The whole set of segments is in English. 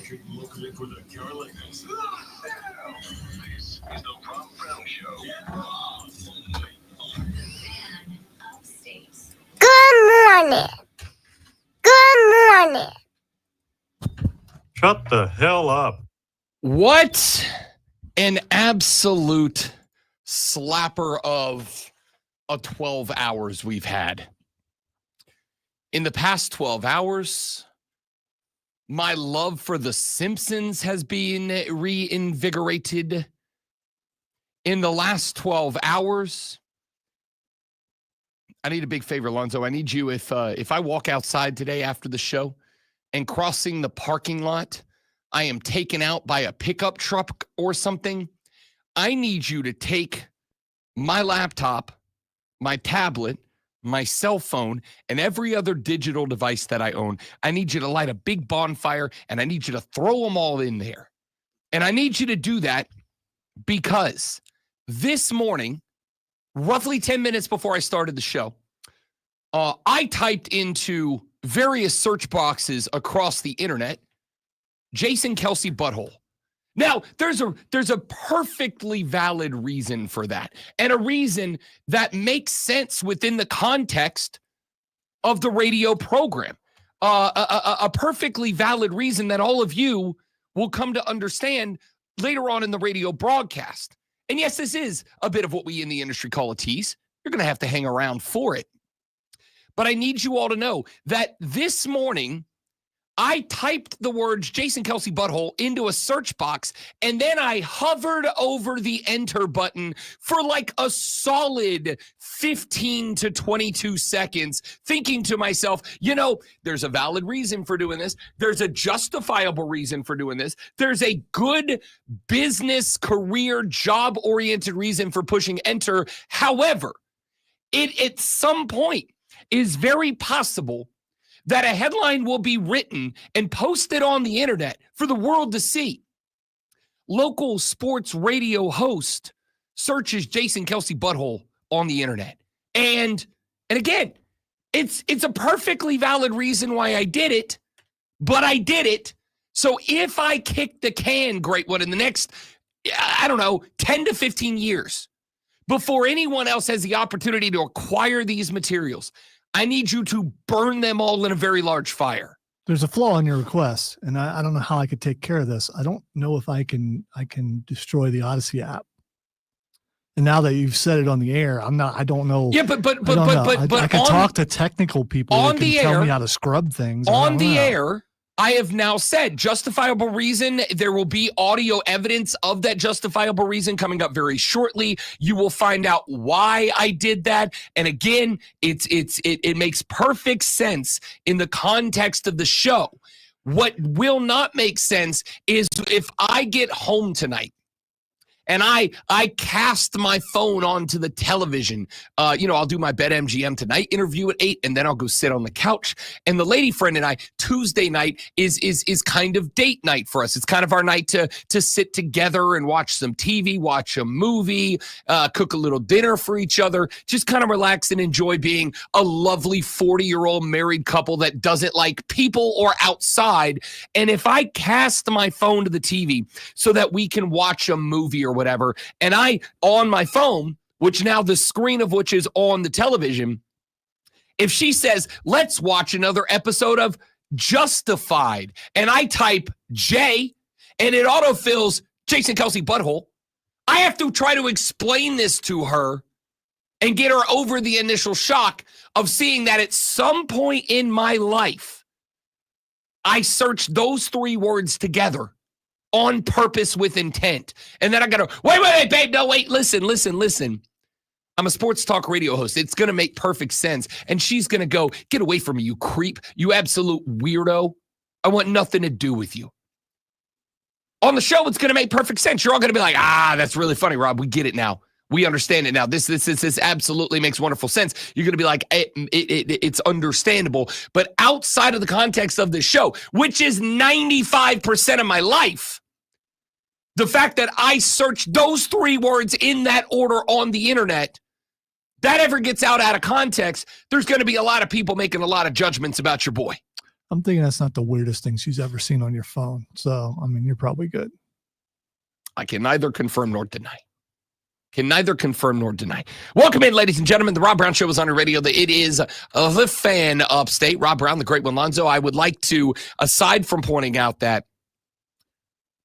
manufactured locally for the Carolinas. This is the Rob Brown Show. Good morning. Good morning. Shut the hell up. What an absolute slapper of a 12 hours we've had. In the past 12 hours, my love for The Simpsons has been reinvigorated. In the last 12 hours, I need a big favor, Alonzo. I need you, if I walk outside today after the show and crossing the parking lot, I am taken out by a pickup truck or something, I need you to take my laptop, my tablet, my cell phone, and every other digital device that I own. I need you to light a big bonfire, and I need you to throw them all in there. And I need you to do that because this morning, roughly 10 minutes before I started the show, I typed into various search boxes across the internet, Jason Kelce butthole. Now, there's a perfectly valid reason for that, and a reason that makes sense within the context of the radio program. A perfectly valid reason that all of you will come to understand later on in the radio broadcast. And yes, this is a bit of what we in the industry call a tease. You're going to have to hang around for it. But I need you all to know that this morning, I typed the words Jason Kelce butthole into a search box, and then I hovered over the enter button for like a solid 15 to 22 seconds, thinking to myself, there's a valid reason for doing this. There's a justifiable reason for doing this. There's a good business, career, job-oriented reason for pushing enter. However, it at some point is very possible that a headline will be written and posted on the internet for the world to see. Local sports radio host searches Jason Kelce butthole on the internet. And again, it's a perfectly valid reason why I did it, but I did it. So if I kick the can, great one, in the next, 10 to 15 years, before anyone else has the opportunity to acquire these materials, I need you to burn them all in a very large fire. There's a flaw in your request, and I don't know how I could take care of this. I don't know if I can destroy the Odyssey app. And now that you've said it on the air, I don't know. Yeah, but I can talk to technical people on that can the tell air, me how to scrub things. On the air, I have now said justifiable reason. There will be audio evidence of that justifiable reason coming up very shortly. You will find out why I did that. And again, it makes perfect sense in the context of the show. What will not make sense is if I get home tonight and I cast my phone onto the television. I'll do my BetMGM Tonight interview at 8, and then I'll go sit on the couch. And the lady friend and I, Tuesday night is kind of date night for us. It's kind of our night to sit together and watch some TV, watch a movie, cook a little dinner for each other, just kind of relax and enjoy being a lovely 40-year-old married couple that doesn't like people or outside. And if I cast my phone to the TV so that we can watch a movie or whatever, and I, on my phone, which now the screen of which is on the television, if she says, let's watch another episode of Justified, and I type J, and it autofills Jason Kelce butthole, I have to try to explain this to her and get her over the initial shock of seeing that at some point in my life, I searched those three words together on purpose with intent. And then I got to, wait, babe, no, wait, listen. I'm a sports talk radio host. It's going to make perfect sense. And she's going to go, get away from me, you creep, you absolute weirdo. I want nothing to do with you. On the show, it's going to make perfect sense. You're all going to be like, that's really funny, Rob. We get it now. We understand it now. This absolutely makes wonderful sense. You're going to be like, it's understandable. But outside of the context of this show, which is 95% of my life, the fact that I searched those three words in that order on the internet, that ever gets out of context, there's going to be a lot of people making a lot of judgments about your boy. I'm thinking that's not the weirdest thing she's ever seen on your phone. So, I mean, you're probably good. I can neither confirm nor deny. Welcome in, ladies and gentlemen. The Rob Brown Show is on your radio. It is the Fan Upstate. Rob Brown, the great one, Lonzo. I would like to, aside from pointing out that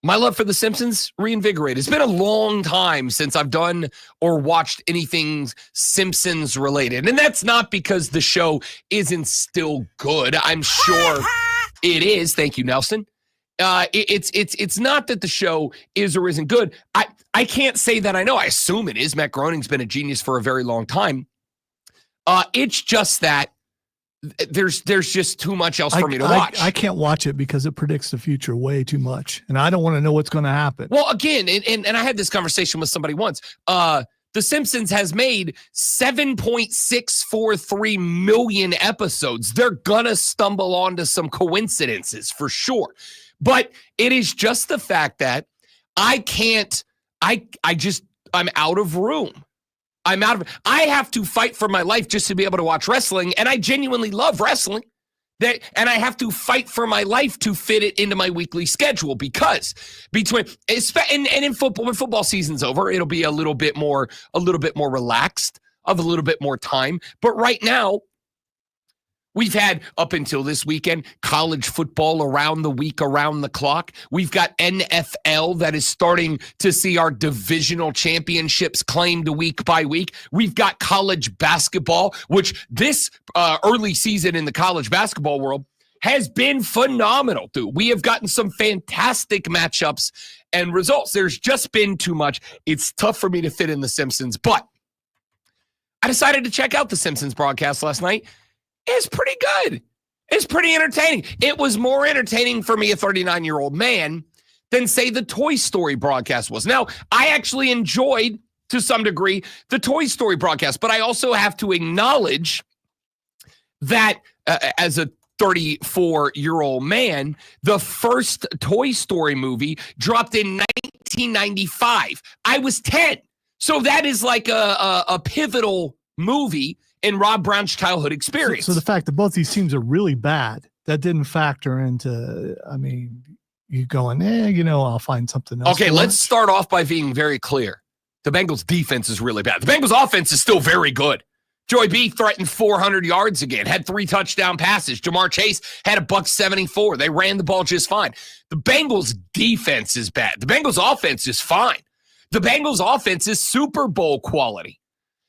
my love for The Simpsons reinvigorated. It's been a long time since I've done or watched anything Simpsons related. And that's not because the show isn't still good. I'm sure it is. Thank you, Nelson. It's not that the show is or isn't good. I can't say that I know. I assume it is. Matt Groening's been a genius for a very long time. It's just that there's just too much else for me to watch. I can't watch it because it predicts the future way too much, and I don't want to know what's going to happen. Well, again, and I had this conversation with somebody once. The Simpsons has made 7.643 million episodes. They're gonna stumble onto some coincidences for sure. But it is just the fact that I'm out of room. I have to fight for my life just to be able to watch wrestling, and I genuinely love wrestling. And I have to fight for my life to fit it into my weekly schedule because in football, when football season's over, it'll be a little bit more relaxed, of a little bit more time. But right now, we've had, up until this weekend, college football around the week, around the clock. We've got NFL that is starting to see our divisional championships claimed week by week. We've got college basketball, which this early season in the college basketball world has been phenomenal, dude. We have gotten some fantastic matchups and results. There's just been too much. It's tough for me to fit in The Simpsons, but I decided to check out The Simpsons broadcast last night. It's pretty good. It's pretty entertaining. It was more entertaining for me, a 39-year-old man, than, say, the Toy Story broadcast was. Now, I actually enjoyed, to some degree, the Toy Story broadcast, but I also have to acknowledge that as a 34-year-old man, the first Toy Story movie dropped in 1995. I was 10. So that is like a pivotal movie in Rob Brown's childhood experience. So the fact that both these teams are really bad, that didn't factor into, I mean, you going, I'll find something else. Okay, let's start off by being very clear. The Bengals defense is really bad. The Bengals offense is still very good. Joey B threatened 400 yards again, had 3 touchdown passes. Jamar Chase had a $174. They ran the ball just fine. The Bengals defense is bad. The Bengals offense is fine. The Bengals offense is Super Bowl quality.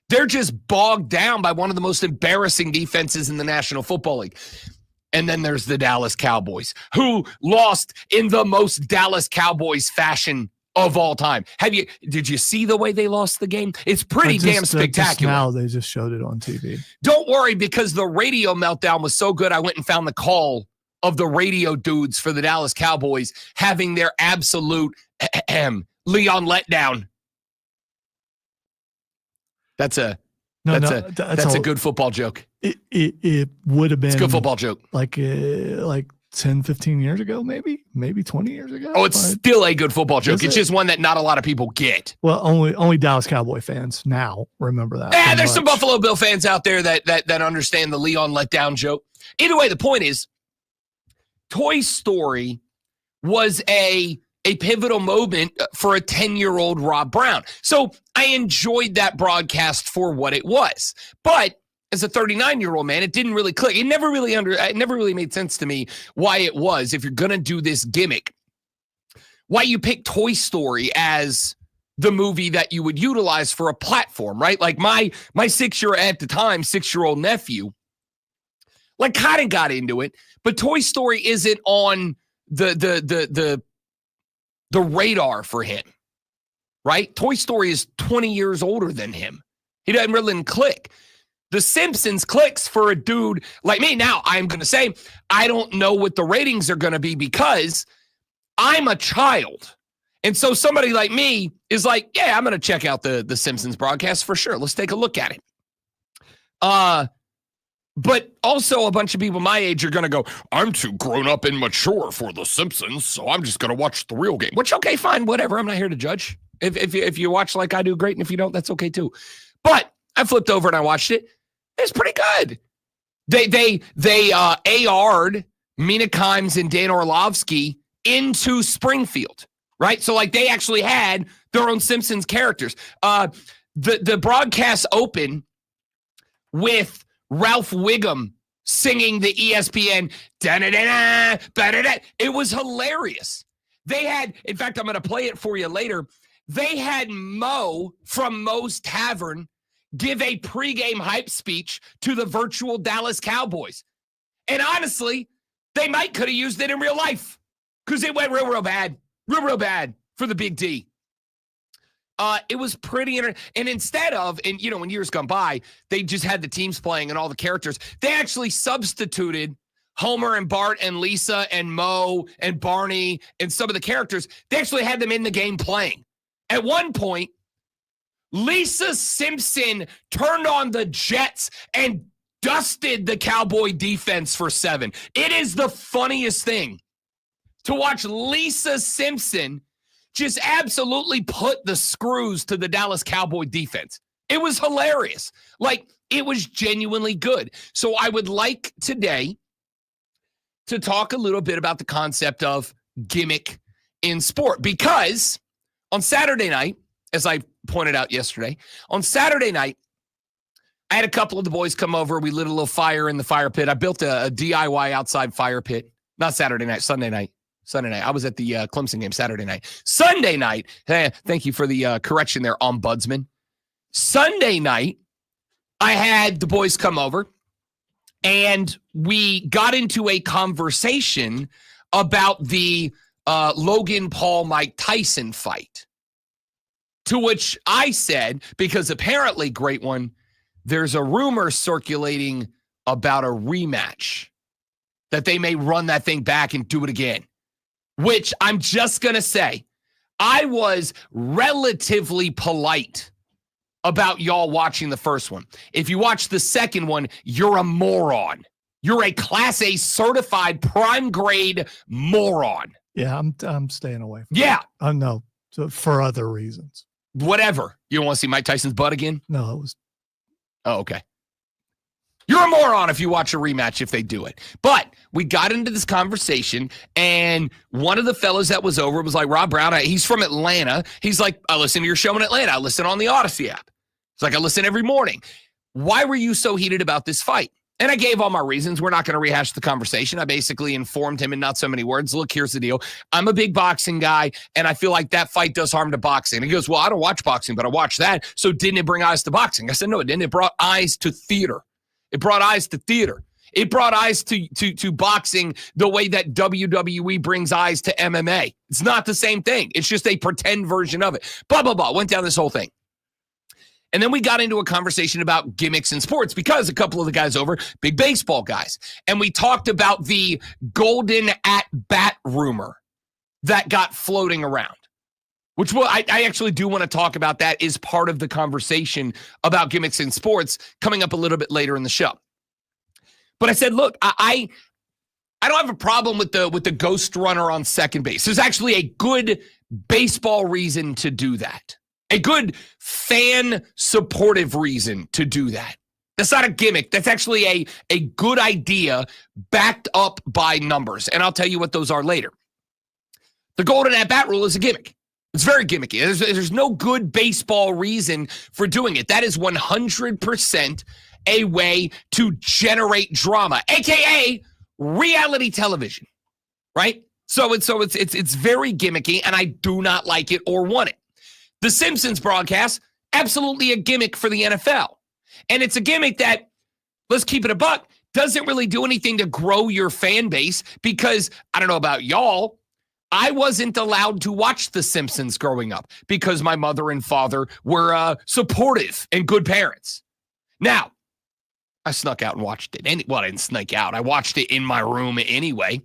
They're just bogged down by one of the most embarrassing defenses in the National Football League. And then there's the Dallas Cowboys, who lost in the most Dallas Cowboys fashion of all time. Did you see the way they lost the game? It's pretty damn spectacular. Now they just showed it on TV. Don't worry, because the radio meltdown was so good, I went and found the call of the radio dudes for the Dallas Cowboys having their absolute Leon letdown. That's a good football joke. It would have been. It's a good football joke. Like 10, 15 years ago, maybe 20 years ago. Oh, it's still a good football joke. It's just one that not a lot of people get. Well, only Dallas Cowboy fans now remember that. Yeah, there's some Buffalo Bill fans out there that understand the Leon letdown joke. Either way, the point is, Toy Story was a pivotal moment for a 10-year-old Rob Brown. So I enjoyed that broadcast for what it was. But as a 39-year-old man, it didn't really click. It never really made sense to me why it was, if you're going to do this gimmick, why you pick Toy Story as the movie that you would utilize for a platform, right? Like my 6-year-old nephew, like, kind of got into it, but Toy Story isn't on the radar for him, right? Toy Story is 20 years older than him. He doesn't really click. The Simpsons clicks for a dude like me. Now, I'm going to say, I don't know what the ratings are going to be because I'm a child. And so somebody like me is like, yeah, I'm going to check out the Simpsons broadcast for sure. Let's take a look at it. But also a bunch of people my age are going to go, I'm too grown up and mature for The Simpsons, so I'm just going to watch the real game. Which, okay, fine, whatever. I'm not here to judge. If you watch like I do, great. And if you don't, that's okay too. But I flipped over and I watched it. It's pretty good. They AR'd Mina Kimes and Dan Orlovsky into Springfield, right? So like they actually had their own Simpsons characters. The broadcast opened with Ralph Wiggum singing the ESPN. Da-da-da-da, ba-da-da. It was hilarious. They had, in fact, I'm going to play it for you later. They had Mo from Mo's Tavern give a pregame hype speech to the virtual Dallas Cowboys. And honestly, they might could have used it in real life because it went real bad for the Big D. It was pretty and instead of, and you know, when years gone by, they just had the teams playing and all the characters. They actually substituted Homer and Bart and Lisa and Mo and Barney and some of the characters. They actually had them in the game playing. At one point, Lisa Simpson turned on the Jets and dusted the Cowboy defense for 7. It is the funniest thing to watch Lisa Simpson just absolutely put the screws to the Dallas Cowboy defense. It was hilarious. Like, it was genuinely good. So I would like today to talk a little bit about the concept of gimmick in sport, because on Saturday night, as I pointed out yesterday, on Saturday night, I had a couple of the boys come over. We lit a little fire in the fire pit. I built a DIY outside fire pit. Not Saturday night, Sunday night. I was at the Clemson game Saturday night. Sunday night, thank you for the correction there, Ombudsman. Sunday night, I had the boys come over, and we got into a conversation about the Logan Paul Mike Tyson fight. To which I said, because apparently, great one, there's a rumor circulating about a rematch, that they may run that thing back and do it again. Which I'm just going to say, I was relatively polite about y'all watching the first one. If you watch the second one, you're a moron. You're a Class A certified prime grade moron. Yeah, I'm staying away. Yeah. No, so for other reasons. Whatever. You don't want to see Mike Tyson's butt again? No, it was. Oh, okay. You're a moron if you watch a rematch if they do it. But we got into this conversation, and one of the fellas that was over was like, Rob Brown, he's from Atlanta. He's like, I listen to your show in Atlanta. I listen on the Odyssey app. It's like, I listen every morning. Why were you so heated about this fight? And I gave all my reasons. We're not going to rehash the conversation. I basically informed him in not so many words. Look, here's the deal. I'm a big boxing guy, and I feel like that fight does harm to boxing. And he goes, well, I don't watch boxing, but I watch that. So didn't it bring eyes to boxing? I said, no, it didn't. It brought eyes to theater. It brought eyes to theater. It brought eyes to boxing the way that WWE brings eyes to MMA. It's not the same thing. It's just a pretend version of it. Blah, blah, blah. Went down this whole thing. And then we got into a conversation about gimmicks in sports because a couple of the guys over, big baseball guys. And we talked about the golden at-bat rumor that got floating around. Which I actually do want to talk about. That is part of the conversation about gimmicks in sports coming up a little bit later in the show. But I said, look, I don't have a problem with the ghost runner on second base. There's actually a good baseball reason to do that. A good fan supportive reason to do that. That's not a gimmick. That's actually a good idea backed up by numbers. And I'll tell you what those are later. The golden at-bat rule is a gimmick. It's very gimmicky. There's no good baseball reason for doing it. That is 100% a way to generate drama, aka reality television, right? So it's very gimmicky, and I do not like it or want it. The Simpsons broadcast, absolutely a gimmick for the NFL, and it's a gimmick that, let's keep it a buck, doesn't really do anything to grow your fan base because I don't know about y'all. I wasn't allowed to watch The Simpsons growing up because my mother and father were supportive and good parents. Now, I snuck out and watched it. Well, I didn't sneak out. I watched it in my room anyway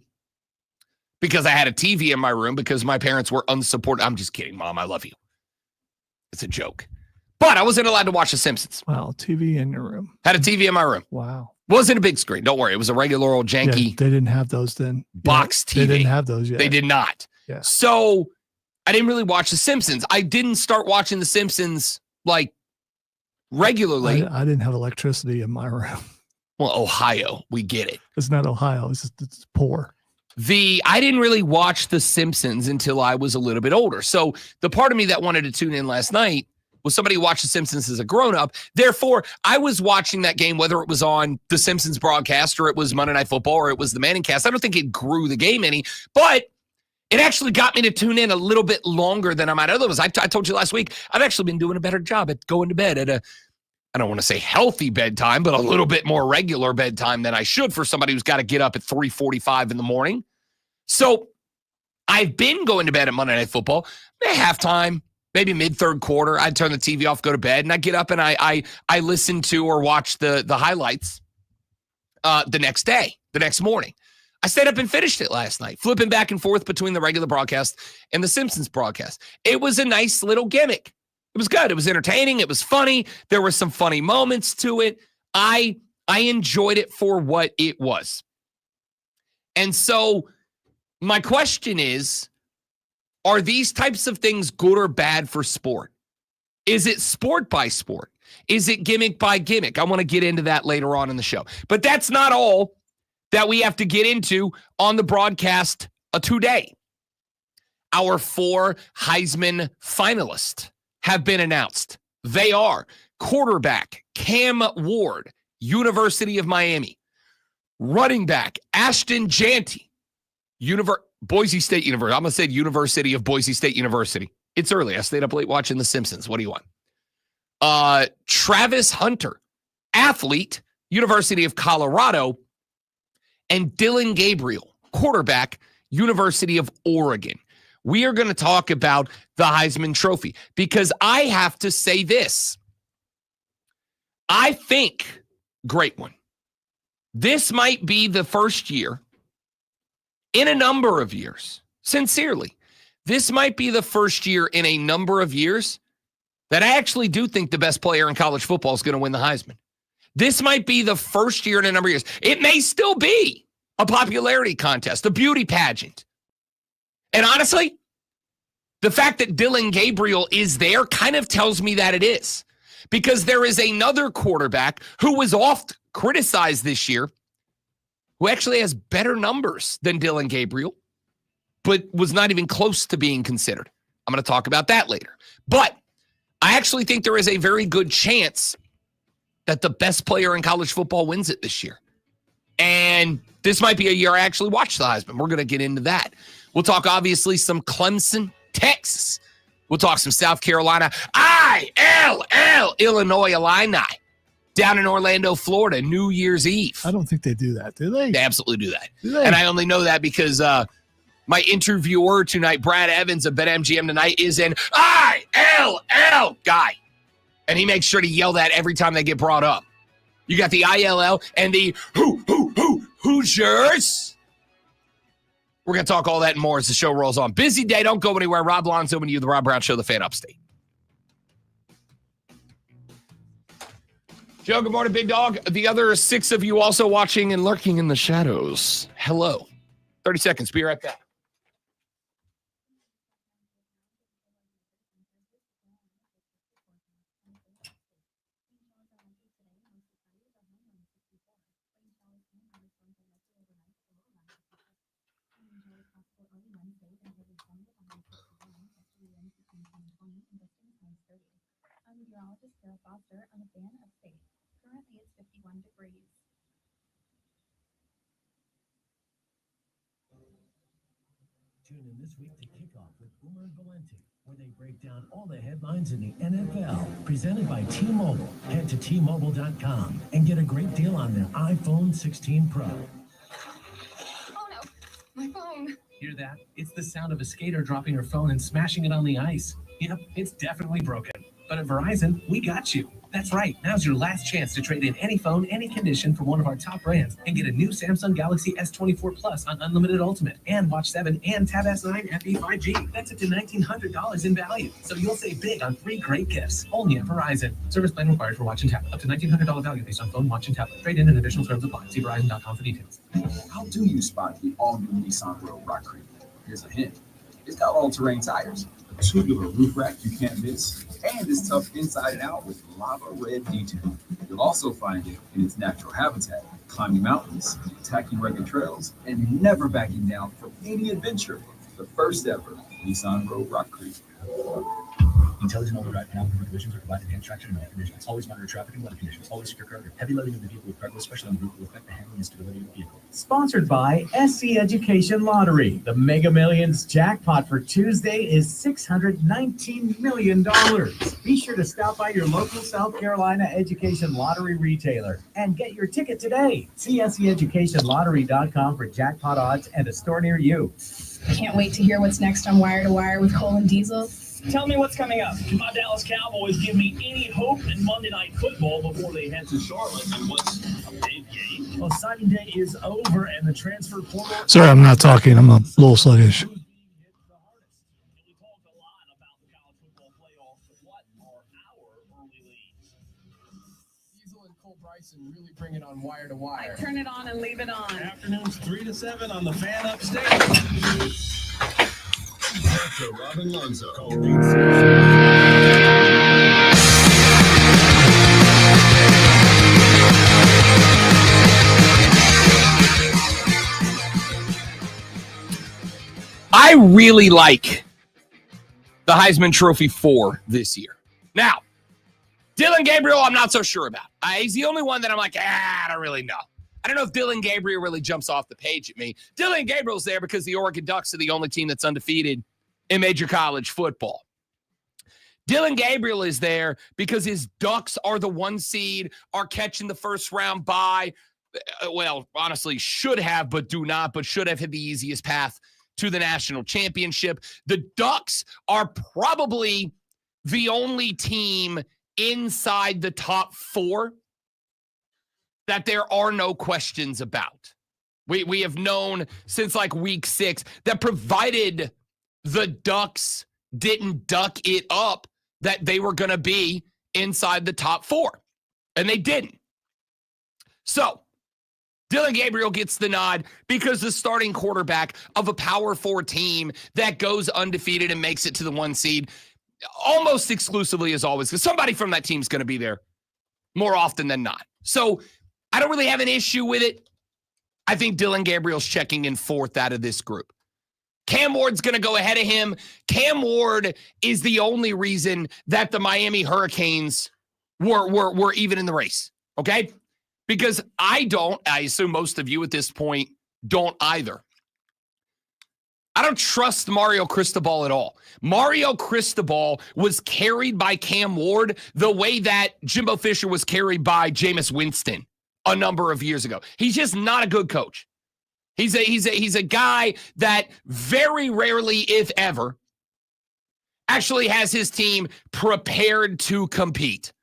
because I had a TV in my room because my parents were unsupportive. I'm just kidding, Mom. I love you. It's a joke. But I wasn't allowed to watch The Simpsons. Wow, TV in your room. Had a TV in my room. Wow. Wasn't a big screen. Don't worry. It was a regular old janky. Yeah, they didn't have those then. Box TV. They didn't have those yet. They did not. Yeah. So I didn't really watch The Simpsons. I didn't start watching The Simpsons like regularly. I didn't have electricity in my room. Well, Ohio, we get it. It's not Ohio. It's poor. I didn't really watch The Simpsons until I was a little bit older. So the part of me that wanted to tune in last night was somebody who watched The Simpsons as a grown-up. Therefore, I was watching that game, whether it was on The Simpsons broadcast or it was Monday Night Football or it was the Manning cast. I don't think it grew the game any, but it actually got me to tune in a little bit longer than I might otherwise. I told you last week, I've actually been doing a better job at going to bed at I don't want to say healthy bedtime, but a little bit more regular bedtime than I should for somebody who's got to get up at 3:45 in the morning. So I've been going to bed at Monday Night Football at halftime, maybe mid-third quarter. I'd turn the TV off, go to bed, and I get up and I listen to or watch the highlights the next day, the next morning. I stayed up and finished it last night, flipping back and forth between the regular broadcast and the Simpsons broadcast. It was a nice little gimmick. It was good. It was entertaining. It was funny. There were some funny moments to it. I enjoyed it for what it was. And so my question is, are these types of things good or bad for sport? Is it sport by sport? Is it gimmick by gimmick? I want to get into that later on in the show. But that's not all that we have to get into on the broadcast today. Our 4 Heisman finalists have been announced. They are quarterback Cam Ward, University of Miami. Running back Ashton Janty, Boise State University. I'm going to say University of Boise State University. It's early. I stayed up late watching The Simpsons. What do you want? Travis Hunter, athlete, University of Colorado. And Dylan Gabriel, quarterback, University of Oregon. We are going to talk about the Heisman Trophy because I have to say this. I think, great one, this might be the first year in a number of years, sincerely, this might be the first year in a number of years that I actually do think the best player in college football is going to win the Heisman. This might be the first year in a number of years. It may still be a popularity contest, a beauty pageant. And honestly, the fact that Dylan Gabriel is there kind of tells me that it is. Because there is another quarterback who was oft criticized this year who actually has better numbers than Dylan Gabriel, but was not even close to being considered. I'm going to talk about that later. But I actually think there is a very good chance that the best player in college football wins it this year. And this might be a year I actually watch the Heisman. We're going to get into that. We'll talk, obviously, some Clemson, Texas. We'll talk some South Carolina, Illinois Illini, down in Orlando, Florida, New Year's Eve. I don't think they do that, do they? They absolutely do that. Do they? And I only know that because my interviewer tonight, Brad Evans of BetMGM tonight, is an ILL guy. And he makes sure to yell that every time they get brought up. You got the ILL and the Hoosiers. We're going to talk all that and more as the show rolls on. Busy day. Don't go anywhere. Rob Lonzo and you, the Rob Brown Show, the Fan Upstate. Joe, good morning, big dog. The other 6 of you also watching and lurking in the shadows. Hello. 30 seconds. Be right back. On the Fan Upstate. Currently it's 51 degrees. Tune in this week to Kickoff with Boomer and Valenti, where they break down all the headlines in the NFL. Presented by T-Mobile. Head to T-Mobile.com and get a great deal on their iPhone 16 Pro. Oh no, my phone. Hear that? It's the sound of a skater dropping her phone and smashing it on the ice. Yep, it's definitely broken. But at Verizon, we got you. That's right. Now's your last chance to trade in any phone, any condition from one of our top brands and get a new Samsung Galaxy S24 Plus on Unlimited Ultimate and Watch 7 and Tab S9 FE 5G. That's up to $1,900 in value. So you'll save big on 3 great gifts. Only at Verizon. Service plan required for Watch and Tab. Up to $1,900 value based on phone, watch, and tablet. Trade in and additional terms apply. See Verizon.com for details. How do you spot the all-new Nissan Rogue Rock Creek? Here's a hint. It's got all-terrain tires, a tubular roof rack you can't miss, and it's tough inside and out with lava red detail. You'll also find it in its natural habitat, Climbing mountains, attacking rugged trails, and never backing down from any adventure. The first ever Nissan Road Rock Creek. Intelligent all-wheel drive and conditions are provided hand traction and all conditions. Always monitor traffic and weather conditions. Always secure cargo. Heavy loading of the vehicle with cargo, especially on the route, will affect the handling and stability of the vehicle. Sponsored by SC Education Lottery. The Mega Millions jackpot for Tuesday is $619 million. Be sure to stop by your local South Carolina Education Lottery retailer and get your ticket today. See SCEducationLottery.com for jackpot odds and a store near you. Can't wait to hear what's next on Wire to Wire with Cole and Diesel. Tell me what's coming up. Can my Dallas Cowboys give me any hope in Monday Night Football before they head to Charlotte? And what's a big game? Well, signing day is over, and the transfer portal. Sorry, I'm not talking. I'm a little sluggish. We talked a lot about the college football playoffs, but what are our early leads? Diesel and Cole Bryson really bring it on Wire to Wire. Turn it on and leave it on. Afternoons 3 to 7 on the Fan Upstairs. To Robin Lonzo. I really like the Heisman Trophy 4 this year. Now, Dylan Gabriel, I'm not so sure about. He's the only one that I'm like, I don't really know. I don't know if Dylan Gabriel really jumps off the page at me. Dylan Gabriel's there because the Oregon Ducks are the only team that's undefeated in major college football. Dylan Gabriel is there because his Ducks are the 1 seed, are catching the first round bye. Well, honestly, should have, but do not, but should have had the easiest path to the national championship. The Ducks are probably the only team inside the top 4 that there are no questions about. We have known since like week 6 that provided the Ducks didn't duck it up, that they were going to be inside the top 4. And they didn't. So, Dylan Gabriel gets the nod because the starting quarterback of a Power 4 team that goes undefeated and makes it to the 1 seed almost exclusively as always, because somebody from that team is going to be there more often than not. So, I don't really have an issue with it. I think Dylan Gabriel's checking in 4th out of this group. Cam Ward's going to go ahead of him. Cam Ward is the only reason that the Miami Hurricanes were even in the race, okay? Because I assume most of you at this point don't either. I don't trust Mario Cristobal at all. Mario Cristobal was carried by Cam Ward the way that Jimbo Fisher was carried by Jameis Winston a number of years ago. He's just not a good coach. He's a guy that very rarely, if ever, actually has his team prepared to compete.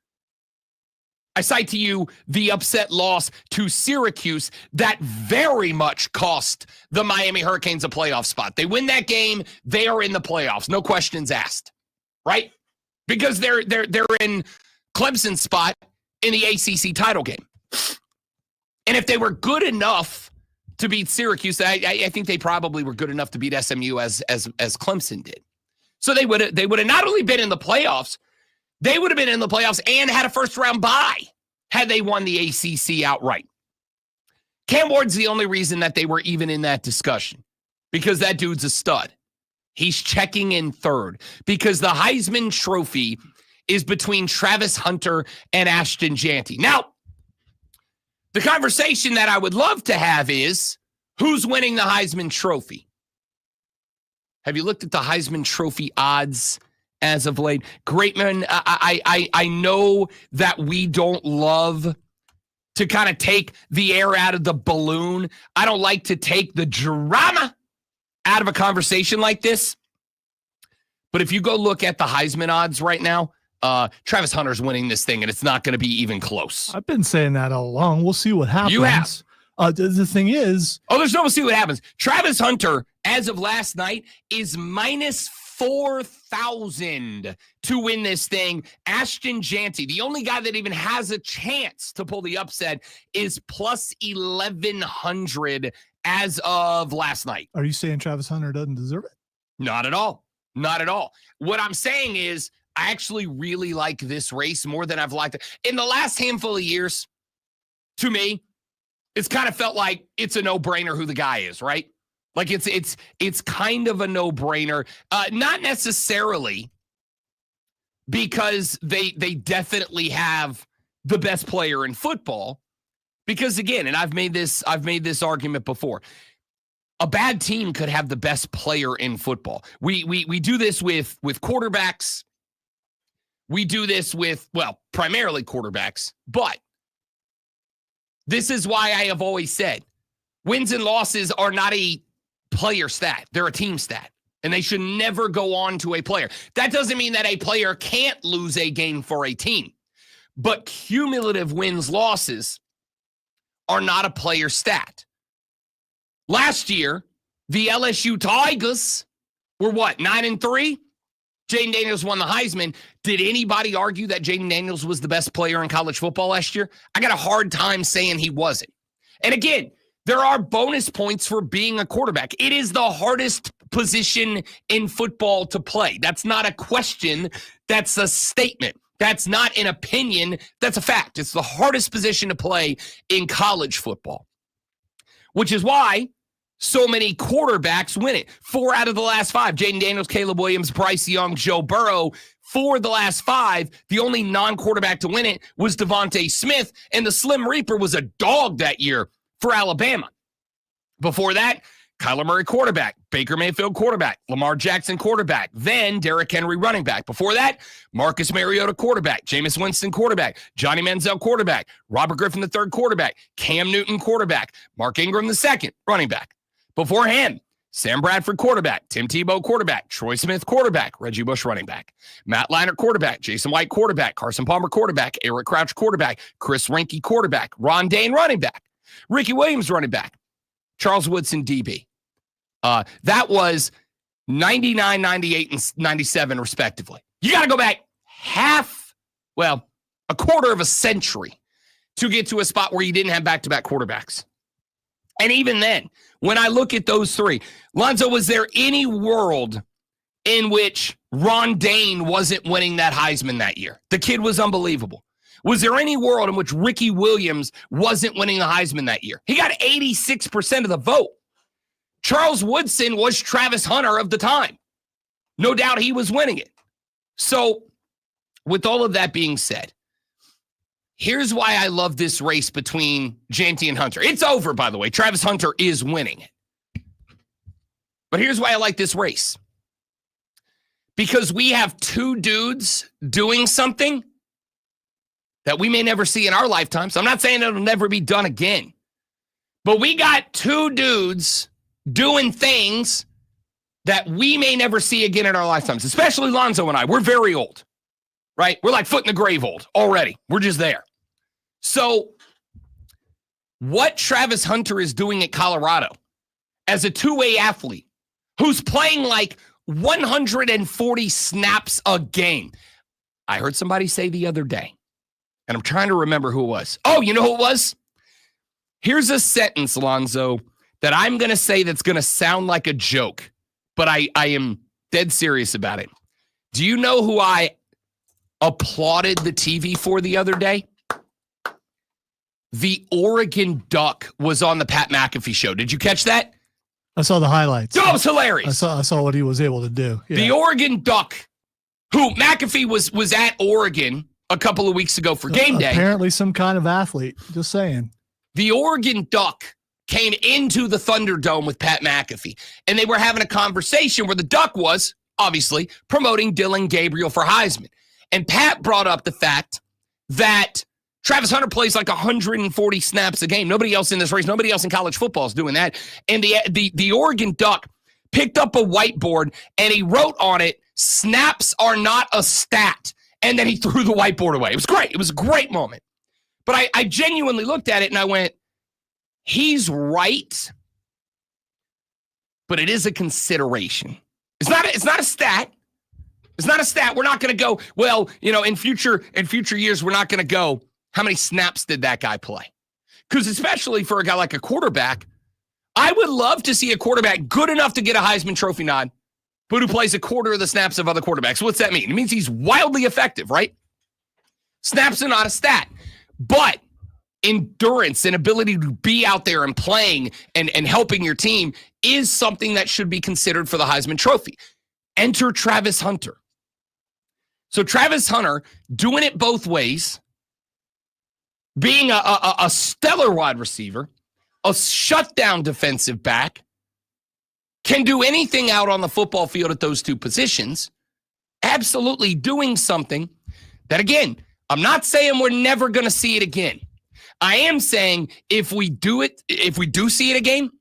I cite to you the upset loss to Syracuse that very much cost the Miami Hurricanes a playoff spot. They win that game, they are in the playoffs, no questions asked, right? Because they're in Clemson's spot in the ACC title game. And if they were good enough to beat Syracuse, I think they probably were good enough to beat SMU as Clemson did. So they would have not only been in the playoffs, they would have been in the playoffs and had a first-round bye had they won the ACC outright. Cam Ward's the only reason that they were even in that discussion, because that dude's a stud. He's checking in 3rd because the Heisman Trophy is between Travis Hunter and Ashton Jeanty. Now, the conversation that I would love to have is, who's winning the Heisman Trophy? Have you looked at the Heisman Trophy odds as of late? Greatman, I know that we don't love to kind of take the air out of the balloon. I don't like to take the drama out of a conversation like this. But if you go look at the Heisman odds right now, Travis Hunter's winning this thing, and it's not going to be even close. I've been saying that all along. We'll see what happens. You have. The thing is... there's no we'll see what happens. Travis Hunter, as of last night, is minus 4,000 to win this thing. Ashton Jeanty, the only guy that even has a chance to pull the upset, is plus 1,100 as of last night. Are you saying Travis Hunter doesn't deserve it? Not at all. Not at all. What I'm saying is, I actually really like this race more than I've liked it. In the last handful of years, to me, it's kind of felt like it's a no-brainer who the guy is, right? Like it's kind of a no-brainer. Not necessarily because they definitely have the best player in football. Because again, and I've made this argument before, a bad team could have the best player in football. We do this with quarterbacks. We do this with, well, primarily quarterbacks, but this is why I have always said wins and losses are not a player stat. They're a team stat, and they should never go on to a player. That doesn't mean that a player can't lose a game for a team, but cumulative wins, losses are not a player stat. Last year, the LSU Tigers were what, 9-3? Jaden Daniels won the Heisman. Did anybody argue that Jaden Daniels was the best player in college football last year? I got a hard time saying he wasn't. And again, there are bonus points for being a quarterback. It is the hardest position in football to play. That's not a question. That's a statement. That's not an opinion. That's a fact. It's the hardest position to play in college football, which is why so many quarterbacks win it. 4 out of the last 5, Jaden Daniels, Caleb Williams, Bryce Young, Joe Burrow. 4 of the last 5, the only non-quarterback to win it was Devontae Smith, and the Slim Reaper was a dog that year for Alabama. Before that, Kyler Murray quarterback, Baker Mayfield quarterback, Lamar Jackson quarterback, then Derrick Henry running back. Before that, Marcus Mariota quarterback, Jameis Winston quarterback, Johnny Manziel quarterback, Robert Griffin III quarterback, Cam Newton quarterback, Mark Ingram II running back. Before him, Sam Bradford quarterback, Tim Tebow quarterback, Troy Smith quarterback, Reggie Bush running back, Matt Leinart quarterback, Jason White quarterback, Carson Palmer quarterback, Eric Crouch quarterback, Chris Rinke quarterback, Ron Dane running back, Ricky Williams running back, Charles Woodson DB. That was 99, 98, and 97 respectively. You got to go back a quarter of a century to get to a spot where you didn't have back-to-back quarterbacks. And even then, when I look at those 3, Lonzo, was there any world in which Ron Dane wasn't winning that Heisman that year? The kid was unbelievable. Was there any world in which Ricky Williams wasn't winning the Heisman that year? He got 86% of the vote. Charles Woodson was Travis Hunter of the time. No doubt he was winning it. So with all of that being said, here's why I love this race between Janty and Hunter. It's over, by the way. Travis Hunter is winning it. But here's why I like this race. Because we have 2 dudes doing something that we may never see in our lifetimes. I'm not saying it'll never be done again. But we got 2 dudes doing things that we may never see again in our lifetimes, especially Lonzo and I. We're very old, right? We're like foot in the grave old already. We're just there. So what Travis Hunter is doing at Colorado as a two-way athlete who's playing like 140 snaps a game. I heard somebody say the other day, and I'm trying to remember who it was. Oh, you know who it was? Here's a sentence, Lonzo, that I'm going to say that's going to sound like a joke, but I am dead serious about it. Do you know who I applauded the TV for the other day? The Oregon Duck was on the Pat McAfee show. Did you catch that? I saw the highlights. Oh, it was hilarious. I saw what he was able to do. Yeah. The Oregon Duck, who McAfee was at Oregon a couple of weeks ago for game day. Apparently some kind of athlete. Just saying. The Oregon Duck came into the Thunderdome with Pat McAfee, and they were having a conversation where the Duck was, obviously, promoting Dylan Gabriel for Heisman. And Pat brought up the fact that Travis Hunter plays like 140 snaps a game. Nobody else in this race, nobody else in college football is doing that. And the Oregon Duck picked up a whiteboard, and he wrote on it, "Snaps are not a stat." And then he threw the whiteboard away. It was great. It was a great moment. But I genuinely looked at it, and I went, he's right, but it is a consideration. It's not a stat. It's not a stat. We're not going to go, well, in future years, we're not going to go, how many snaps did that guy play? Because especially for a guy like a quarterback, I would love to see a quarterback good enough to get a Heisman Trophy nod, but who plays a quarter of the snaps of other quarterbacks. What's that mean? It means he's wildly effective, right? Snaps are not a stat. But endurance and ability to be out there and playing and helping your team is something that should be considered for the Heisman Trophy. Enter Travis Hunter. So Travis Hunter doing it both ways, being a stellar wide receiver, a shutdown defensive back, can do anything out on the football field at those two positions, absolutely doing something that, again, I'm not saying we're never going to see it again. I am saying if we do see it again,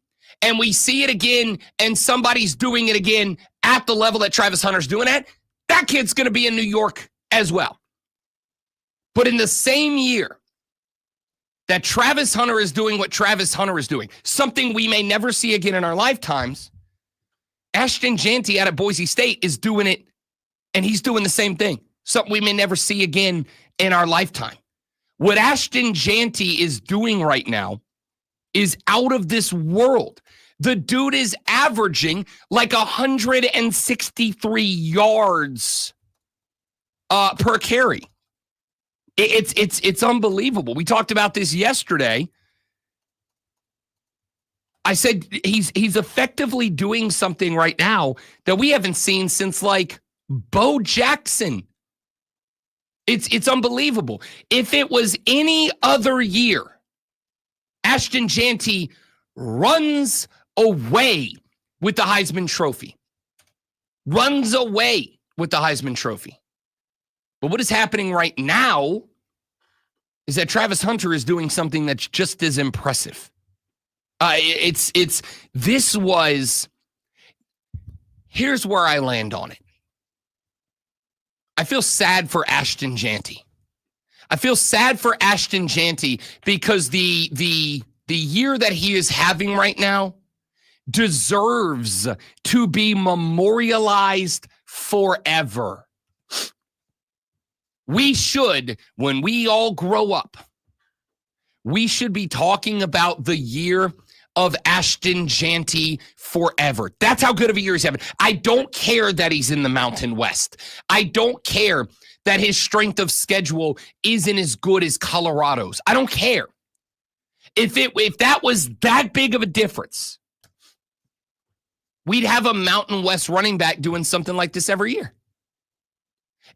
and we see it again, and somebody's doing it again at the level that Travis Hunter's doing at, that kid's going to be in New York as well. But in the same year that Travis Hunter is doing what Travis Hunter is doing, something we may never see again in our lifetimes, Ashton Jeanty out of Boise State is doing it, and he's doing the same thing. Something we may never see again in our lifetime. What Ashton Jeanty is doing right now is out of this world. The dude is averaging like 163 yards per carry. It's unbelievable. We talked about this yesterday. I said he's effectively doing something right now that we haven't seen since like Bo Jackson. It's unbelievable. If it was any other year, Ashton Jeanty runs away with the Heisman Trophy. Runs away with the Heisman Trophy. But what is happening right now is that Travis Hunter is doing something that's just as impressive. Here's where I land on it. I feel sad for Ashton Jeanty. I feel sad for Ashton Jeanty because the year that he is having right now deserves to be memorialized forever. We should, when we all grow up, we should be talking about the year of Ashton Jeanty forever. That's how good of a year he's having. I don't care that he's in the Mountain West. I don't care that his strength of schedule isn't as good as Colorado's. I don't care. If that was that big of a difference, we'd have a Mountain West running back doing something like this every year.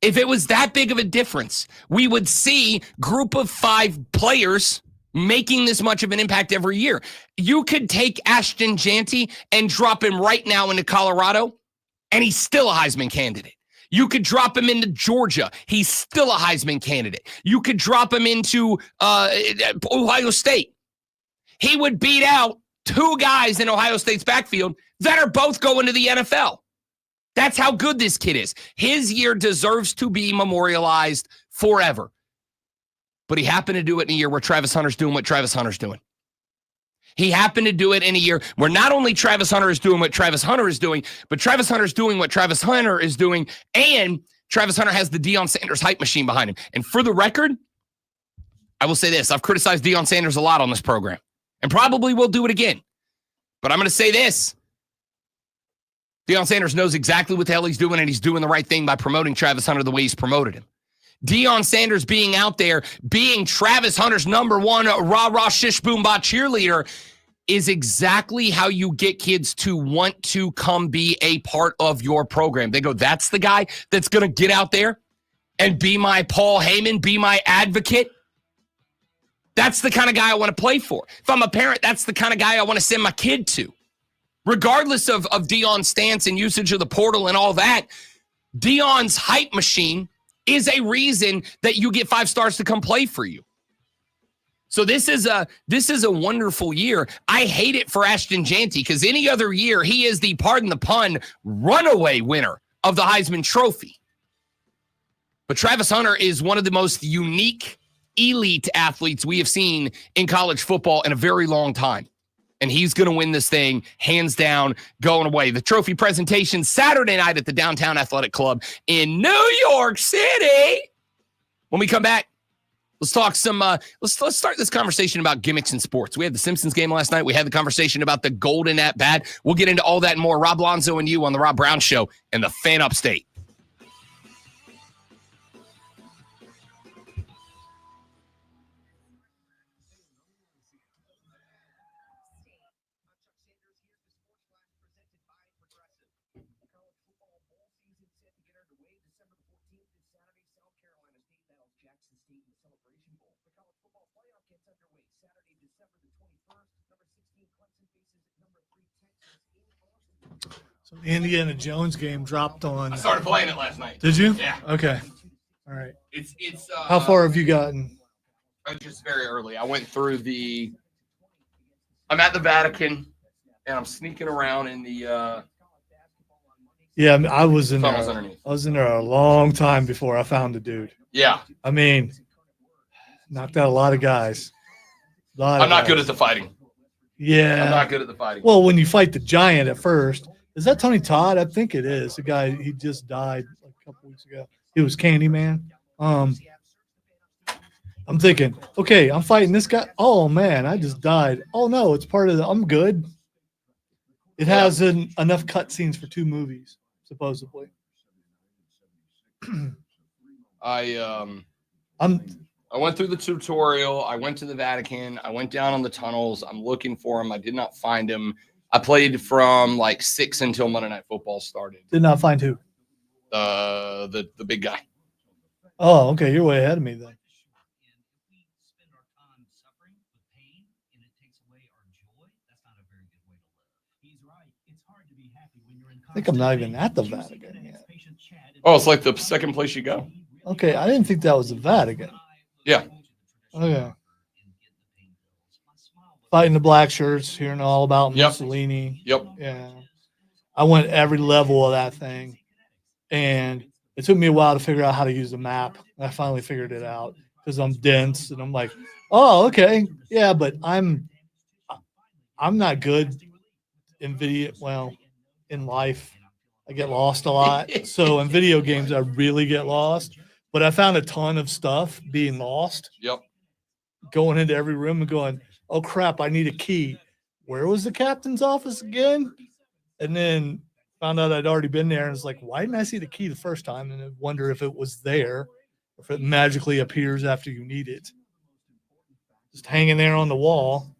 If it was that big of a difference, we would see group of 5 players making this much of an impact every year. You could take Ashton Jeanty and drop him right now into Colorado, and he's still a Heisman candidate. You could drop him into Georgia. He's still a Heisman candidate. You could drop him into Ohio State. He would beat out 2 guys in Ohio State's backfield that are both going to the NFL. That's how good this kid is. His year deserves to be memorialized forever. But he happened to do it in a year where Travis Hunter's doing what Travis Hunter's doing. He happened to do it in a year where not only Travis Hunter is doing what Travis Hunter is doing, but Travis Hunter's doing what Travis Hunter is doing, and Travis Hunter has the Deion Sanders hype machine behind him. And for the record, I will say this. I've criticized Deion Sanders a lot on this program, and probably will do it again. But I'm going to say this. Deion Sanders knows exactly what the hell he's doing, and he's doing the right thing by promoting Travis Hunter the way he's promoted him. Deion Sanders being out there, being Travis Hunter's number 1 rah-rah shish boom bah cheerleader is exactly how you get kids to want to come be a part of your program. They go, that's the guy that's going to get out there and be my Paul Heyman, be my advocate. That's the kind of guy I want to play for. If I'm a parent, that's the kind of guy I want to send my kid to. Regardless of Deion's stance and usage of the portal and all that, Deion's hype machine is a reason that you get 5 stars to come play for you. So this is a wonderful year. I hate it for Ashton Jeanty because any other year he is the, pardon the pun, runaway winner of the Heisman Trophy. But Travis Hunter is one of the most unique, elite athletes we have seen in college football in a very long time. And he's going to win this thing, hands down, going away. The trophy presentation Saturday night at the Downtown Athletic Club in New York City. When we come back, let's talk some. Let's start this conversation about gimmicks in sports. We had the Simpsons game last night. We had the conversation about the golden at bat. We'll get into all that and more. Rob Lonzo and you on the Rob Brown Show and the Fan Upstate. So the Indiana Jones game dropped on. I started playing it last night. Did you? Yeah. Okay. All right. It's How far have you gotten? Just very early. I went through I'm at the Vatican, and I'm sneaking around in the Yeah, I was in tunnels there. underneath. I was in there a long time before I found the dude. Yeah. I mean, knocked out a lot of guys. I'm not good at the fighting. Yeah. I'm not good at the fighting. Well, when you fight the giant at first, is that Tony Todd? I think it is. The guy, he just died like a couple weeks ago. He was Candyman. I'm thinking, okay, I'm fighting this guy. Oh man, I just died. Oh no, it's part of I'm good. It has enough cutscenes for 2 movies, supposedly. I went through the tutorial. I went to the Vatican. I went down on the tunnels. I'm looking for him. I did not find him. I played from like 6 until Monday Night Football started. Did not find who? The big guy. Oh, okay. You're way ahead of me then. I think I'm not even at the Vatican yet. Oh, it's like the second place you go. Okay, I didn't think that was the Vatican. Yeah. Okay. Fighting the black shirts, hearing all about Mussolini. Yep. Yeah. I went every level of that thing. And it took me a while to figure out how to use the map. And I finally figured it out because I'm dense and I'm like, oh, okay. Yeah, but I'm not good in video. Well, in life, I get lost a lot. So in video games, I really get lost. But I found a ton of stuff being lost. Yep. Going into every room and going, oh crap, I need a key. Where was the captain's office again? And then found out I'd already been there and was like, why didn't I see the key the first time? And I wonder if it was there, or if it magically appears after you need it. Just hanging there on the wall.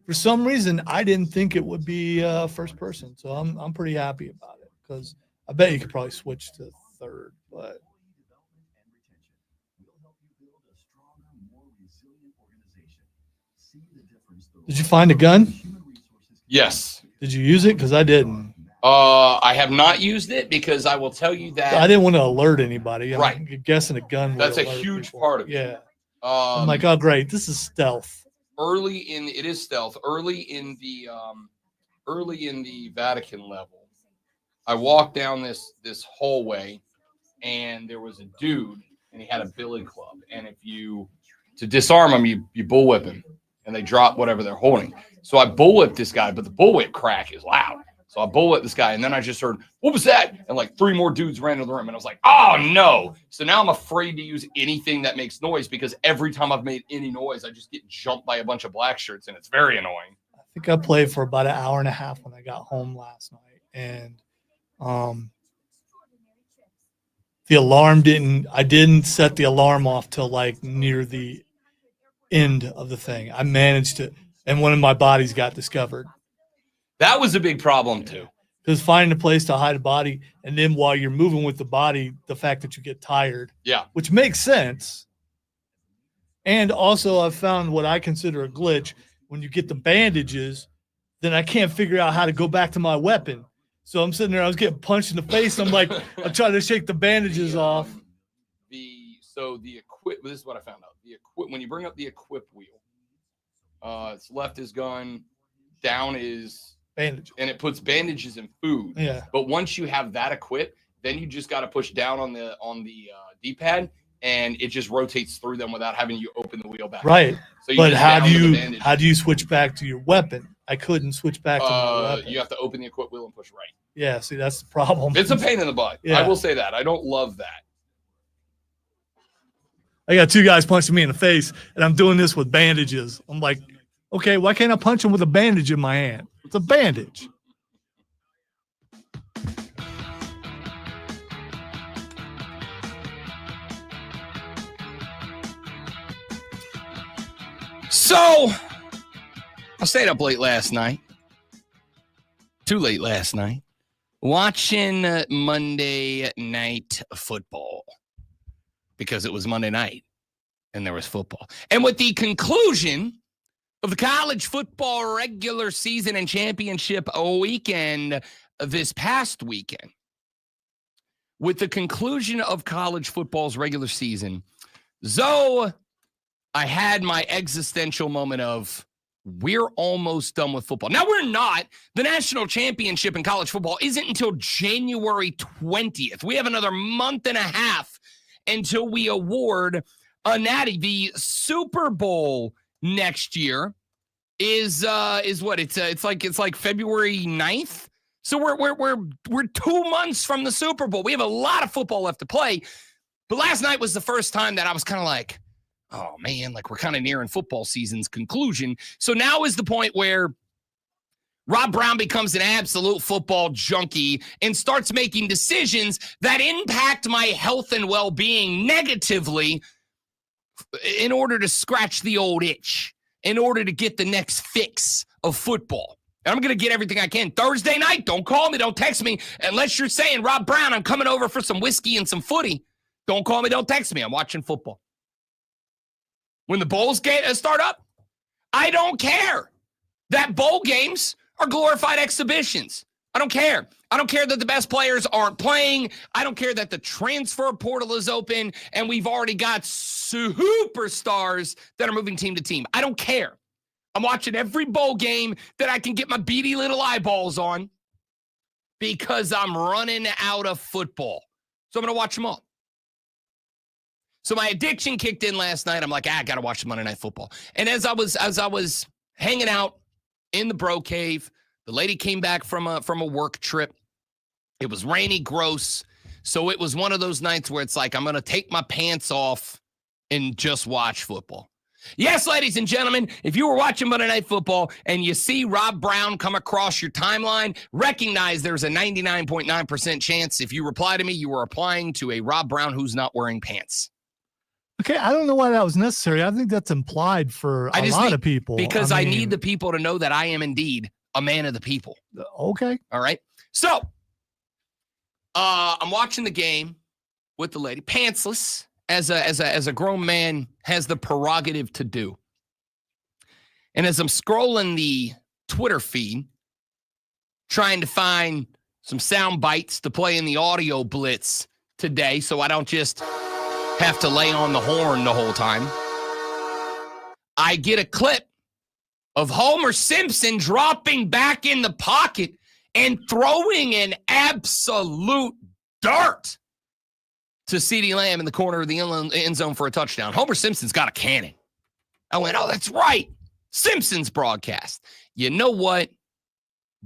For some reason, I didn't think it would be first person. So I'm pretty happy about it because I bet you could probably switch to third, but did you find a gun? Yes. Did you use it? Because I didn't. I have not used it because I will tell you that I didn't want to alert anybody. Right. I'm guessing a gun would that's a alert huge people. part of it. Yeah. I'm like, oh great, this is stealth. It is stealth. Early in the Vatican level, I walked down this hallway, and there was a dude, and he had a billy club. And to disarm him, you bullwhip him, and they drop whatever they're holding. So I bullwhipped this guy, but the bullwhip crack is loud. So I bullwhipped this guy, and then I just heard, what was that? And like 3 more dudes ran into the room, and I was like, oh no. So now I'm afraid to use anything that makes noise because every time I've made any noise, I just get jumped by a bunch of black shirts, and it's very annoying. I think I played for about an hour and a half when I got home last night, and the alarm I didn't set the alarm off till like near the end of the thing. I managed to, and one of my bodies got discovered. That was a big problem too. Because finding a place to hide a body, and then while you're moving with the body, the fact that you get tired. Yeah. Which makes sense. And also I've found what I consider a glitch. When you get the bandages, then I can't figure out how to go back to my weapon. So I'm sitting there, I was getting punched in the face. I'm like, I'm trying to shake the bandages off. This is what I found out. When you bring up the equip wheel, it's left is gun, down is bandage, and it puts bandages and food. Yeah. But once you have that equipped, then you just got to push down on the D-pad, and it just rotates through them without having you open the wheel back. Right. So but how do you switch back to your weapon? I couldn't switch back to my weapon. You have to open the equip wheel and push right. Yeah, see, that's the problem. It's a pain in the butt. Yeah. I will say that. I don't love that. I got 2 guys punching me in the face, and I'm doing this with bandages. I'm like, okay, why can't I punch him with a bandage in my hand? It's a bandage. So I stayed up late last night. Too late last night. Watching Monday Night Football because it was Monday night and there was football. And with the conclusion of the college football regular season and championship weekend this past weekend, with the conclusion of college football's regular season, Zoe, I had my existential moment of, we're almost done with football. Now, we're not. The national championship in college football isn't until January 20th. We have another month and a half until we award a natty. The Super Bowl next year is what? It's like February 9th. So we're 2 months from the Super Bowl. We have a lot of football left to play. But last night was the first time that I was kind of like, oh, man, like we're kind of nearing football season's conclusion. So now is the point where Rob Brown becomes an absolute football junkie and starts making decisions that impact my health and well-being negatively in order to scratch the old itch, in order to get the next fix of football. And I'm going to get everything I can. Thursday night, don't call me, don't text me. Unless you're saying, Rob Brown, I'm coming over for some whiskey and some footy. Don't call me, don't text me. I'm watching football. When the bowls start up, I don't care that bowl games are glorified exhibitions. I don't care. I don't care that the best players aren't playing. I don't care that the transfer portal is open and we've already got superstars that are moving team to team. I don't care. I'm watching every bowl game that I can get my beady little eyeballs on because I'm running out of football. So I'm going to watch them all. So my addiction kicked in last night. I'm like, I got to watch the Monday Night Football. And as I was hanging out in the bro cave, the lady came back from a work trip. It was rainy, gross. So it was one of those nights where it's like, I'm going to take my pants off and just watch football. Yes, ladies and gentlemen, if you were watching Monday Night Football and you see Rob Brown come across your timeline, recognize there's a 99.9% chance if you reply to me, you are applying to a Rob Brown who's not wearing pants. Okay, I don't know why that was necessary. I think that's implied for a lot of people. Because I need the people to know that I am indeed a man of the people. Okay. All right. So I'm watching the game with the lady, pantsless, as a grown man has the prerogative to do. And as I'm scrolling the Twitter feed, trying to find some sound bites to play in the audio blitz today so I don't just have to lay on the horn the whole time, I get a clip of Homer Simpson dropping back in the pocket and throwing an absolute dart to CeeDee Lamb in the corner of the end zone for a touchdown. Homer Simpson's got a cannon. I went, oh, that's right. Simpsons broadcast. You know what?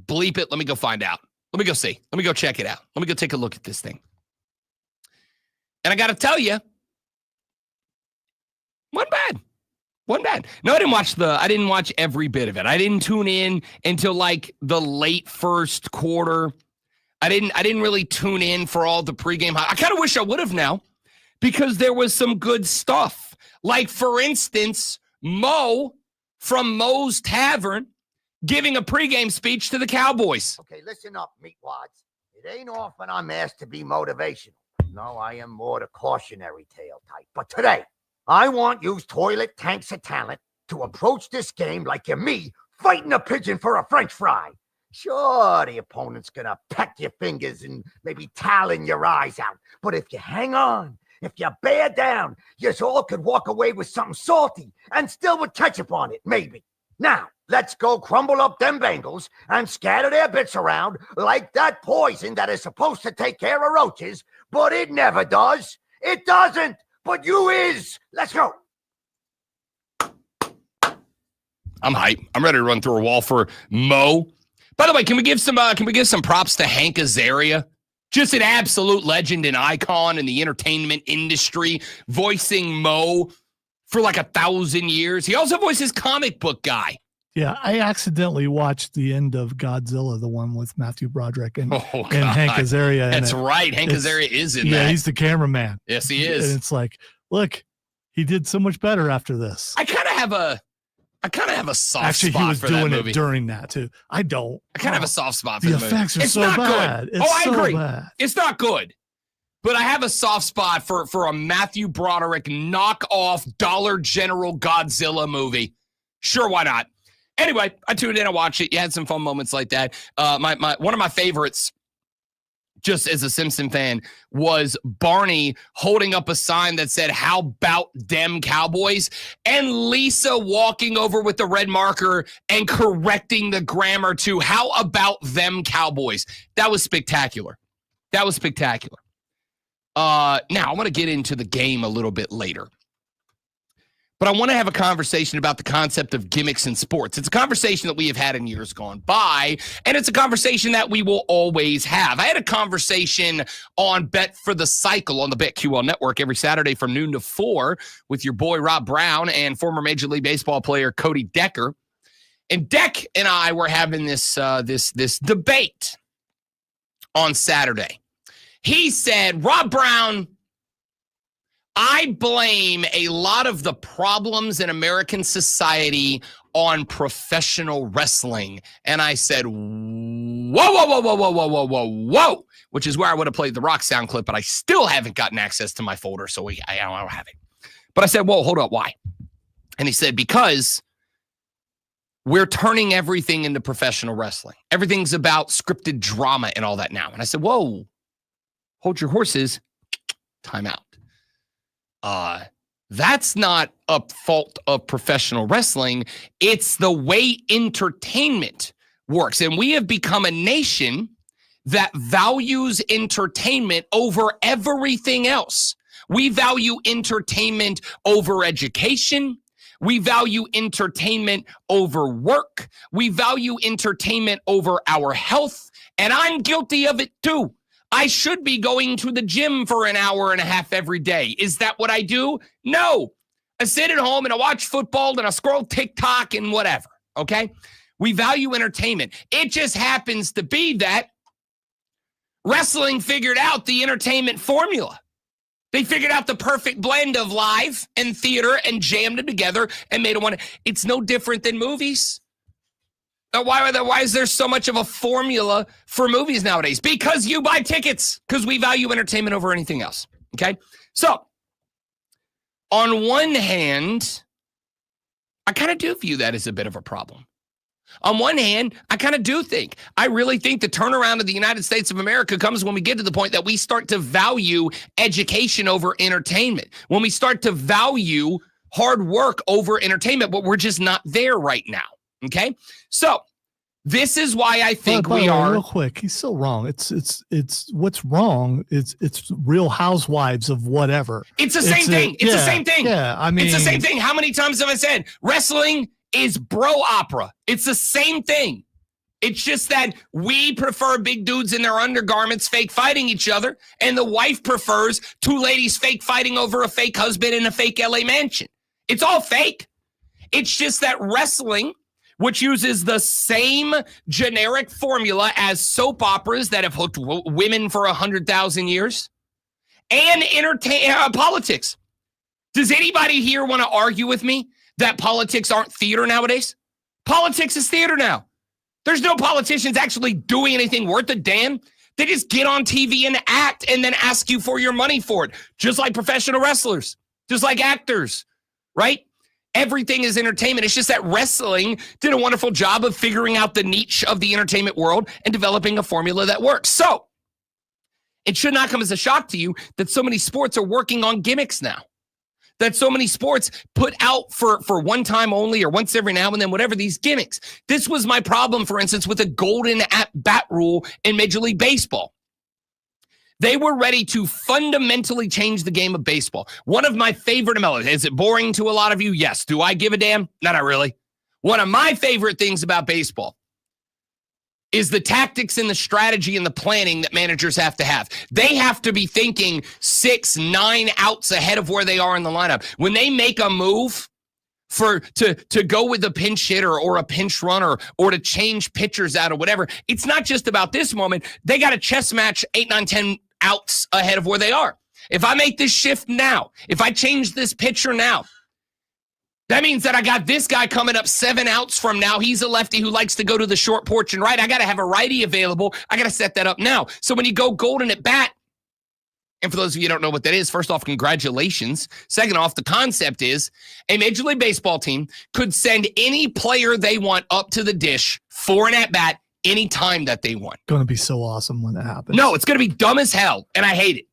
Bleep it. Let me go find out. Let me go see. Let me go check it out. Let me go take a look at this thing. And I got to tell you, wasn't bad. No, I didn't watch every bit of it. I didn't tune in until like the late first quarter. I didn't really tune in for all the pregame. I kind of wish I would have now because there was some good stuff. Like, for instance, Mo from Mo's Tavern giving a pregame speech to the Cowboys. Okay, listen up, meatwads. It ain't often I'm asked to be motivational. No, I am more the cautionary tale type. But today, I want you toilet tanks of talent to approach this game like you're me fighting a pigeon for a French fry. Sure, the opponent's gonna peck your fingers and maybe talon your eyes out. But if you hang on, if you bear down, you all could walk away with something salty and still with ketchup on it, maybe. Now, let's go crumble up them Bengals and scatter their bits around like that poison that is supposed to take care of roaches, but it never does. It doesn't, but you is. Let's go. I'm hype. I'm ready to run through a wall for Mo. By the way, can we give some props to Hank Azaria? Just an absolute legend and icon in the entertainment industry, voicing Mo for like 1,000 years. He also voices comic book guy. Yeah, I accidentally watched the end of Godzilla, the one with Matthew Broderick and Hank Azaria. That's right. Hank Azaria is in that. Yeah, he's the cameraman. Yes, he is. And it's like, look, he did so much better after this. I kind of have a soft spot he was for doing that movie. It during that too. I don't. I kind of have a soft spot for the the movie. effects are It's so not bad. good. It's I so agree. Bad. It's not good. but I have a soft spot for a Matthew Broderick knockoff Dollar General Godzilla movie. Sure, why not? Anyway, I tuned in and watched it. You had some fun moments like that. One of my favorites, just as a Simpson fan, was Barney holding up a sign that said, "How about them Cowboys?" and Lisa walking over with the red marker and correcting the grammar to "How about them Cowboys?" That was spectacular. That was spectacular. Now, I want to get into the game a little bit later. But I want to have a conversation about the concept of gimmicks in sports. It's a conversation that we have had in years gone by, and it's a conversation that we will always have. I had a conversation on Bet for the Cycle on the BetQL Network every Saturday from noon to 4 with your boy Rob Brown and former Major League Baseball player Cody Decker. And Deck and I were having this debate on Saturday. He said, "Rob Brown, I blame a lot of the problems in American society on professional wrestling." And I said, whoa, which is where I would have played the Rock sound clip, but I still haven't gotten access to my folder, so I don't have it. But I said, whoa, hold up, why? And he said, because we're turning everything into professional wrestling. Everything's about scripted drama and all that now. And I said, whoa, hold your horses, time out. That's not a fault of professional wrestling. It's the way entertainment works. And we have become a nation that values entertainment over everything else. We value entertainment over education. We value entertainment over work. We value entertainment over our health. And I'm guilty of it too. I should be going to the gym for an hour and a half every day. Is that what I do? No. I sit at home and I watch football and I scroll TikTok and whatever, okay? We value entertainment. It just happens to be that wrestling figured out the entertainment formula. They figured out the perfect blend of live and theater and jammed them together and made it one. It's no different than movies. Why is there so much of a formula for movies nowadays? Because you buy tickets, because we value entertainment over anything else, okay? So, on one hand, I kind of do view that as a bit of a problem. On one hand, I really think the turnaround of the United States of America comes when we get to the point that we start to value education over entertainment, when we start to value hard work over entertainment, but we're just not there right now. Okay, so this is why I think we are. Real quick, he's still wrong. It's what's wrong. It's Real Housewives of whatever. It's the same thing. It's the same thing. Yeah, I mean, it's the same thing. How many times have I said wrestling is bro opera? It's the same thing. It's just that we prefer big dudes in their undergarments fake fighting each other, and the wife prefers two ladies fake fighting over a fake husband in a fake LA mansion. It's all fake. It's just that wrestling, which uses the same generic formula as soap operas that have hooked women for 100,000 years, and politics. Does anybody here want to argue with me that politics aren't theater nowadays? Politics is theater now. There's no politicians actually doing anything worth a damn. They just get on TV and act and then ask you for your money for it, just like professional wrestlers, just like actors, right? Everything is entertainment. It's just that wrestling did a wonderful job of figuring out the niche of the entertainment world and developing a formula that works. So it should not come as a shock to you that so many sports are working on gimmicks now, that so many sports put out for one time only or once every now and then, whatever, these gimmicks. This was my problem, for instance, with the golden at-bat rule in Major League Baseball. They were ready to fundamentally change the game of baseball. One of my favorite melodies. Is it boring to a lot of you? Yes. Do I give a damn? Not really. One of my favorite things about baseball is the tactics and the strategy and the planning that managers have to have. They have to be thinking 6, 9 outs ahead of where they are in the lineup. When they make a move to go with a pinch hitter or a pinch runner or to change pitchers out or whatever, it's not just about this moment. They got a chess match 8, 9, 10 outs ahead of where they are. If I make this shift now, if I change this pitcher now, that means that I got this guy coming up 7 outs from now. He's a lefty who likes to go to the short porch and right. I got to have a righty available. I got to set that up now. So when you go golden at bat, And for those of you who don't know what that is, first off, congratulations. Second off, the concept is a Major League Baseball team could send any player they want up to the dish for an at-bat anytime that they want. Going to be so awesome when that happens. No, it's going to be dumb as hell, and I hate it.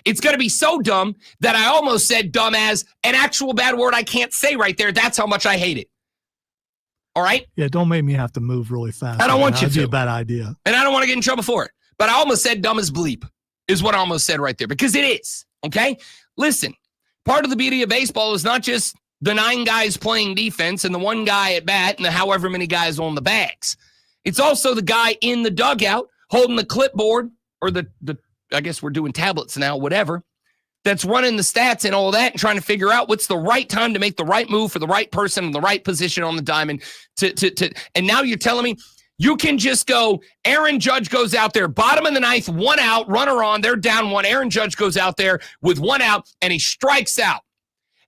It's going to be so dumb that I almost said dumb as an actual bad word I can't say right there. That's how much I hate it. All right? Yeah, don't make me have to move really fast. I don't want you That'd be to. a bad idea. And I don't want to get in trouble for it. But I almost said dumb as bleep is what I almost said right there, because it is, okay? Listen, part of the beauty of baseball is not just the 9 guys playing defense and the 1 guy at bat and the however many guys on the bags. It's also the guy in the dugout holding the clipboard or the I guess we're doing tablets now, whatever, that's running the stats and all that and trying to figure out what's the right time to make the right move for the right person in the right position on the diamond. And now you're telling me you can just go, Aaron Judge goes out there, bottom of the 9th, 1 out, runner on, they're down 1. Aaron Judge goes out there with 1 out, and he strikes out.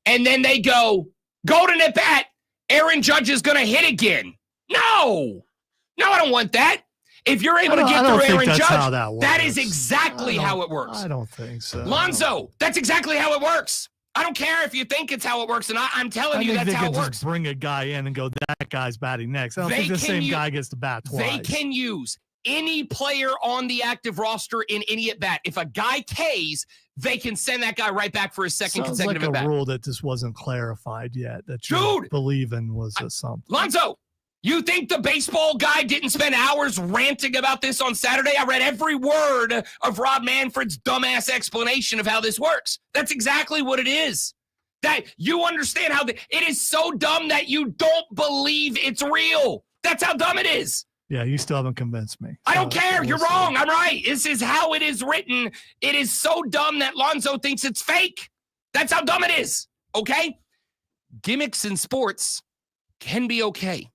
And then they go, golden at bat, Aaron Judge is going to hit again. No, I don't want that. If you're able to get through Aaron Judge, that is exactly how it works. I don't think so. Lonzo, that's exactly how it works. I don't care if you think it's how it works, and I'm telling you that's how it works. Just bring a guy in and go, that guy's batting next. I don't think the same guy gets to bat twice. They can use any player on the active roster in any at-bat. If a guy Ks, they can send that guy right back for his second consecutive at-bat. Sounds like a rule that just wasn't clarified yet that you believe in was something. Lonzo, you think the baseball guy didn't spend hours ranting about this on Saturday? I read every word of Rob Manfred's dumbass explanation of how this works. That's exactly what it is. That you understand how it is so dumb that you don't believe it's real. That's how dumb it is. Yeah, you still haven't convinced me. I don't care. You're wrong. I'm right. This is how it is written. It is so dumb that Lonzo thinks it's fake. That's how dumb it is. Okay? Gimmicks in sports can be okay.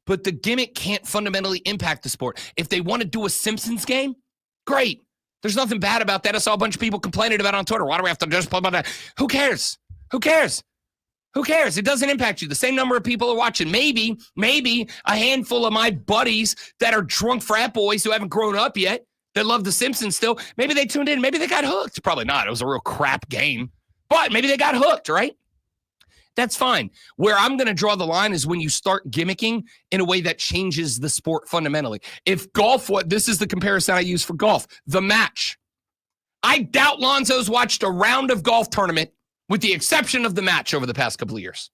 But the gimmick can't fundamentally impact the sport. If they want to do a Simpsons game, great. There's nothing bad about that. I saw a bunch of people complaining about it on Twitter. Why do we have to just play about that? Who cares? Who cares? Who cares? It doesn't impact you. The same number of people are watching. Maybe a handful of my buddies that are drunk frat boys who haven't grown up yet, that love the Simpsons still, maybe they tuned in. Maybe they got hooked. Probably not. It was a real crap game. But maybe they got hooked, right? That's fine. Where I'm going to draw the line is when you start gimmicking in a way that changes the sport fundamentally. If golf, this is the comparison I use for golf, the match. I doubt Lonzo's watched a round of golf tournament with the exception of the match over the past couple of years.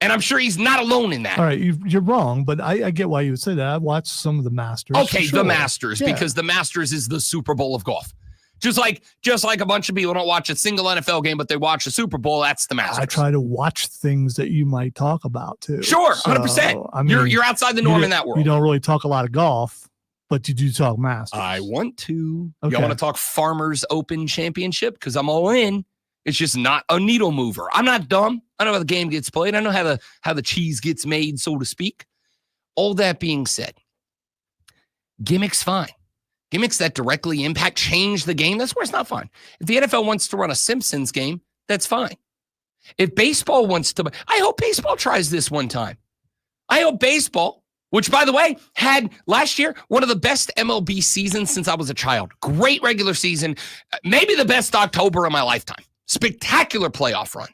And I'm sure he's not alone in that. All right, you're wrong, but I get why you would say that. I watched some of the Masters. Okay, the Masters, because the Masters is the Super Bowl of golf. Just like a bunch of people don't watch a single NFL game, but they watch the Super Bowl. That's the Masters. I try to watch things that you might talk about too. Sure, 100%. I mean, you're outside the norm in that world. You don't really talk a lot of golf, but you do talk Masters. I want to. Okay. You want to talk Farmers Open Championship? Because I'm all in. It's just not a needle mover. I'm not dumb. I know how the game gets played. I know how the cheese gets made, so to speak. All that being said, gimmicks fine. Gimmicks that directly change the game, that's where it's not fine. If the NFL wants to run a Simpsons game, that's fine. If baseball wants to, I hope baseball tries this one time. I hope baseball, which by the way, had last year one of the best MLB seasons since I was a child. Great regular season, maybe the best October of my lifetime. Spectacular playoff run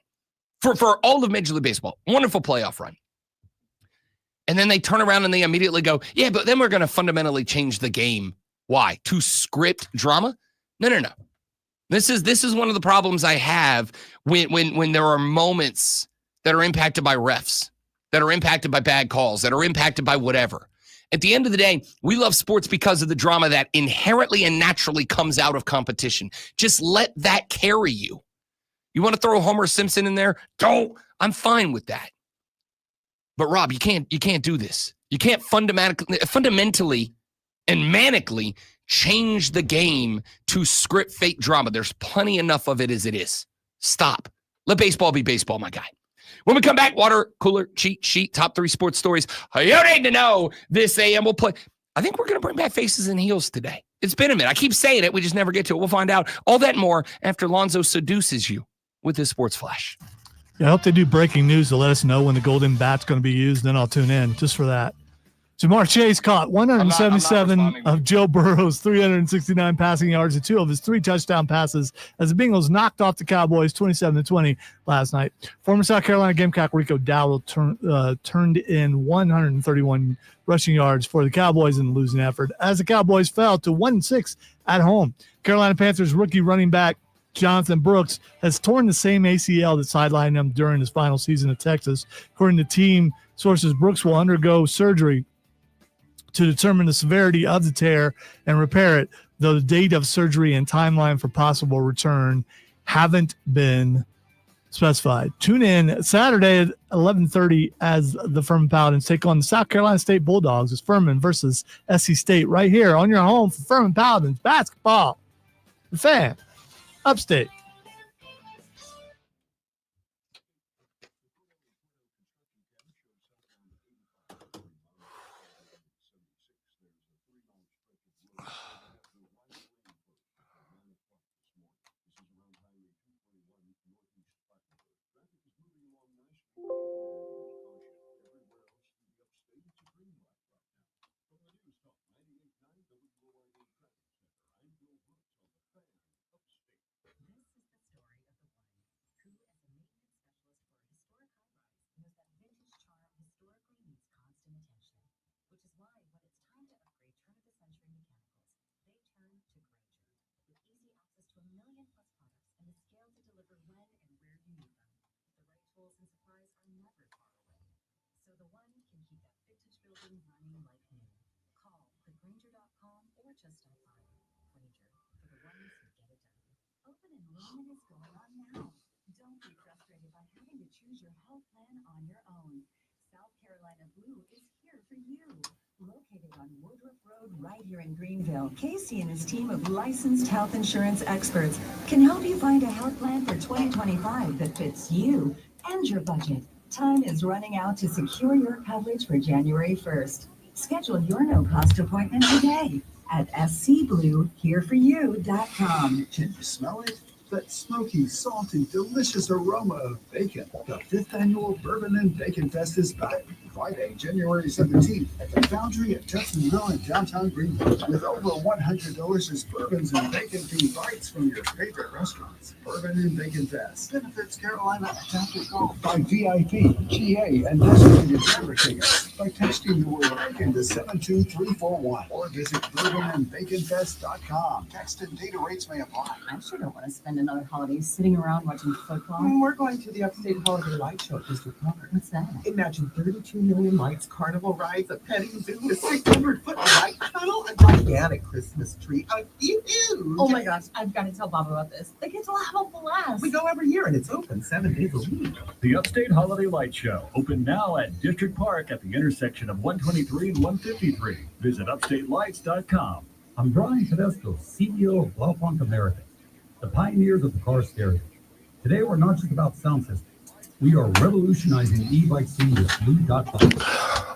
for all of Major League Baseball. Wonderful playoff run. And then they turn around and they immediately go, yeah, but then we're going to fundamentally change the game. Why? To script drama? No. This is one of the problems I have when there are moments that are impacted by refs, that are impacted by bad calls, that are impacted by whatever. At the end of the day, we love sports because of the drama that inherently and naturally comes out of competition. Just let that carry you. You want to throw Homer Simpson in there? Don't. I'm fine with that. But Rob, you can't do this. You can't fundamentally and manically change the game to script fake drama. There's plenty enough of it as it is. Stop. Let baseball be baseball, my guy. When we come back, water cooler, cheat sheet, top 3 sports stories. You need to know this AM. We'll play. I think we're going to bring back faces and heels today. It's been a minute. I keep saying it. We just never get to it. We'll find out all that and more after Lonzo seduces you with his sports flash. Yeah, I hope they do breaking news to let us know when the golden bat's going to be used. Then I'll tune in just for that. Jamar Chase caught 177 responding to of Joe Burrow's 369 passing yards and 2 of his 3 touchdown passes as the Bengals knocked off the Cowboys 27-20 last night. Former South Carolina Gamecock Rico Dowdle turned in 131 rushing yards for the Cowboys in the losing effort as the Cowboys fell to 1-6 at home. Carolina Panthers rookie running back Jonathan Brooks has torn the same ACL that sidelined him during his final season at Texas. According to team sources, Brooks will undergo surgery to determine the severity of the tear and repair it, though the date of surgery and timeline for possible return haven't been specified. Tune in Saturday at 11:30 as the Furman Paladins take on the South Carolina State Bulldogs. It's Furman versus SC State right here on your home for Furman Paladins basketball. The Fan, Upstate. Right here in Greenville, Casey and his team of licensed health insurance experts can help you find a health plan for 2025 that fits you and your budget. Time is running out to secure your coverage for January 1st. Schedule your no-cost appointment today at scbluehereforyou.com. Can you smell it? That smoky, salty, delicious aroma of bacon. The 5th annual Bourbon and Bacon Fest is back. Friday, January 17th at the Foundry at Judson Mill in downtown Greenville with over 100 delicious bourbons and bacon-themed bites from your favorite restaurants. Bourbon and Bacon Fest benefits Carolina Chapter Golf by VIP, GA, and designated driver tickets by texting the word bacon to 72341 or visit bourbonandbaconfest.com. Text and data rates may apply. I sure don't want to spend another holiday sitting around watching football. We're going to the Upstate Holiday Light Show at District Park. What's that? Imagine 32 million lights, carnival rides, a petting zoo, a 600-foot light tunnel, a gigantic Christmas tree, a huge. Oh my gosh, I've got to tell Bob about this. The kids will have a blast. We go every year and it's open 7 days a week. The Upstate Holiday Light Show, open now at District Park at the intersection of 123 and 153. Visit upstatelights.com. I'm Brian Tedesco, CEO of Blaupunkt America, the pioneers of the car stereo. Today, we're not just about sound systems. We are revolutionizing e-bike scene with Blue.com.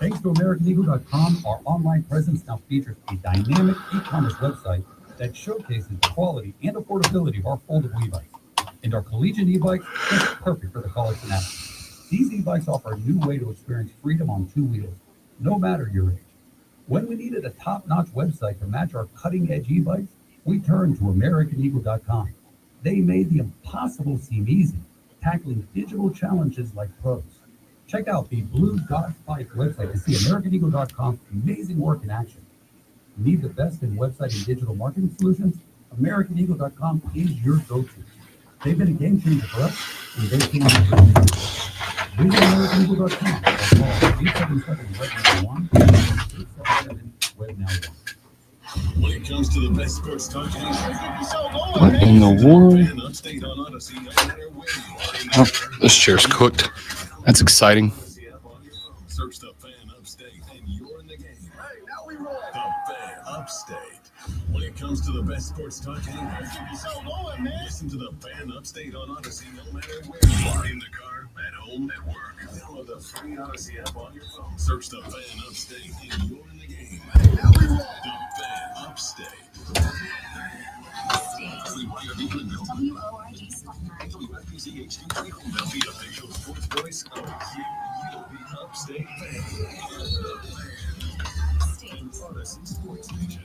Thanks to AmericanEagle.com, our online presence now features a dynamic e-commerce website that showcases the quality and affordability of our foldable e-bikes. And our collegiate e-bikes are perfect for the college fanatic. These e-bikes offer a new way to experience freedom on 2 wheels, no matter your age. When we needed a top-notch website to match our cutting-edge e-bikes, we turned to AmericanEagle.com. They made the impossible seem easy, tackling digital challenges like pros. Check out the Blue Dot Bike website to see AmericanEagle.com's amazing work in action. Need the best in website and digital marketing solutions? AmericanEagle.com is your go-to. They've been a game changer for us, and they can be for you. Visit AmericanEagle.com or call 877-WEB-NOW1. When it comes to the best sports talk, What in the world? and Upstate on Odyssey, no matter where you are. Oh, this chair's cooked. That's exciting. Search the Fan Upstate, and you're in the game. Hey, now we roll. The Fan Upstate. When it comes to the best sports talk, listen to the Fan Upstate on Odyssey, no matter where you are. In the car, at home, at work. Download the free Odyssey app on your phone. Search the Fan Upstate, and you're in the game. Hey, now we roll. The Fan Upstate. WORD Spotlight. WFPZ HD3 Philadelphia, official sports voice of the Upstate Fan. teams. Odyssey Sports Nation.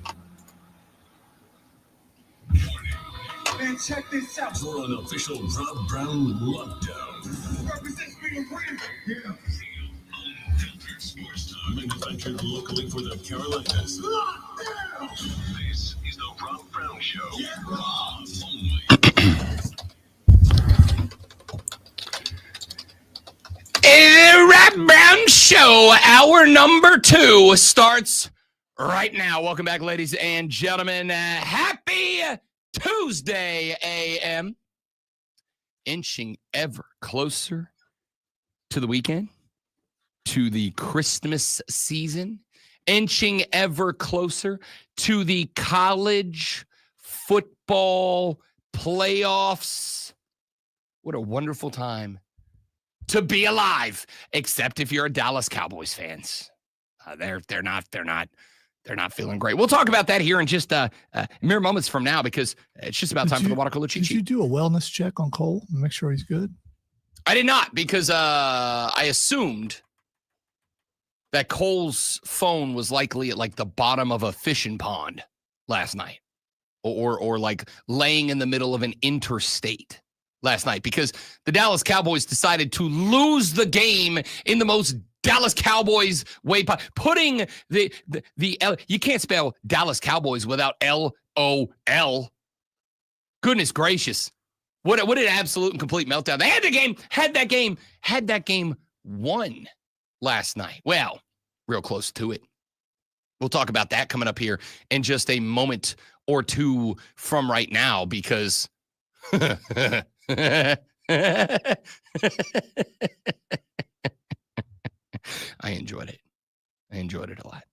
Man, check this out. You're on official Rob Brown lockdown. Represents being brand. Yeah. Unfiltered sports talk. Manufactured locally for the Carolinas. Lockdown. This is the Rob Brown Show. Yeah. Rob only. The Rob Brown Show, hour number 2 starts right now. Welcome back, ladies and gentlemen. Happy Tuesday, AM. Inching ever closer to the weekend, to the Christmas season, inching ever closer to the college football playoffs. What a wonderful time to be alive, except if you're a Dallas Cowboys fans. They're not feeling great. We'll talk about that here in just mere moments from now, because it's just about time for the water cooler cheat sheet. Did you do a wellness check on Cole and make sure he's good? I did not, because I assumed that Cole's phone was likely at like the bottom of a fishing pond last night, or like laying in the middle of an interstate last night, because the Dallas Cowboys decided to lose the game in the most Dallas Cowboys way, putting the L. You can't spell Dallas Cowboys without LOL. Goodness gracious. What an absolute and complete meltdown. They had that game won last night. Well, real close to it. We'll talk about that coming up here in just a moment or two from right now, because I enjoyed it. I enjoyed it a lot.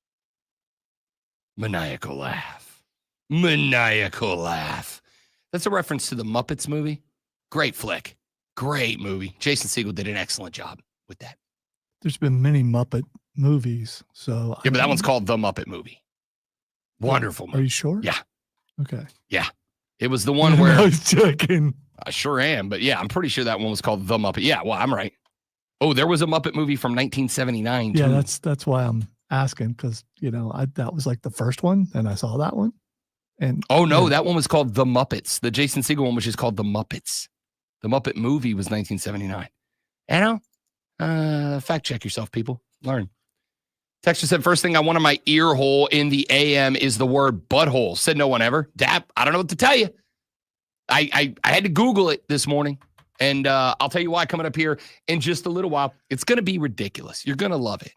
Maniacal laugh. That's a reference to the Muppets movie. Great flick. Great movie. Jason Segel did an excellent job with that. There's been many Muppet movies, so yeah, but that one's called The Muppet Movie. Wonderful movie. Are you sure? Yeah. Okay. Yeah. It was the one where I was joking. I sure am, but yeah, I'm pretty sure that one was called The Muppet. Yeah, well, I'm right. Oh, there was a Muppet movie from 1979 too. Yeah, that's why I'm asking, because that was like the first one, and I saw that one. And that one was called The Muppets. The Jason Segel one was just called The Muppets. The Muppet movie was 1979. Fact check yourself, people. Learn. Texture said, first thing I want on my ear hole in the AM is the word butthole. Said no one ever. Dap, I don't know what to tell you. I had to Google it this morning, and I'll tell you why coming up here in just a little while. It's going to be ridiculous. You're going to love it.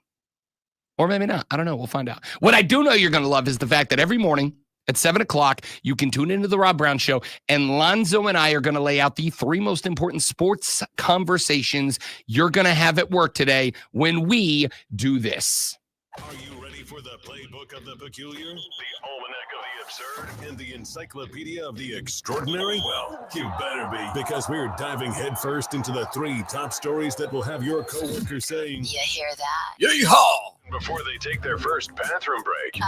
Or maybe not. I don't know. We'll find out. What I do know you're going to love is the fact that every morning at 7 o'clock, you can tune into the Rob Brown Show, and Lonzo and I are going to lay out the 3 most important sports conversations you're going to have at work today when we do this. Are you ready for the playbook of the peculiar, the almanac of the absurd, and the encyclopedia of the extraordinary? Well, you better be, because we're diving headfirst into the 3 top stories that will have your coworkers saying, "You hear that?" Yeehaw! Before they take their first bathroom break.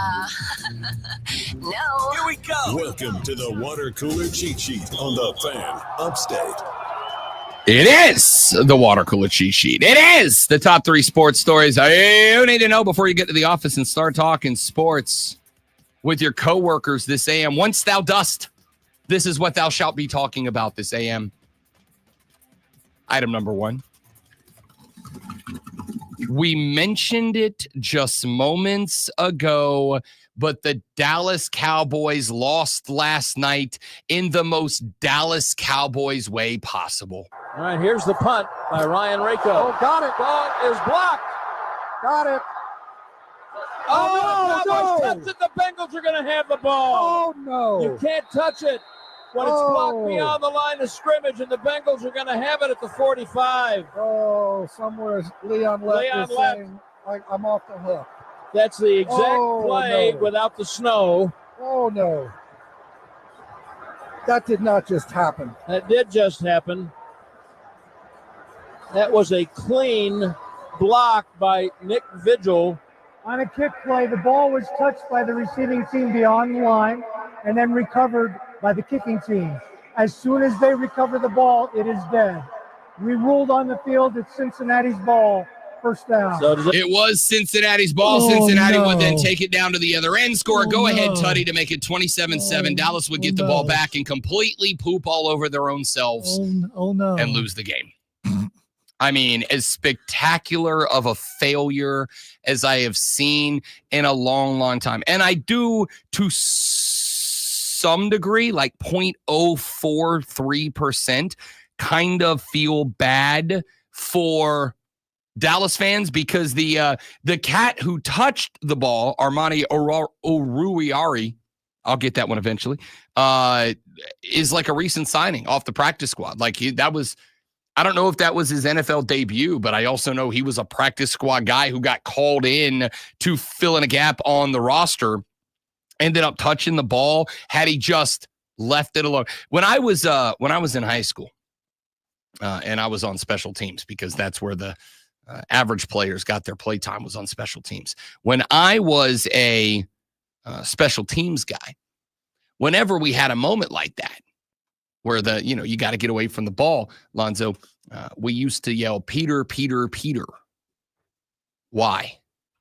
No. Here we go. Welcome to the water cooler cheat sheet on the Fan Upstate. It is the water cooler cheat sheet. It is the top 3 sports stories you need to know before you get to the office and start talking sports with your coworkers this AM. Once thou dost, this is what thou shalt be talking about this AM. Item number 1. We mentioned it just moments ago, but the Dallas Cowboys lost last night in the most Dallas Cowboys way possible. All right, here's the punt by Ryan Rako. Oh, got it. Ball is blocked. Got it. Oh, the Cowboys touch it. The Bengals are going to have the ball. Oh, no. You can't touch it when it's blocked beyond the line of scrimmage, and the Bengals are going to have it at the 45. Oh, somewhere Leon Lett is saying, I'm off the hook. That's the exact play without the snow. Oh, no. That did not just happen. That did just happen. That was a clean block by Nick Vigil. On a kick play, the ball was touched by the receiving team beyond the line and then recovered by the kicking team. As soon as they recover the ball, it is dead. We ruled on the field it's Cincinnati's ball, First down. It was Cincinnati's ball. Cincinnati would then take it down to the other end, score a go-ahead tutty to make it 27-7. Dallas would get the ball back and completely poop all over their own selves and lose the game. I mean, as spectacular of a failure as I have seen in a long, long time. And I do, to some degree, like 0.043%, kind of feel bad for Dallas fans because the cat who touched the ball, Armani Oruiari, I'll get that one eventually, is like a recent signing off the practice squad. Like I don't know if that was his NFL debut, but I also know he was a practice squad guy who got called in to fill in a gap on the roster, ended up touching the ball. Had he just left it alone. When I was in high school, and I was on special teams because that's where the average players got their play time, was on special teams. When I was a special teams guy, whenever we had a moment like that, where you got to get away from the ball, Lonzo, we used to yell, Peter, Peter, Peter. Why?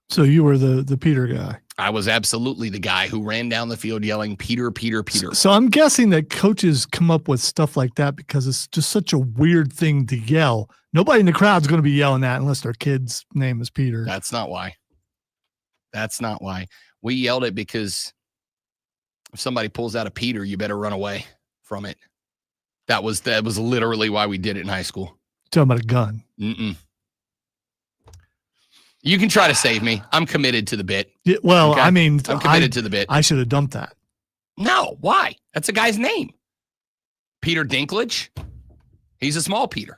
So you were the Peter guy. I was absolutely the guy who ran down the field yelling, Peter, Peter, Peter. So I'm guessing that coaches come up with stuff like that because it's just such a weird thing to yell. Nobody in the crowd's going to be yelling that unless their kid's name is Peter. That's not why. We yelled it because if somebody pulls out a Peter, you better run away from it. That was literally why we did it in high school. Talking about a gun. Mm-mm. You can try to save me. I'm committed to the bit. Yeah, well, okay? I mean, I'm committed to the bit. I should have dumped that. No, why? That's a guy's name. Peter Dinklage. He's a small Peter.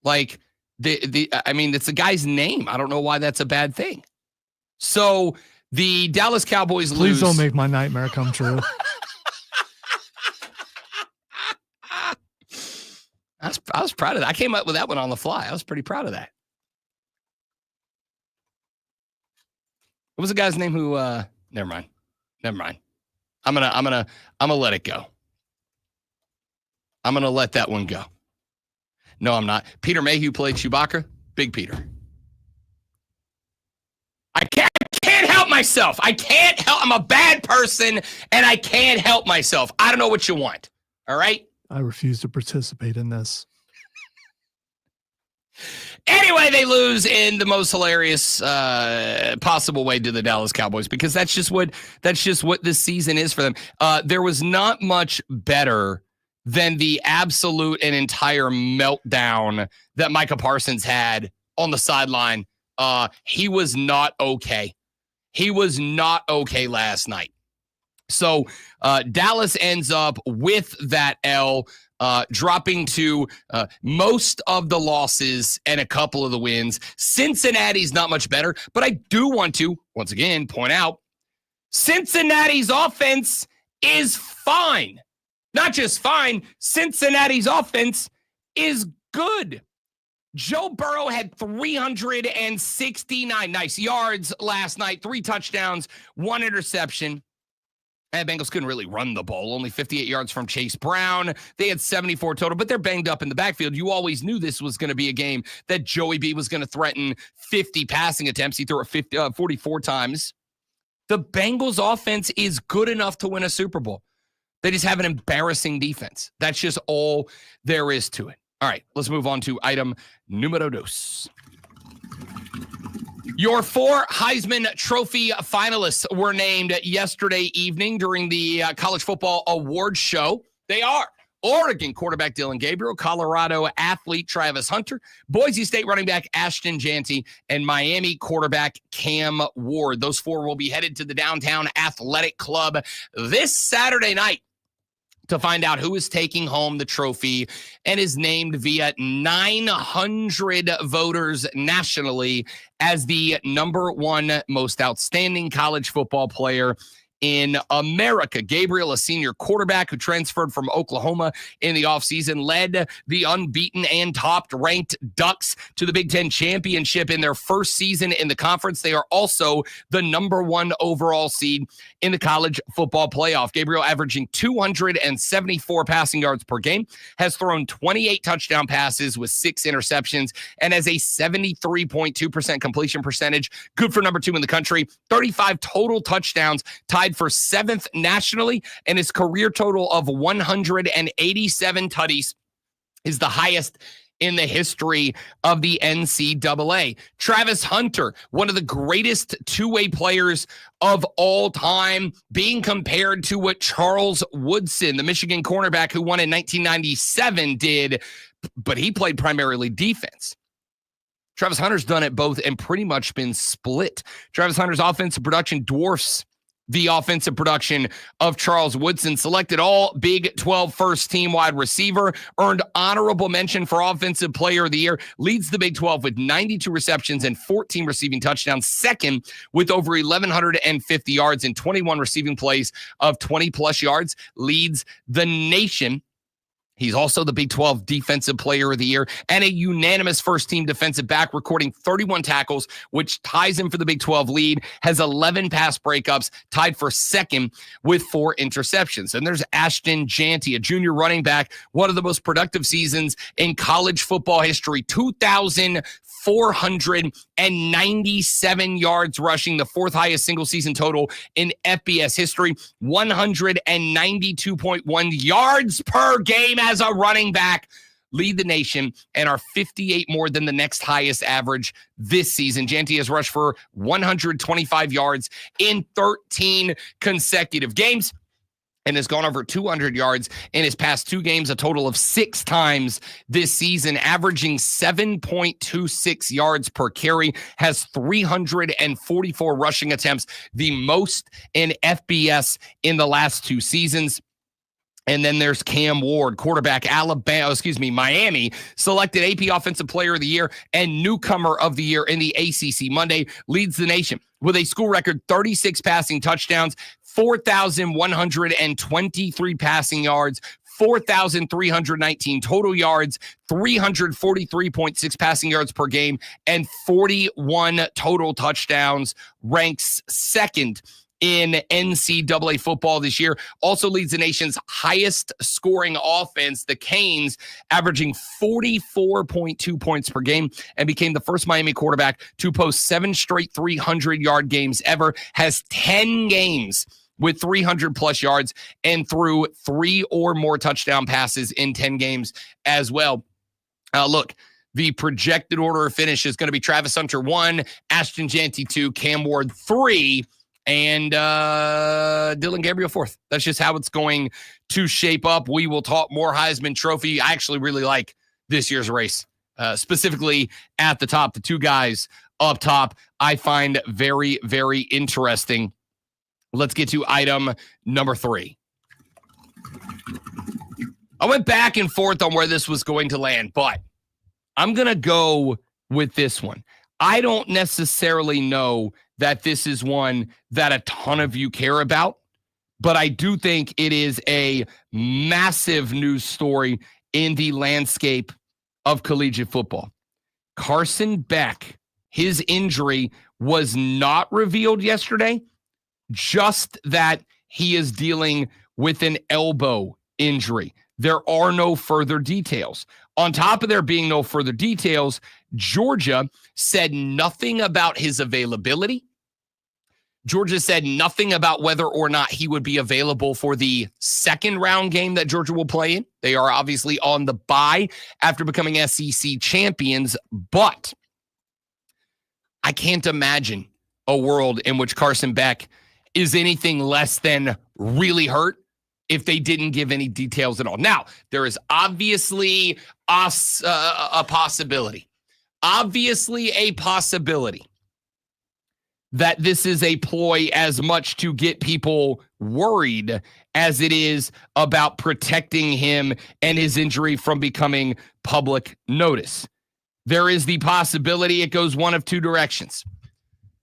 Like it's a guy's name. I don't know why that's a bad thing. So the Dallas Cowboys lose. Please don't make my nightmare come true. I was proud of that. I came up with that one on the fly. I was pretty proud of that. What was the guy's name who never mind. I'm gonna let it go. I'm gonna let that one go. No, I'm not. Peter Mayhew played Chewbacca. Big Peter. I can't help myself. I'm a bad person and I can't help myself. I don't know what you want. All right? I refuse to participate in this. Anyway, they lose in the most hilarious possible way to the Dallas Cowboys because that's just what this season is for them. There was not much better than the absolute and entire meltdown that Micah Parsons had on the sideline. He was not okay. He was not okay last night. So Dallas ends up with that L, dropping to most of the losses and a couple of the wins. Cincinnati's not much better, but I do want to, once again, point out Cincinnati's offense is fine. Not just fine, Cincinnati's offense is good. Joe Burrow had 369 nice yards last night, 3 touchdowns, 1 interception. And Bengals couldn't really run the ball, only 58 yards from Chase Brown. They had 74 total, but they're banged up in the backfield. You always knew this was going to be a game that Joey B was going to threaten 50 passing attempts. He threw it 44 times. The Bengals offense is good enough to win a Super Bowl. They just have an embarrassing defense. That's just all there is to it. All right, let's move on to item numero dos. Your 4 Heisman Trophy finalists were named yesterday evening during the College Football Awards show. They are Oregon quarterback Dylan Gabriel, Colorado athlete Travis Hunter, Boise State running back Ashton Janty, and Miami quarterback Cam Ward. Those 4 will be headed to the Downtown Athletic Club this Saturday night to find out who is taking home the trophy and is named via 900 voters nationally as the #1 most outstanding college football player in America. Gabriel, a senior quarterback who transferred from Oklahoma in the offseason, led the unbeaten and top-ranked Ducks to the Big Ten championship in their first season in the conference. They are also the number 1 overall seed in the college football playoff. Gabriel, averaging 274 passing yards per game, has thrown 28 touchdown passes with 6 interceptions, and has a 73.2% completion percentage. Good for number 2 in the country. 35 total touchdowns, tied for 7th nationally, and his career total of 187 tutties is the highest in the history of the NCAA. Travis Hunter, one of the greatest two-way players of all time, being compared to what Charles Woodson, the Michigan cornerback who won in 1997, did, but he played primarily defense. Travis Hunter's done it both and pretty much been split. Travis Hunter's offensive production dwarfs the offensive production of Charles Woodson. Selected all Big 12 first-team wide receiver, earned honorable mention for Offensive Player of the Year, leads the Big 12 with 92 receptions and 14 receiving touchdowns, second with over 1,150 yards and 21 receiving plays of 20-plus yards, leads the nation. He's also the Big 12 Defensive Player of the Year and a unanimous first-team defensive back, recording 31 tackles, which ties him for the Big 12 lead, has 11 pass breakups, tied for second with 4 interceptions. And there's Ashton Jeanty, a junior running back, one of the most productive seasons in college football history, 2,497 yards rushing, the 4th highest single-season total in FBS history, 192.1 yards per game as a running back, lead the nation, and are 58 more than the next highest average this season. Jeanty has rushed for 125 yards in 13 consecutive games and has gone over 200 yards in his past 2 games, a total of 6 times this season, averaging 7.26 yards per carry, has 344 rushing attempts, the most in FBS in the last 2 seasons. And then there's Cam Ward, quarterback, Miami, selected AP Offensive Player of the Year and Newcomer of the Year in the ACC Monday, leads the nation with a school record 36 passing touchdowns, 4,123 passing yards, 4,319 total yards, 343.6 passing yards per game, and 41 total touchdowns, ranks second in NCAA football this year. Also leads the nation's highest scoring offense, the Canes, averaging 44.2 points per game, and became the first Miami quarterback to post 7 straight 300-yard games ever, has 10 games with 300-plus yards, and threw 3 or more touchdown passes in 10 games as well. Look, the projected order of finish is going to be Travis Hunter 1, Ashton Jeanty 2, Cam Ward 3, and Dylan Gabriel 4th. That's just how it's going to shape up. We will talk more Heisman Trophy. I actually really like this year's race, specifically at the top. The 2 guys up top I find very, very interesting. Let's get to item number 3. I went back and forth on where this was going to land, but I'm going to go with this one. I don't necessarily know that this is one that a ton of you care about, but I do think it is a massive news story in the landscape of collegiate football. Carson Beck, his injury was not revealed yesterday, just that he is dealing with an elbow injury. There are no further details. On top of there being no further details, Georgia said nothing about his availability. Georgia said nothing about whether or not he would be available for the second round game that Georgia will play in. They are obviously on the bye after becoming SEC champions, but I can't imagine a world in which Carson Beck is anything less than really hurt if they didn't give any details at all. Now, there is obviously a possibility. Obviously a possibility that this is a ploy as much to get people worried as it is about protecting him and his injury from becoming public notice. There is the possibility it goes one of 2 directions.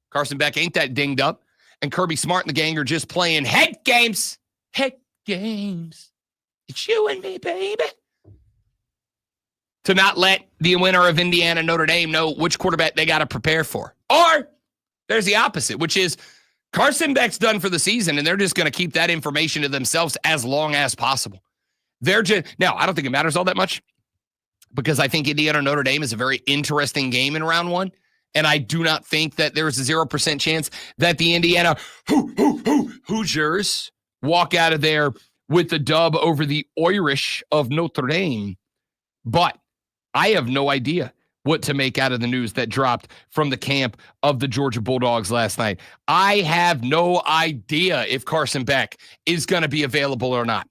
Carson Beck ain't that dinged up, and Kirby Smart and the gang are just playing head games. Head games. It's you and me, baby. To not let the winner of Indiana Notre Dame know which quarterback they got to prepare for. Or there's the opposite, which is Carson Beck's done for the season, and they're just going to keep that information to themselves as long as possible. Now, I don't think it matters all that much because I think Indiana Notre Dame is a very interesting game in round one, and I do not think that there is a 0% chance that the Indiana Hoosiers walk out of there with the dub over the Irish of Notre Dame. But I have no idea what to make out of the news that dropped from the camp of the Georgia Bulldogs last night. I have no idea if Carson Beck is going to be available or not.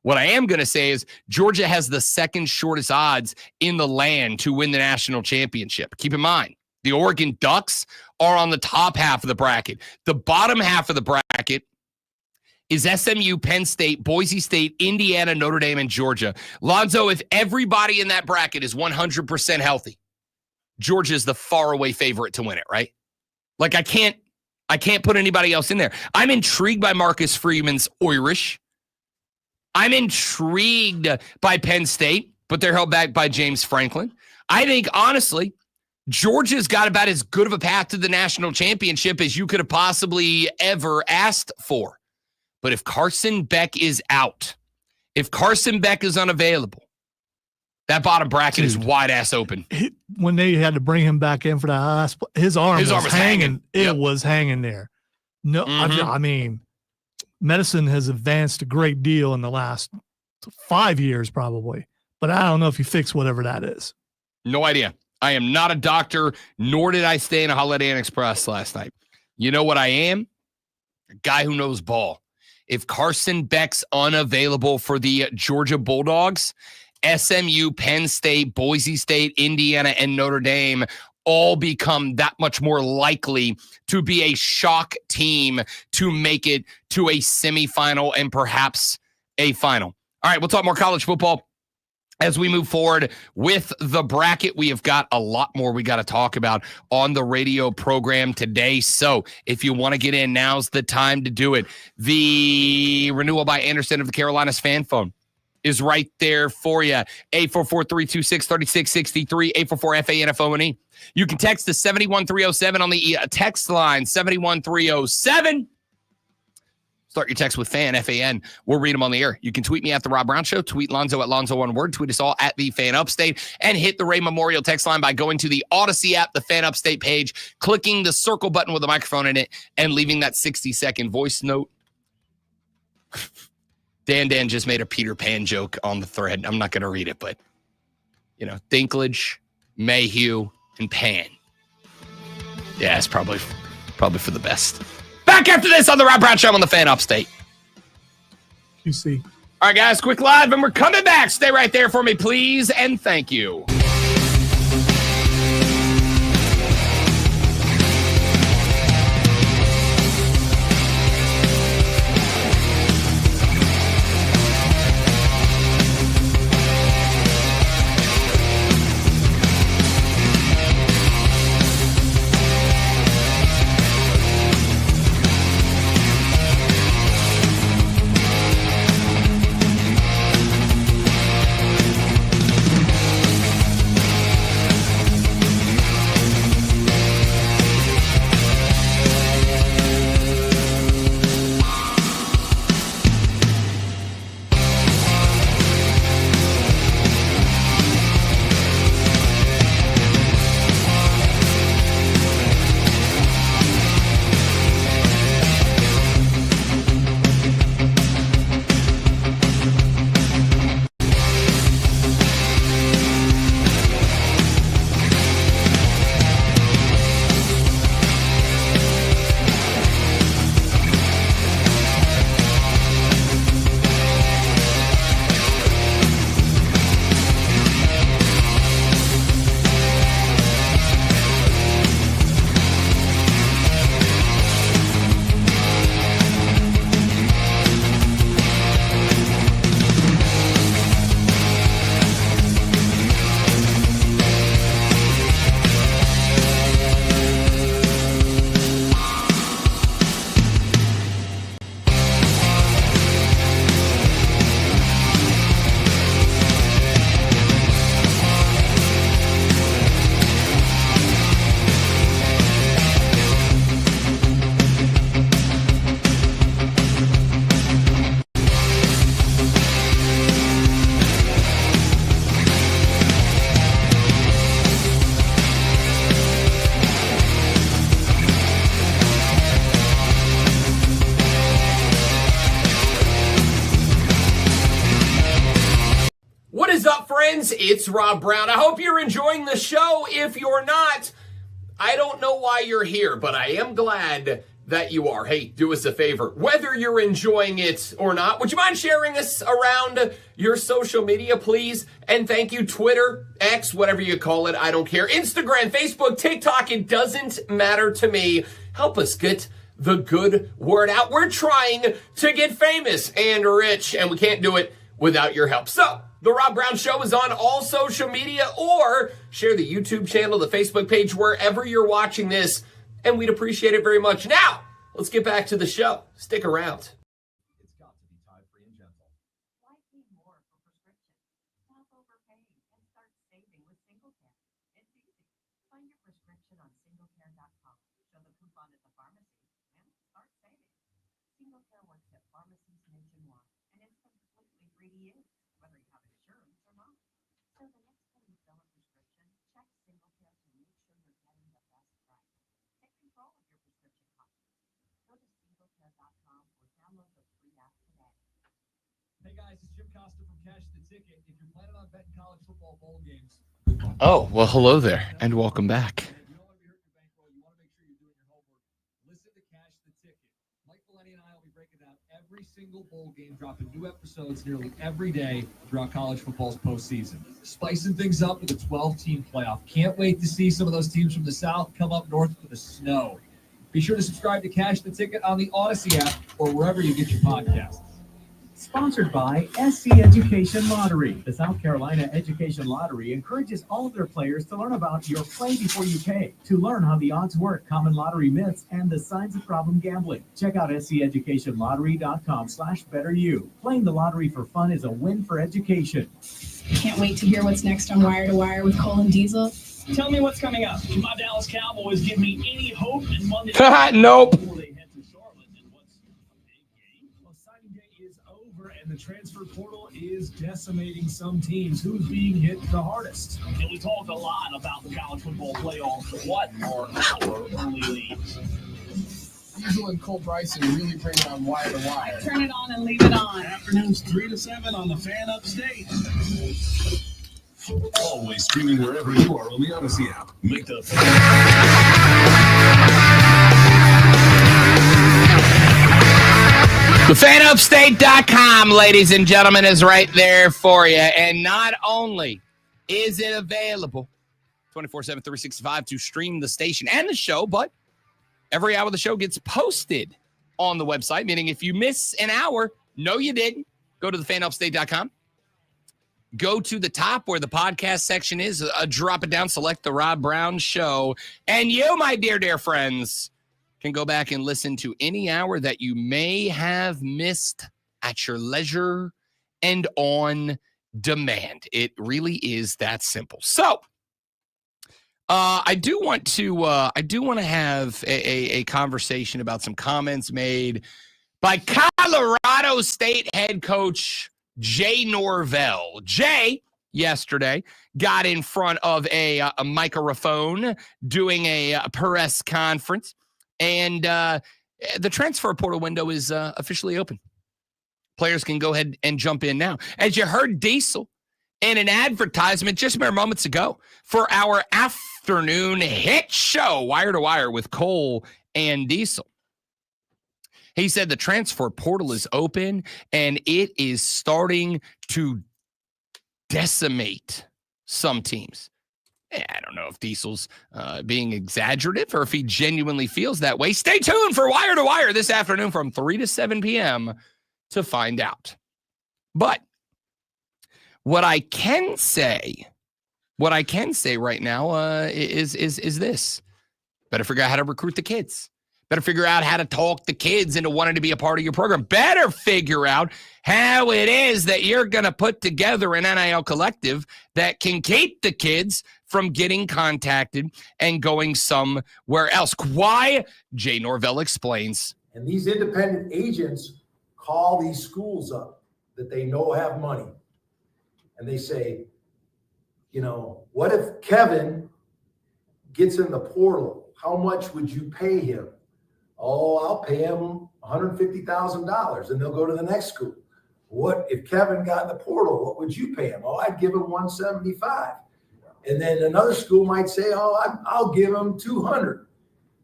What I am going to say is Georgia has the second shortest odds in the land to win the national championship. Keep in mind, the Oregon Ducks are on the top half of the bracket. The bottom half of the bracket is SMU, Penn State, Boise State, Indiana, Notre Dame, and Georgia. Lonzo, if everybody in that bracket is 100% healthy, Georgia is the faraway favorite to win it, right? Like I can't put anybody else in there. I'm intrigued by Marcus Freeman's Irish. I'm intrigued by Penn State, but they're held back by James Franklin. I think, honestly, Georgia's got about as good of a path to the national championship as you could have possibly ever asked for. But if Carson Beck is out, if Carson Beck is unavailable, that bottom bracket is wide ass open. When they had to bring him back in for that last, his arm was hanging. It was hanging there. No, I mean, medicine has advanced a great deal in the last 5 years, probably. But I don't know if you fix whatever that is. No idea. I am not a doctor, nor did I stay in a Holiday Inn Express last night. You know what I am? A guy who knows ball. If Carson Beck's unavailable for the Georgia Bulldogs, SMU, Penn State, Boise State, Indiana, and Notre Dame all become that much more likely to be a shock team to make it to a semifinal and perhaps a final. All right, we'll talk more college football as we move forward with the bracket. We have got a lot more we got to talk about on the radio program today. So if you want to get in, now's the time to do it. The renewal by Anderson of the Carolinas fan phone is right there for you. 844-326-3663, 844-FANFONE. You can text to 71307 on the text line, 71307. Start your text with FAN, F-A-N. We'll read them on the air. You can tweet me at The Rob Brown Show, tweet Lonzo at Lonzo one word, tweet us all at The Fan Upstate, and hit the Ray Memorial text line by going to the Odyssey app, the Fan Upstate page, clicking the circle button with a microphone in it, and leaving that 60-second voice note. Dan just made a Peter Pan joke on the thread. I'm not going to read it, but, Dinklage, Mayhew, and Pan. Yeah, it's probably for the best. Back after this on the Rob Brown Show on the Fan Upstate. QC. All right, guys, quick live, and we're coming back. Stay right there for me, please, and thank you. friends? It's Rob Brown. I hope you're enjoying the show. If you're not, I don't know why you're here, but I am glad that you are. Hey, do us a favor. Whether you're enjoying it or not, would you mind sharing us around your social media, please? And thank you, Twitter, X, whatever you call it. I don't care. Instagram, Facebook, TikTok, it doesn't matter to me. Help us get the good word out. We're trying to get famous and rich, and we can't do it without your help. So, The Rob Brown Show is on all social media, or share the YouTube channel, the Facebook page, wherever you're watching this, and we'd appreciate it very much. Now, let's get back to the show. Stick around. It's got to be time-free and gentle. Why pay more for prescription? Stop overpaying and start saving with SingleCare. It's easy. Find your prescription on singlecare.com. Show the coupon at the pharmacy and start saving. SingleCare works at pharmacies nationwide, and it's completely free to use, whether you have insurance or not. So the next time you fill a prescription, check SingleCare to make sure you're getting the best price. Take control of your prescription costs. Go to singlecare.com or download the free app today. Hey guys, it's Jim Costa from Cash the Ticket. If you're planning on betting college football bowl games, Oh, well, hello there, and welcome back. you don't want to be hurting your bankroll. You want to make sure you're doing your homework. Listen to Cash the Ticket. Mike Valenti and I will be breaking down every single bowl game, dropping new episodes nearly every day throughout college football's postseason. Spicing things up with a 12-team playoff. Can't wait to see some of those teams from the South come up north for the snow. Be sure to subscribe to Cash the Ticket on the Odyssey app or wherever you get your podcasts. Sponsored by SC Education Lottery. The South Carolina Education Lottery encourages all of their players to learn about your play before you pay, to learn how the odds work, common lottery myths, and the signs of problem gambling. Check out sceducationlottery.com/betteryou. Playing the lottery for fun is a win for education. Can't wait to hear what's next on Wire to Wire with Cole and Diesel. Tell me what's coming up. Can my Dallas Cowboys give me any hope in Monday Nope. before they head to Charlotte? And what's a big game? Well, signing day is over, and the transfer portal is decimating some teams. Who's being hit the hardest? And we talked a lot about the college football playoffs. What are our early leads? Diesel and Cole Bryson really bring it on Wire to Wire. Turn it on and leave it on. Afternoons 3 to 7 on the Fan Upstate. Always streaming wherever you are on the Odyssey app. Make the TheFanUpstate.com, ladies and gentlemen, is right there for you. And not only is it available 24/7, 365 to stream the station and the show, but every hour of the show gets posted on the website, meaning if you miss an hour, no, you didn't. Go to TheFanUpstate.com. Go to the top where the podcast section is, drop it down, select the Rob Brown Show, and you, my dear friends, can go back and listen to any hour that you may have missed at your leisure and on demand. It really is that simple. So, I do want to have a conversation about some comments made by Colorado State head coach Jay Norvell. Jay, yesterday, got in front of a microphone doing a press conference, and the transfer portal window is officially open. Players can go ahead and jump in now. As you heard Diesel in an advertisement just mere moments ago for our afternoon hit show, Wire to Wire with Cole and Diesel. He said the transfer portal is open and it is starting to decimate some teams. I don't know if Diesel's being exaggerative or if he genuinely feels that way. Stay tuned for Wire to Wire this afternoon from 3 to 7 p.m. to find out. But what I can say right now is this. Better figure out how to recruit the kids. Better figure out how to talk the kids into wanting to be a part of your program. Better figure out how it is that you're going to put together an NIL collective that can keep the kids from getting contacted and going somewhere else. Why? Jay Norvell explains. And these independent agents call these schools up that they know have money. And they say, you know, what if Kevin gets in the portal? How much would you pay him? Oh, I'll pay him $150,000. And they'll go to the next school. what if Kevin got in the portal? What would you pay him? Oh, I'd give him 175. And then another school might say, oh, I'll give him 200.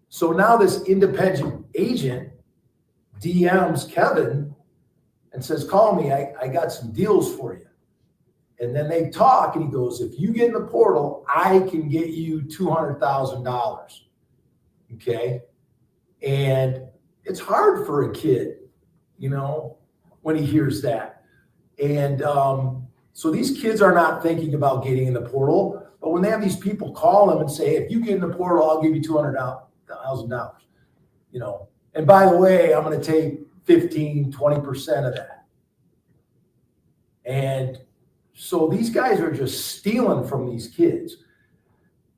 So now this independent agent DMs Kevin and says, call me. I got some deals for you. And then they talk and he goes, if you get in the portal, I can get you $200,000. Okay. And it's hard for a kid, you know, when he hears that. And so these kids are not thinking about getting in the portal. But when they have these people call them and say, if you get in the portal, I'll give you $200,000, you know. And by the way, I'm going to take 15, 20% of that. And so these guys are just stealing from these kids.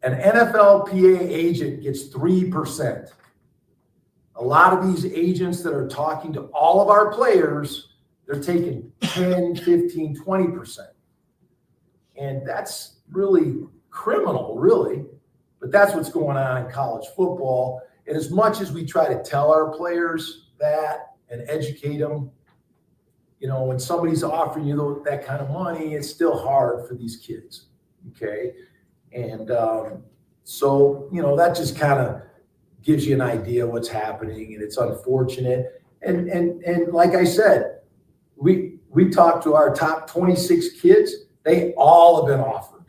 An NFLPA agent gets 3%. A lot of these agents that are talking to all of our players, they're taking 10, 15, 20%. And that's really criminal, really. But that's what's going on in college football. And as much as we try to tell our players that and educate them, you know, when somebody's offering you that kind of money, it's still hard for these kids. Okay. And so, you know, that just kind of gives you an idea of what's happening, and it's unfortunate. And like I said, we talked to our top 26 kids. They all have been offered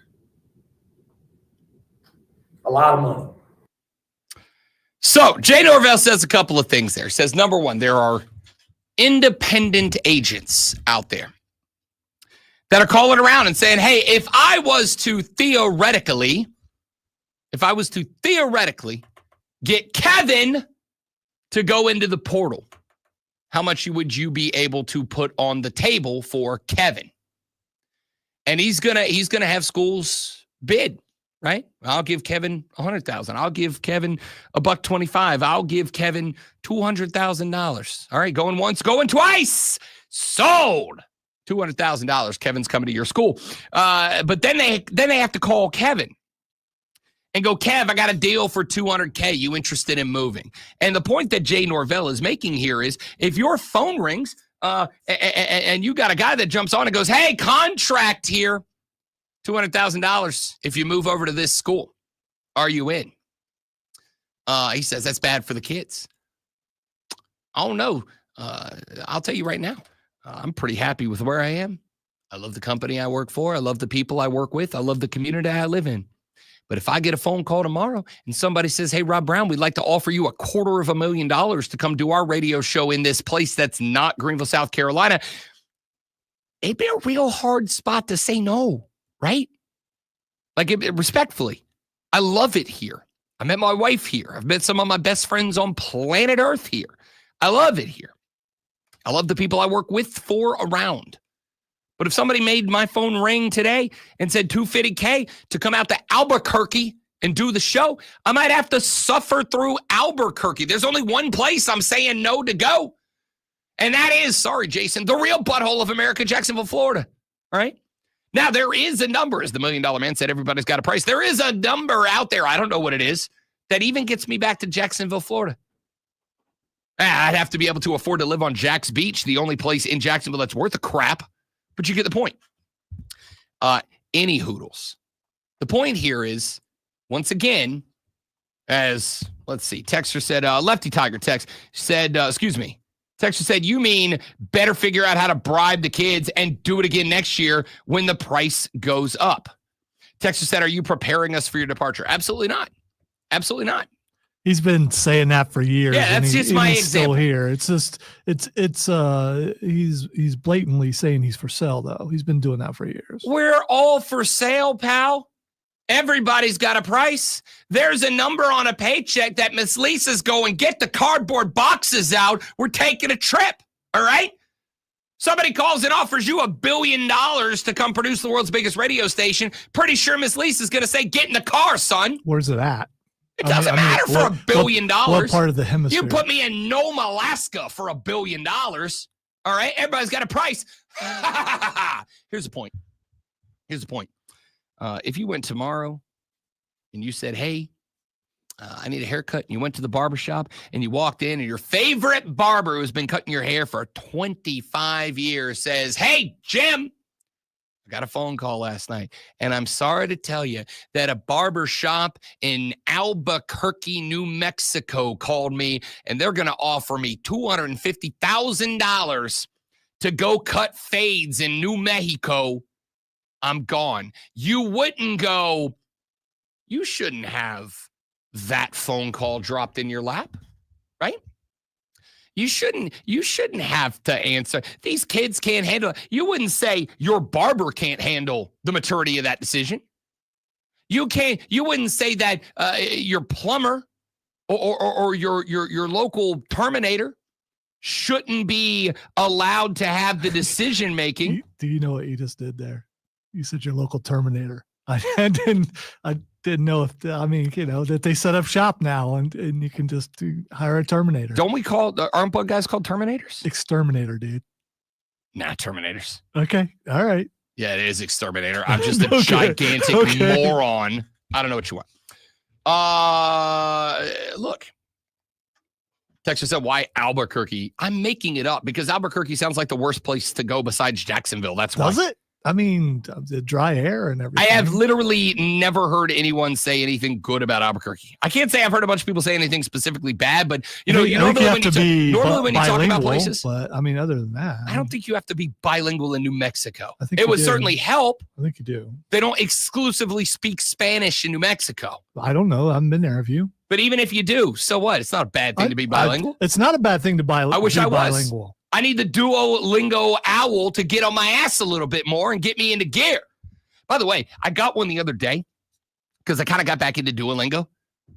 a lot of money. So Jay Norvell says a couple of things there. Says, number one, there are independent agents out there that are calling around and saying, hey, if I was to theoretically get Kevin to go into the portal, how much would you be able to put on the table for Kevin? And he's gonna have schools bid, right? I'll give Kevin $100,000. I'll give Kevin $125. I'll give Kevin $200,000. All right, going once, going twice. Sold. $200,000. Kevin's coming to your school. But then they have to call Kevin and go, Kev, I got a deal for $200K. You interested in moving? And the point that Jay Norvell is making here is, if your phone rings and you got a guy that jumps on and goes, hey, contract here, $200,000 if you move over to this school, are you in? He says that's bad for the kids. Oh, no. I'll tell you right now, I'm pretty happy with where I am. I love the company I work for. I love the people I work with. I love the community I live in. But if I get a phone call tomorrow and somebody says, hey, Rob Brown, we'd like to offer you $250,000 to come do our radio show in this place that's not Greenville, South Carolina, it'd be a real hard spot to say no, right? Like, respectfully, I love it here. I met my wife here. I've met some of my best friends on planet Earth here. I love it here. I love the people I work with around. But if somebody made my phone ring today and said $250K to come out to Albuquerque and do the show, I might have to suffer through Albuquerque. There's only one place I'm saying no to go. And that is, sorry, Jason, the real butthole of America, Jacksonville, Florida. All right? Now, there is a number, as the $1 Million Man said, everybody's got a price. There is a number out there, I don't know what it is, that even gets me back to Jacksonville, Florida. I'd have to be able to afford to live on Jack's Beach, the only place in Jacksonville that's worth a crap. But you get the point. Any hoodles. The point here is, once again, as, let's see, Texter said, Lefty Tiger text said, Texter said, you mean better figure out how to bribe the kids and do it again next year when the price goes up. Texter said, are you preparing us for your departure? Absolutely not. Absolutely not. He's been saying that for years. Yeah, that's just my example. Still here. It's just he's blatantly saying he's for sale though. He's been doing that for years. We're all for sale, pal. Everybody's got a price. There's a number on a paycheck that Miss Lisa's going, get the cardboard boxes out. We're taking a trip. All right. Somebody calls and offers you $1 billion to come produce the world's biggest radio station. Pretty sure Miss Lisa's going to say, get in the car, son. Where's it at? It doesn't matter for $1 billion. What part of the hemisphere? You put me in Nome, Alaska for $1 billion. All right. Everybody's got a price. Here's the point. If you went tomorrow and you said, hey, I need a haircut. And you went to the barber shop and you walked in, and your favorite barber who's been cutting your hair for 25 years says, "Hey, Jim, I got a phone call last night, and I'm sorry to tell you that a barber shop in Albuquerque, New Mexico called me, and they're going to offer me $250,000 to go cut fades in New Mexico. I'm gone." You wouldn't go, you shouldn't have that phone call dropped in your lap, right? You shouldn't have to answer. These kids can't handle it. You wouldn't say your barber can't handle the maturity of that decision. You wouldn't say that your plumber or your local terminator shouldn't be allowed to have the decision making. Do you know what you just did there? You said your local terminator. I didn't know if, that they set up shop now and you can just hire a terminator. Don't we aren't bug guys called terminators? Exterminator, dude. Nah, terminators. Okay. All right. Yeah, it is exterminator. I'm just a gigantic moron. I don't know what you want. Look. Texas said, why Albuquerque? I'm making it up because Albuquerque sounds like the worst place to go besides Jacksonville. That's why. Does it? I mean, the dry air and everything. I have literally never heard anyone say anything good about Albuquerque. I can't say I've heard a bunch of people say anything specifically bad, but normally when you talk about places. But I mean, other than that, I don't think you have to be bilingual in New Mexico. I think it would certainly help. I think you do. They don't exclusively speak Spanish in New Mexico. I don't know. I haven't been there. Have you? But even if you do, so what? It's not a bad thing to be bilingual. It's not a bad thing to be I wish I was. bilingual. I need the Duolingo owl to get on my ass a little bit more and get me into gear. By the way, I got one the other day because I kind of got back into Duolingo.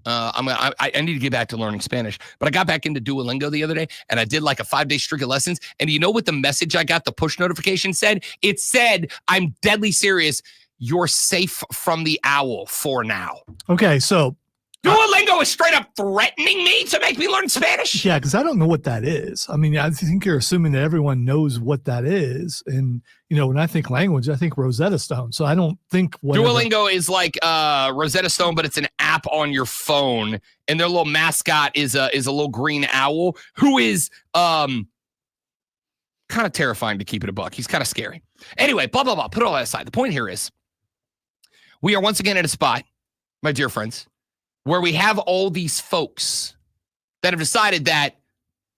I need to get back to learning Spanish, but I got back into Duolingo the other day and I did like a 5-day streak of lessons. And you know what the message I got, the push notification said? It said, "I'm deadly serious. You're safe from the owl for now." Okay, so Duolingo is straight up threatening me to make me learn Spanish? Yeah, because I don't know what that is. I mean, I think you're assuming that everyone knows what that is. And, when I think language, I think Rosetta Stone. So I don't think Duolingo is like Rosetta Stone, but it's an app on your phone. And their little mascot is a little green owl who is kind of terrifying to keep it a buck. He's kind of scary. Anyway, blah, blah, blah. Put all that aside. The point here is we are once again at a spot, my dear friends, where we have all these folks that have decided that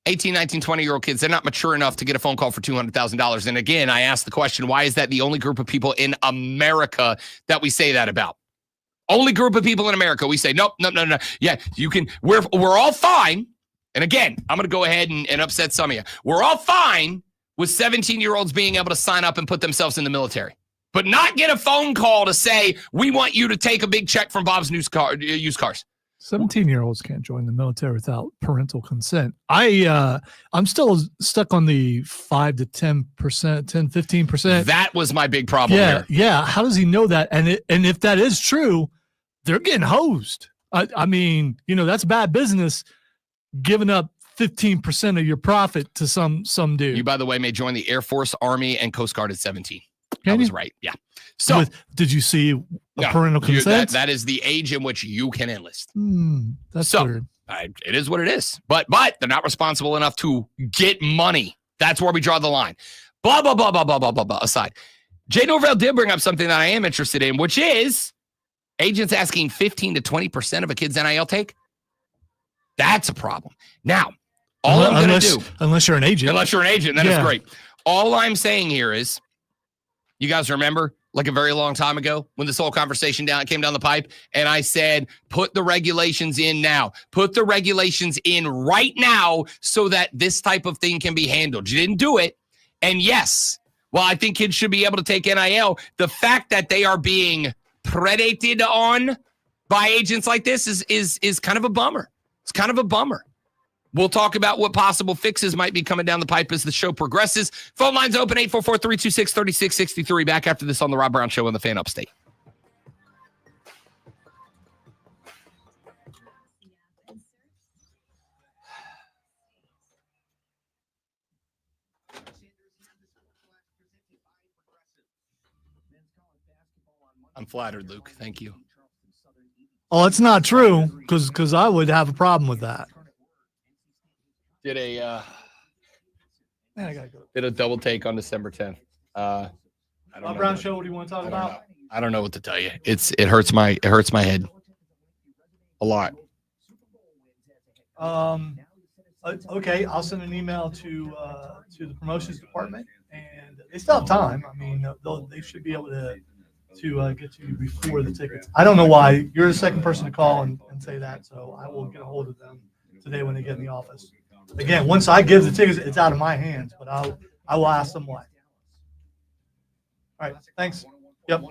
18, 19, 20-year-old kids, they're not mature enough to get a phone call for $200,000. And again, I asked the question, why is that the only group of people in America that we say that about? Only group of people in America. We say, nope. Yeah, you can, we're all fine. And again, I'm going to go ahead and upset some of you. We're all fine with 17-year-olds being able to sign up and put themselves in the military, but not get a phone call to say, we want you to take a big check from Bob's used cars. 17-year-olds can't join the military without parental consent. I'm still stuck on the 5 to 10%, 10-15%. That was my big problem here. Yeah. How does he know that? And if that is true, they're getting hosed. I mean, that's bad business, giving up 15% of your profit to some dude. You, by the way, may join the Air Force, Army, and Coast Guard at 17. I was right. Yeah. So did you see parental consent? That is the age in which you can enlist. That's weird. It is what it is. But they're not responsible enough to get money. That's where we draw the line. Blah, blah, blah, blah, blah, blah, blah, blah. Aside. Jay Norvell did bring up something that I am interested in, which is agents asking 15 to 20% of a kid's NIL take. That's a problem. Now, all I'm going to do. Unless you're an agent. That is great. All I'm saying here is, you guys remember like a very long time ago when this whole conversation came down the pipe and I said, put the regulations in now. Put the regulations in right now so that this type of thing can be handled. You didn't do it. And yes, while I think kids should be able to take NIL, the fact that they are being predated on by agents like this is kind of a bummer. It's kind of a bummer. We'll talk about what possible fixes might be coming down the pipe as the show progresses. Phone lines open, 844-326-3663. Back after this on the Rob Brown Show on the Fan Upstate. I'm flattered, Luke. Thank you. Oh, it's not true because I would have a problem with that. Did a Man, I gotta go. did a double take on December 10th. I don't Rob know Brown what- Show. What do you want to talk about? I don't know what to tell you. It hurts my head a lot. Okay, I'll send an email to the promotions department, and they still have time. I mean, they should be able to get to you before the tickets. I don't know why you're the second person to call and say that, so I will get a hold of them today when they get in the office. Again, once I give the tickets, it's out of my hands, but I will ask them why. All right, thanks. Yep.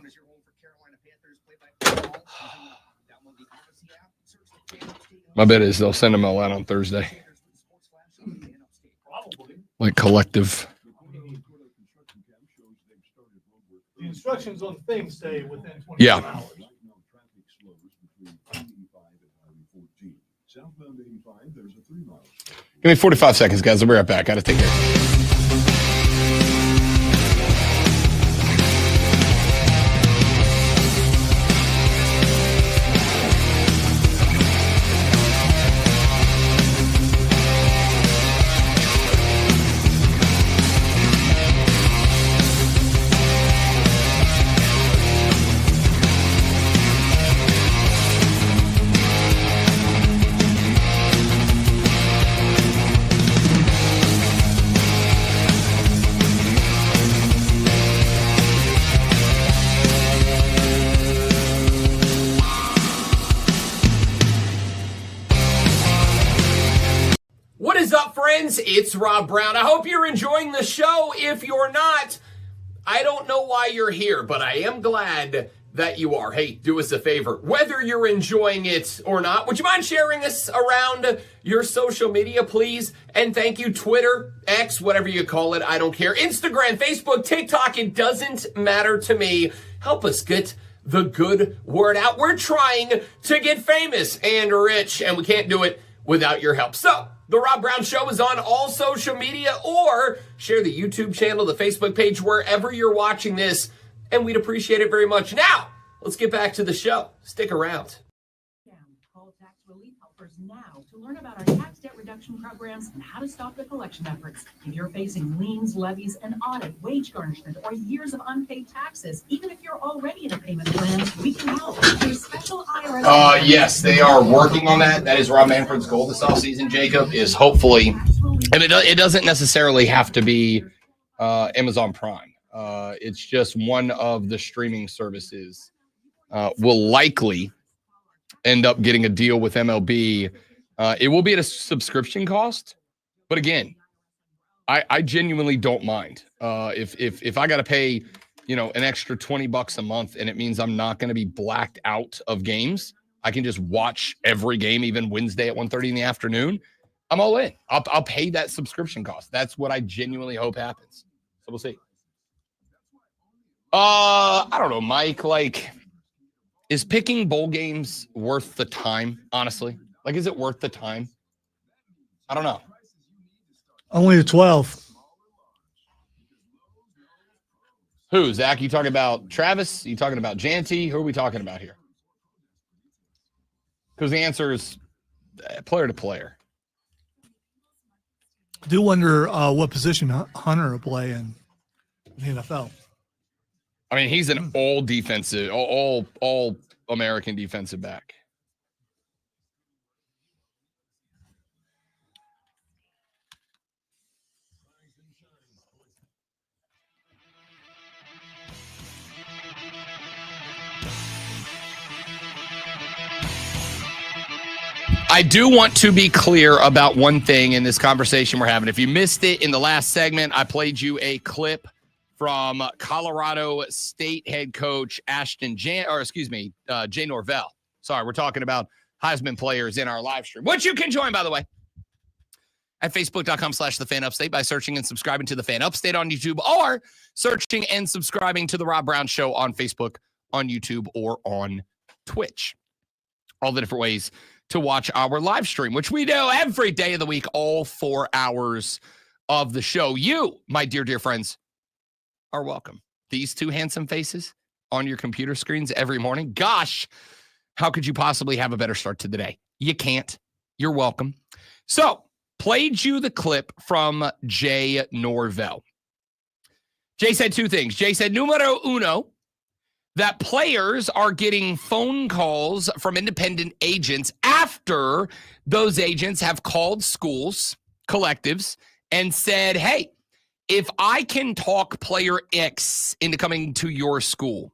My bet is they'll send them all out on Thursday. Like collective. The instructions on the thing say within 24 Yeah. hours. Give me 45 seconds, guys. I'll be right back. Got to take care. What is up, friends? It's Rob Brown. I hope you're enjoying the show. If you're not, I don't know why you're here, but I am glad that you are. Hey, do us a favor. Whether you're enjoying it or not, would you mind sharing this around your social media, please? And thank you, Twitter, X, whatever you call it. I don't care. Instagram, Facebook, TikTok, it doesn't matter to me. Help us get the good word out. We're trying to get famous and rich, and we can't do it without your help. So, The Rob Brown Show is on all social media, or share the YouTube channel, the Facebook page, wherever you're watching this, and we'd appreciate it very much. Now, let's get back to the show. Stick around. Call tax relief helpers now to learn about our tax debt reduction programs and how to stop the collection efforts. If you're facing liens, levies, an audit, wage garnishment, or years of unpaid taxes, even if you're already in a payment plan, we can help. There's special IRS. Yes, they are working on that. That is Rob Manfred's goal this offseason, Jacob, is hopefully, and it doesn't necessarily have to be Amazon Prime. It's just one of the streaming services will likely end up getting a deal with MLB. It will be at a subscription cost, but again, I genuinely don't mind. If I got to pay, an extra $20 a month, and it means I'm not going to be blacked out of games, I can just watch every game, even Wednesday at 1:30 in the afternoon. I'm all in. I'll pay that subscription cost. That's what I genuinely hope happens. So we'll see. I don't know, Mike. Is picking bowl games worth the time, honestly? Is it worth the time? I don't know. Only the 12. Who, Zach? You talking about Travis? You talking about Janty? Who are we talking about here? Because the answer is player to player. I do wonder what position Hunter will play in the NFL. I mean, he's an all defensive, all American defensive back. I do want to be clear about one thing in this conversation we're having. If you missed it in the last segment, I played you a clip from Colorado State head coach Jay Norvell. Sorry, we're talking about Heisman players in our live stream, which you can join, by the way, at facebook.com/thefanupstate by searching and subscribing to The Fan Upstate on YouTube, or searching and subscribing to The Rob Brown Show on Facebook, on YouTube, or on Twitch. All the different ways to watch our live stream, which we do every day of the week, all 4 hours of the show. You, my dear, dear friends, are welcome. These two handsome faces on your computer screens every morning. Gosh, How could you possibly have a better start to the day? You can't. You're welcome. So, played you the clip from Jay Norvell. Jay said two things. Jay said, numero uno, that players are getting phone calls from independent agents after those agents have called schools, collectives, and said, hey, if I can talk player X into coming to your school,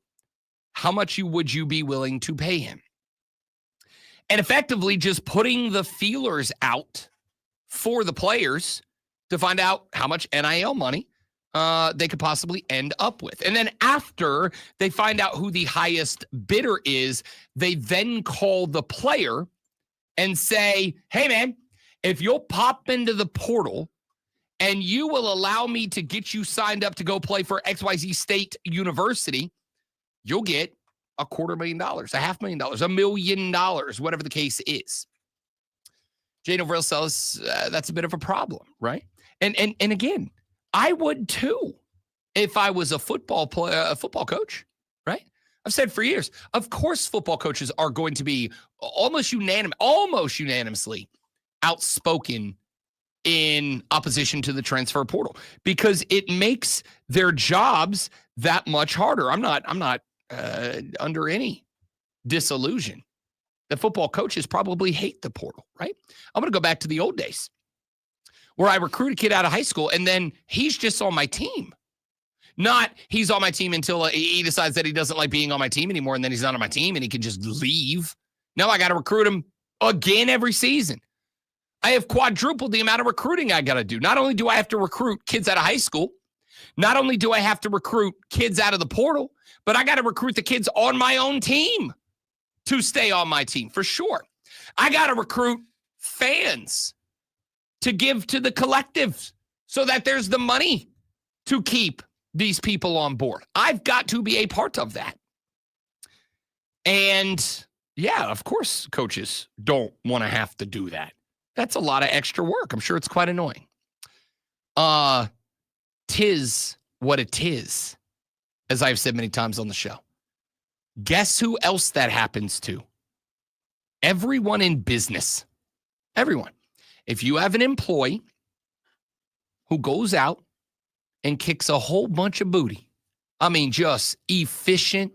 how much would you be willing to pay him? And effectively just putting the feelers out for the players to find out how much NIL money they could possibly end up with. And then after they find out who the highest bidder is, they then call the player and say, hey, man, if you'll pop into the portal and you will allow me to get you signed up to go play for XYZ State University, you'll get $250,000, $500,000, $1 million, whatever the case is. Jay Norvell says that's a bit of a problem, right? And again, I would too if I was a football coach, right? I've said for years, of course, football coaches are going to be almost unanimously outspoken in opposition to the transfer portal because it makes their jobs that much harder. I'm not under any disillusion that football coaches probably hate the portal, right? I'm going to go back to the old days where I recruit a kid out of high school and then he's just on my team. Not he's on my team until he decides that he doesn't like being on my team anymore and then he's not on my team and he can just leave. No, I got to recruit him again every season. I have quadrupled the amount of recruiting I got to do. Not only do I have to recruit kids out of high school, not only do I have to recruit kids out of the portal, but I got to recruit the kids on my own team to stay on my team for sure. I got to recruit fans to give to the collective so that there's the money to keep these people on board. I've got to be a part of that. And yeah, of course, coaches don't want to have to do that. That's a lot of extra work. I'm sure it's quite annoying. Tis what it is, as I've said many times on the show. Guess who else that happens to? Everyone in business. Everyone. If you have an employee who goes out and kicks a whole bunch of booty, I mean, just efficient,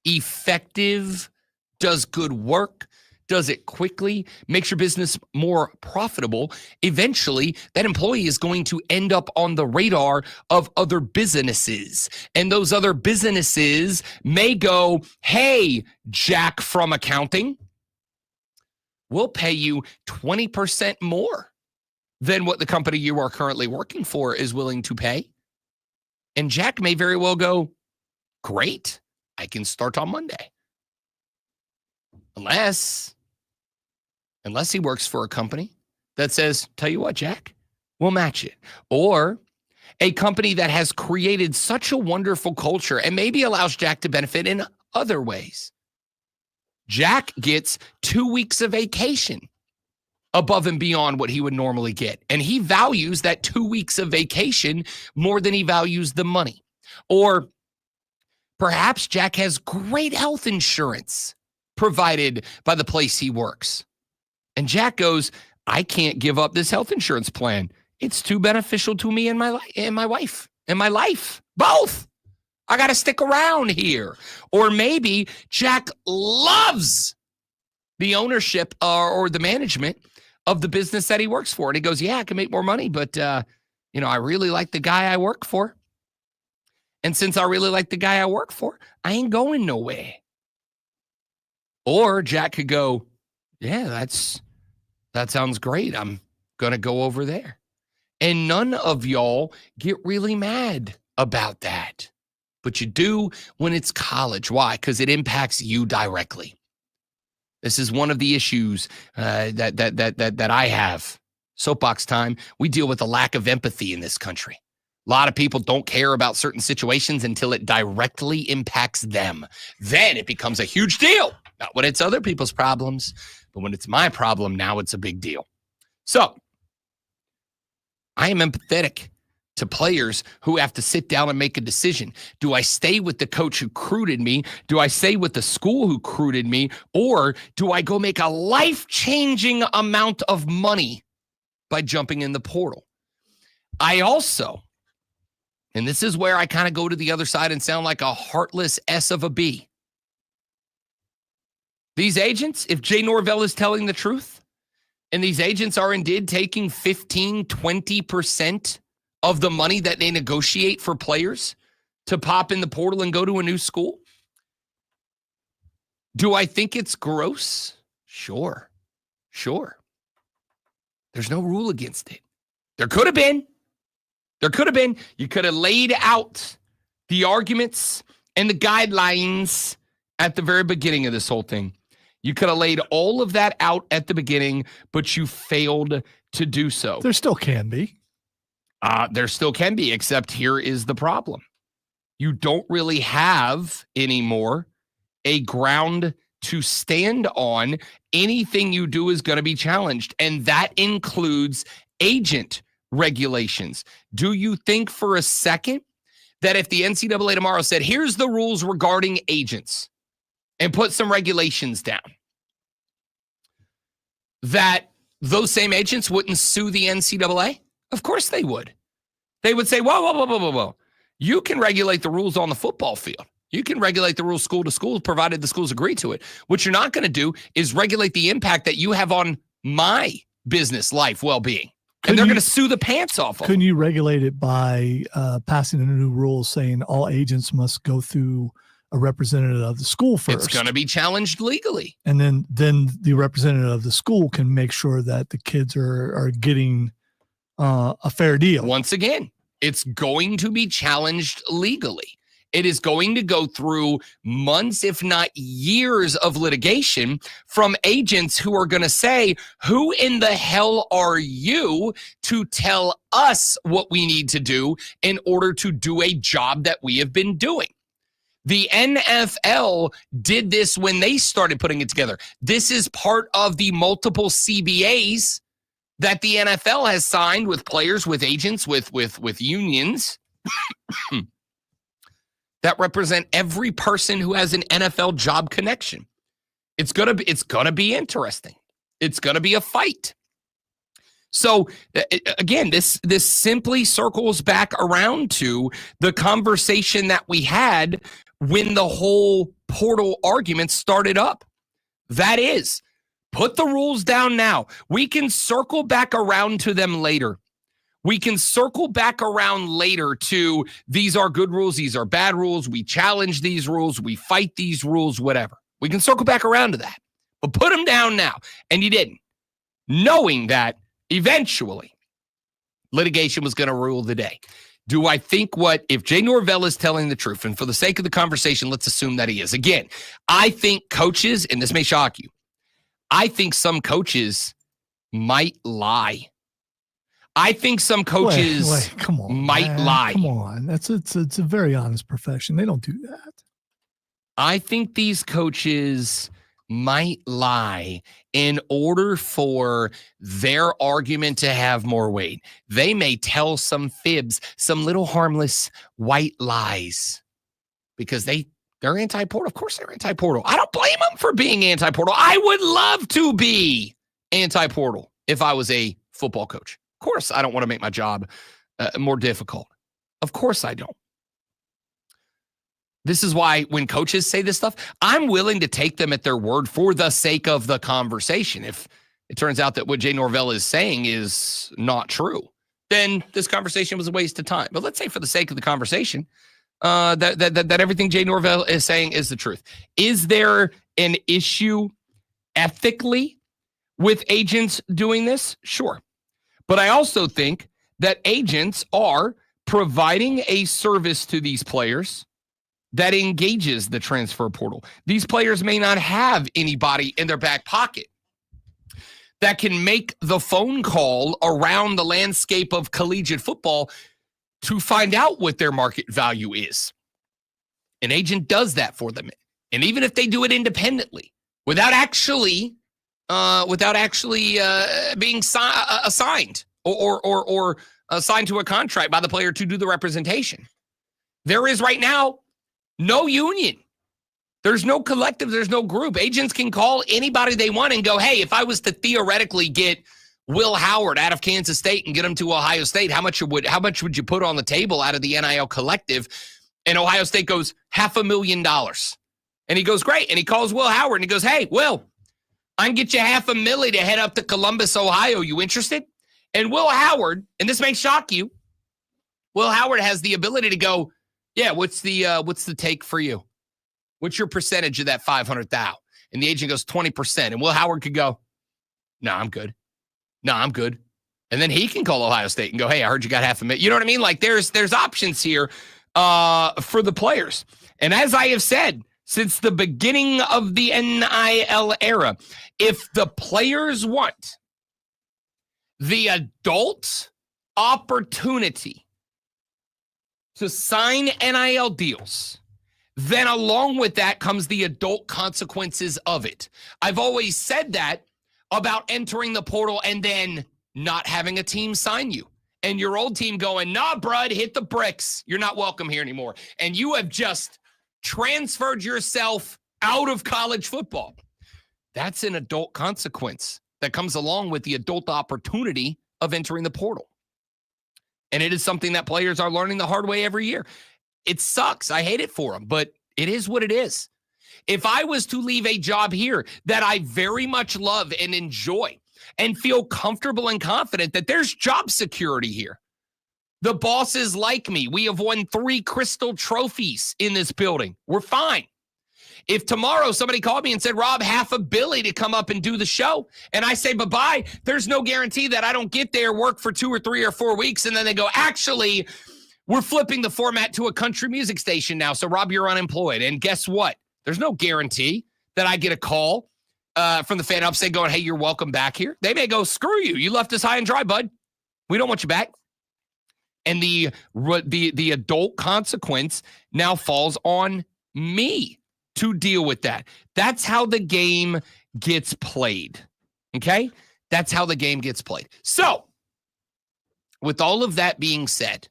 effective, does good work, does it quickly, makes your business more profitable, eventually that employee is going to end up on the radar of other businesses. And those other businesses may go, hey, Jack from accounting, we'll pay you 20% more than what the company you are currently working for is willing to pay. And Jack may very well go, great, I can start on Monday. Unless he works for a company that says, tell you what, Jack, we'll match it. Or a company that has created such a wonderful culture and maybe allows Jack to benefit in other ways. Jack gets 2 weeks of vacation above and beyond what he would normally get. And he values that 2 weeks of vacation more than he values the money. Or perhaps Jack has great health insurance provided by the place he works. And Jack goes, I can't give up this health insurance plan. It's too beneficial to me and my wife and my life. Both. I got to stick around here. Or maybe Jack loves the ownership or the management of the business that he works for. And he goes, yeah, I can make more money, but I really like the guy I work for. And since I really like the guy I work for, I ain't going nowhere. Or Jack could go, yeah, that sounds great. I'm going to go over there. And none of y'all get really mad about that. But you do when it's college. Why? Because it impacts you directly. This is one of the issues that I have. Soapbox time. We deal with a lack of empathy in this country. A lot of people don't care about certain situations until it directly impacts them. Then it becomes a huge deal. Not when it's other people's problems, but when it's my problem, now it's a big deal. So I am empathetic to players who have to sit down and make a decision. Do I stay with the coach who recruited me? Do I stay with the school who recruited me? Or do I go make a life-changing amount of money by jumping in the portal? I also, and this is where I kind of go to the other side and sound like a heartless S of a B. These agents, if Jay Norvell is telling the truth, and these agents are indeed taking 15, 20% of the money that they negotiate for players to pop in the portal and go to a new school, do I think it's gross? Sure. There's no rule against it. There could have been. You could have laid out the arguments and the guidelines at the very beginning of this whole thing. You could have laid all of that out at the beginning, but you failed to do so. There still can be. There still can be, except here is the problem. You don't really have anymore a ground to stand on. Anything you do is going to be challenged, and that includes agent regulations. Do you think for a second that if the NCAA tomorrow said, here's the rules regarding agents, and put some regulations down, that those same agents wouldn't sue the NCAA? Of course they would. They would say, whoa. You can regulate the rules on the football field. You can regulate the rules school to school, provided the schools agree to it. What you're not going to do is regulate the impact that you have on my business, life, well-being. And they're going to sue the pants off of them. Couldn't you regulate it by passing a new rule saying all agents must go through a representative of the school first? It's going to be challenged legally. And then the representative of the school can make sure that the kids are getting a fair deal. Once again, it's going to be challenged legally. It is going to go through months, if not years, of litigation from agents who are going to say, who in the hell are you to tell us what we need to do in order to do a job that we have been doing? The NFL did this when they started putting it together. This is part of the multiple CBAs that the NFL has signed with players, with agents, with unions that represent every person who has an NFL job connection. It's gonna be interesting. It's gonna be a fight. So again, this simply circles back around to the conversation that we had when the whole portal argument started up. That is, put the rules down now. We can circle back around to them later. We can circle back around later to these are good rules, these are bad rules. We challenge these rules, we fight these rules, whatever. We can circle back around to that. But put them down now. And you didn't. Knowing that eventually litigation was going to rule the day. Do I think if Jay Norvell is telling the truth, and for the sake of the conversation, let's assume that he is. Again, I think coaches, and this may shock you, I think some coaches might lie. I think some coaches come on, might lie. Come on. It's a very honest profession. They don't do that. I think these coaches might lie in order for their argument to have more weight. They may tell some fibs, some little harmless white lies because they're anti-portal. Of course they're anti-portal. I don't blame them for being anti-portal. I would love to be anti-portal if I was a football coach. Of course, I don't want to make my job more difficult. Of course I don't. This is why when coaches say this stuff, I'm willing to take them at their word for the sake of the conversation. If it turns out that what Jay Norvell is saying is not true, then this conversation was a waste of time. But let's say for the sake of the conversation, that everything Jay Norvell is saying is the truth. Is there an issue ethically with agents doing this? Sure. But I also think that agents are providing a service to these players that engages the transfer portal. These players may not have anybody in their back pocket that can make the phone call around the landscape of collegiate football to find out what their market value is. An agent does that for them. And even if they do it independently, without actually being assigned or signed to a contract by the player to do the representation. There is right now no union. There's no collective. There's no group. Agents can call anybody they want and go, hey, if I was to theoretically get Will Howard out of Kansas State and get him to Ohio State, how much would you put on the table out of the NIL collective? And Ohio State goes $500,000. And he goes, great. And he calls Will Howard and he goes, hey, Will, I can get you $500,000 to head up to Columbus, Ohio. You interested? And Will Howard, and this may shock you, Will Howard has the ability to go, yeah, what's the take for you? What's your percentage of that $500,000? And the agent goes 20%. And Will Howard could go, no, I'm good. No, I'm good. And then he can call Ohio State and go, hey, I heard you got $500,000. You know what I mean? Like there's options here for the players. And as I have said, since the beginning of the NIL era, if the players want the adult opportunity to sign NIL deals, then along with that comes the adult consequences of it. I've always said that about entering the portal and then not having a team sign you. And your old team going, nah, brud, hit the bricks. You're not welcome here anymore. And you have just transferred yourself out of college football. That's an adult consequence that comes along with the adult opportunity of entering the portal. And it is something that players are learning the hard way every year. It sucks. I hate it for them, but it is what it is. If I was to leave a job here that I very much love and enjoy and feel comfortable and confident that there's job security here, the bosses like me. We have won 3 Crystal trophies in this building. We're fine. If tomorrow somebody called me and said, Rob, $500 million to come up and do the show, and I say bye-bye, there's no guarantee that I don't get there, work for 2 or 3 or 4 weeks, and then they go, actually, we're flipping the format to a country music station now, so Rob, you're unemployed. And guess what? There's no guarantee that I get a call from the fan upstate going, hey, you're welcome back here. They may go, screw you. You left us high and dry, bud. We don't want you back. And the adult consequence now falls on me to deal with that. That's how the game gets played. Okay? That's how the game gets played. So, with all of that being said,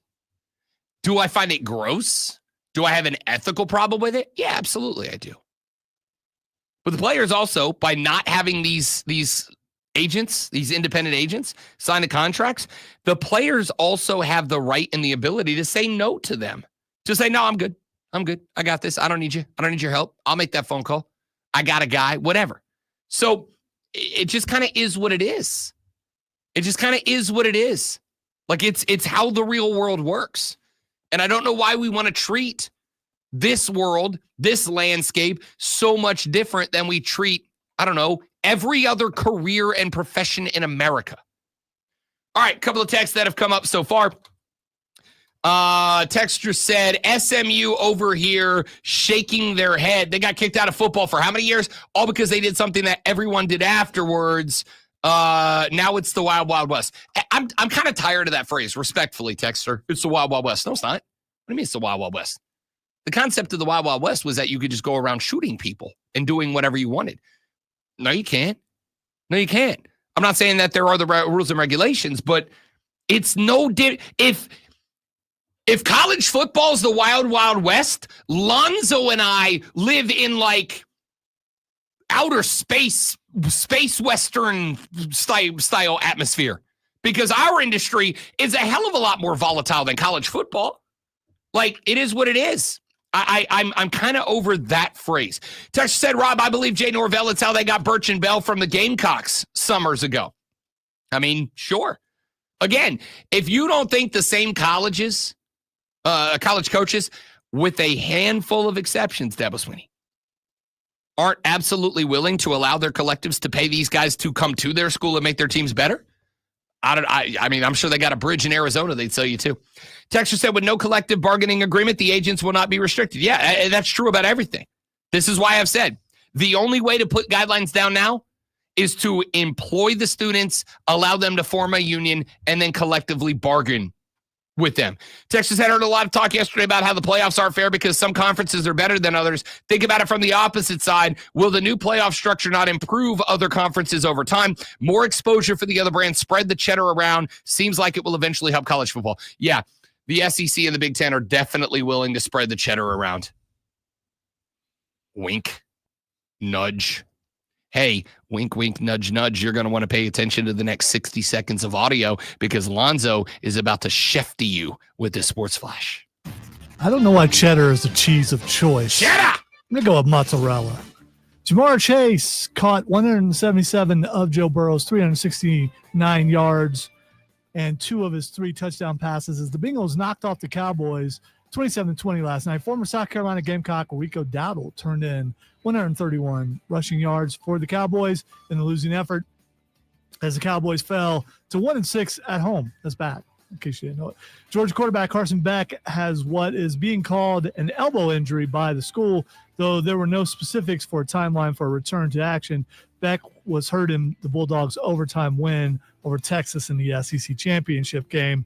do I find it gross? Do I have an ethical problem with it? Yeah, absolutely I do. But the players also, by not having these agents, these independent agents, sign the contracts, the players also have the right and the ability to say no to them. To say, no, I'm good. I'm good. I got this. I don't need you. I don't need your help. I'll make that phone call. I got a guy, whatever. So it just kind of is what it is. It just kind of is what it is. Like it's how the real world works. And I don't know why we want to treat this world, this landscape, so much different than we treat, I don't know, every other career and profession in America. All right, a couple of texts that have come up so far. Texter said, SMU over here shaking their head. They got kicked out of football for how many years? All because they did something that everyone did afterwards. Now it's the Wild Wild West. I'm kind of tired of that phrase, respectfully, Texter. It's the Wild Wild West. No, it's not. What do you mean it's the Wild Wild West? The concept of the Wild Wild West was that you could just go around shooting people and doing whatever you wanted. No, you can't. No, you can't. I'm not saying that there are the rules and regulations, but it's no if college football is the Wild Wild West, Lonzo and I live in like outer space Western style atmosphere because our industry is a hell of a lot more volatile than college football. Like, it is what it is. I'm kind of over that phrase. Texas said, Rob, I believe Jay Norvell, it's how they got Birch and Bell from the Gamecocks summers ago. I mean, sure. Again, if you don't think the same colleges, college coaches, with a handful of exceptions, Debo Swinney, aren't absolutely willing to allow their collectives to pay these guys to come to their school and make their teams better, I mean, I'm sure they got a bridge in Arizona they'd sell you to. Texter said, with no collective bargaining agreement, the agents will not be restricted. Yeah, that's true about everything. This is why I've said the only way to put guidelines down now is to employ the students, allow them to form a union, and then collectively bargain with them. Texas had heard a lot of talk yesterday about how the playoffs aren't fair because some conferences are better than others. Think about it from the opposite side. Will the new playoff structure not improve other conferences over time? More exposure for the other brands, spread the cheddar around. Seems like it will eventually help college football. Yeah, the SEC and the Big Ten are definitely willing to spread the cheddar around. Wink, nudge. Hey, wink, wink, nudge, nudge. You're going to want to pay attention to the next 60 seconds of audio because Lonzo is about to chef to you with this sports flash. I don't know why cheddar is the cheese of choice. Cheddar! I'm going to go with mozzarella. Jamar Chase caught 177 of Joe Burrow's 369 yards and 2 of his 3 touchdown passes as the Bengals knocked off the Cowboys 27-20 last night. Former South Carolina Gamecock Rico Dowdle turned in 131 rushing yards for the Cowboys in the losing effort as the Cowboys fell to 1-6 at home. That's bad, in case you didn't know it. Georgia quarterback Carson Beck has what is being called an elbow injury by the school, though there were no specifics for a timeline for a return to action. Beck was hurt in the Bulldogs' overtime win over Texas in the SEC championship game.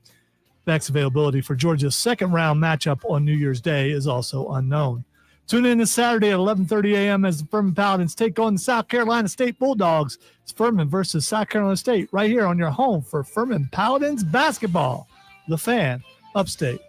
Beck's availability for Georgia's second-round matchup on New Year's Day is also unknown. Tune in this Saturday at 11:30 a.m. as the Furman Paladins take on the South Carolina State Bulldogs. It's Furman versus South Carolina State right here on your home for Furman Paladins basketball. The Fan, Upstate.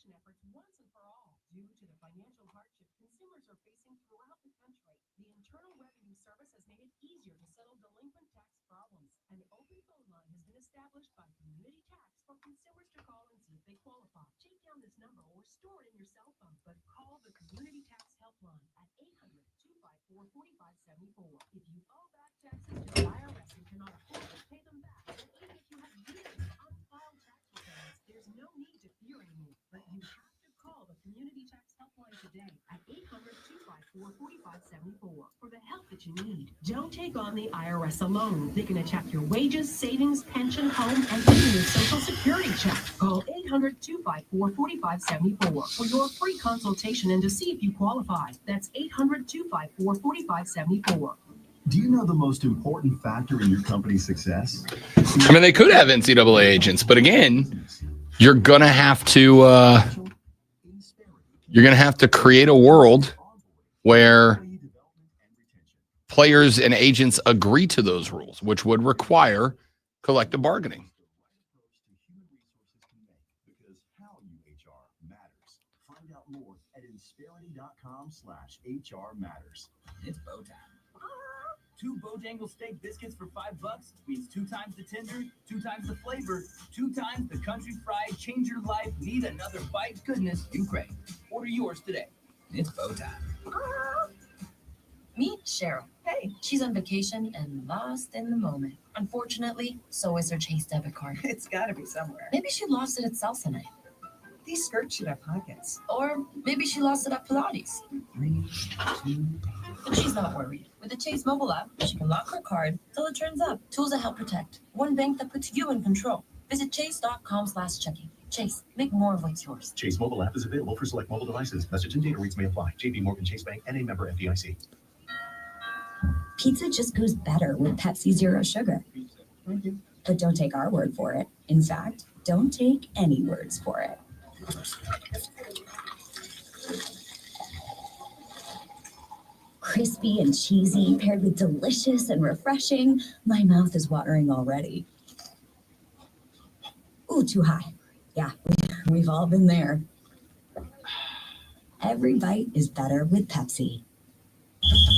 Efforts once and for all. Due to the financial hardship consumers are facing throughout the country, the Internal Revenue Service has made it easier to settle delinquent tax problems. An open phone line has been established by Community Tax for consumers to call and see if they qualify. Take down this number or store it in your cell phone, but call the Community Tax Helpline at 800-254-4574. If you owe back taxes to the IRS and cannot afford to pay them back, or even if you have years of unfiled tax returns, there's no need to fear anymore. But you have to call the Community Tax Helpline today at 800-254-4574 for the help that you need. Don't take on the IRS alone. They can attack your wages, savings, pension, home, and even your Social Security check. Call 800-254-4574 for your free consultation and to see if you qualify. That's 800-254-4574. Do you know the most important factor in your company's success? I mean, they could have NCAA agents, but again, you're gonna have to create a world where players and agents agree to those rules, which would require collective bargaining. Find out more at insperity.com/HR-matters. It's bow time. 2 Bojangles steak biscuits for $5 means 2 times the tender, 2 times the flavor, 2 times the country fried, change your life, need another bite goodness you crave. Order yours today. It's bow time. Meet Cheryl. Hey, she's on vacation and lost in the moment. Unfortunately, so is her Chase debit card. It's gotta be somewhere. Maybe she lost it at Salsa Night. These skirts should have pockets. Or maybe she lost it at Pilates. 3, 2. But she's not worried. With the Chase mobile app, she can lock her card till it turns up. Tools that help protect. One bank that puts you in control. Visit chase.com/checking. Chase, make more of what's yours. Chase mobile app is available for select mobile devices. Message and data rates may apply. JP Morgan Chase Bank and a member FDIC. Pizza just goes better with Pepsi Zero Sugar. But don't take our word for it. In fact, don't take any words for it. Crispy and cheesy, paired with delicious and refreshing. My mouth is watering already. Ooh, too high. Yeah, we've all been there. Every bite is better with Pepsi.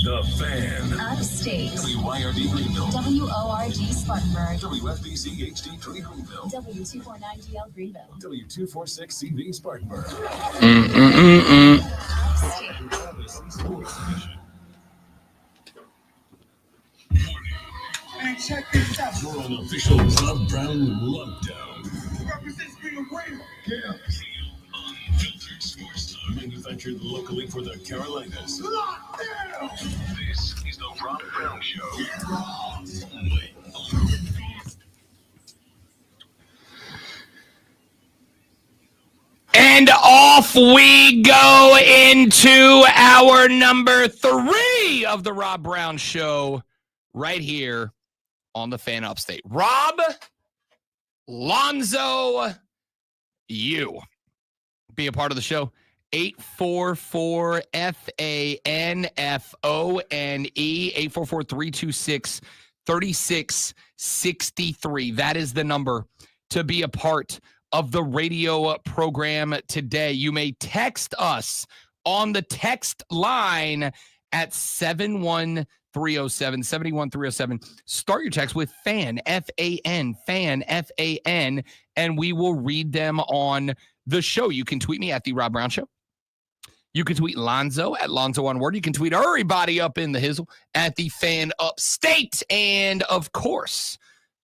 The Fan. Upstate. WYRD Greenville. WORD Spartanburg. WFBC HD3 Greenville. W249GL Greenville. W246CV Spartanburg. Man, check this out. You're on official Rob Brown Lockdown. Represents being real. Yeah. Unfiltered sports talk. Manufactured locally for the Carolinas. Lockdown. This is the Rob Brown Show. Only And off we go into our number 3 of the Rob Brown Show right here on the Fan Upstate. Rob, Lonzo, you be a part of the show. 844-FANFONE, 844-326-3663. That is the number to be a part of the radio program today. You may text us on the text line at 71307. Start your text with FAN, F-A-N, FAN, F-A-N, and we will read them on the show. You can tweet me at The Rob Brown Show. You can tweet Lonzo at Lonzo on Word. You can tweet everybody up in the hizzle at The Fan Upstate. And, of course,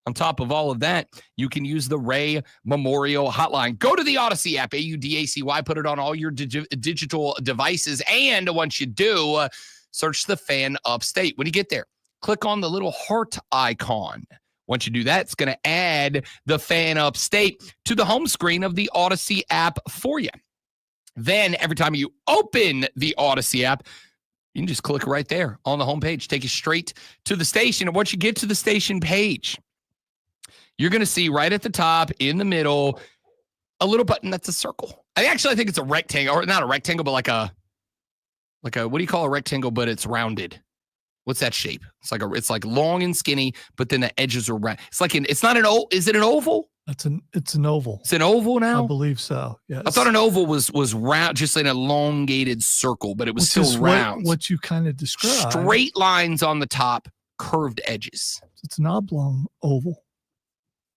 on top of all of that, you can use the Ray Memorial Hotline. Go to the Odyssey app, AUDACY, put it on all your digital devices. And once you do, search the Fan Upstate. When you get there, click on the little heart icon. Once you do that, it's going to add the Fan Upstate to the home screen of the Odyssey app for you. Then every time you open the Odyssey app, you can just click right there on the homepage, take you straight to the station. And once you get to the station page, you're going to see right at the top in the middle a little button that's a circle. I think it's a rectangle, or not a rectangle, but like a what do you call a rectangle, but it's rounded? What's that shape? It's like long and skinny, but then the edges are round. Is it an oval? It's an oval. It's an oval now? I believe so. Yes. I thought an oval was round, just an elongated circle, but it was still round. What you kind of described. Straight lines on the top, curved edges. It's an oblong oval.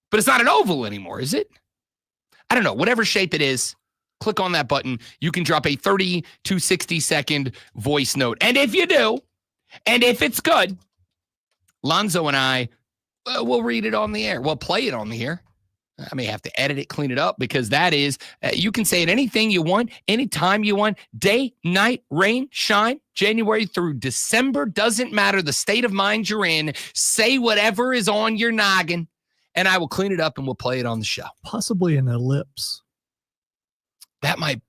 But it's not an oval anymore, is it? I don't know. Whatever shape it is, click on that button. You can drop a 30 to 60-second voice note. And if you do, and if it's good, Lonzo and I will read it on the air. We'll play it on the air. I may have to edit it, clean it up, because that is, you can say it anything you want, anytime you want, day, night, rain, shine, January through December, doesn't matter the state of mind you're in. Say whatever is on your noggin, and I will clean it up and we'll play it on the show. Possibly an ellipse. That might,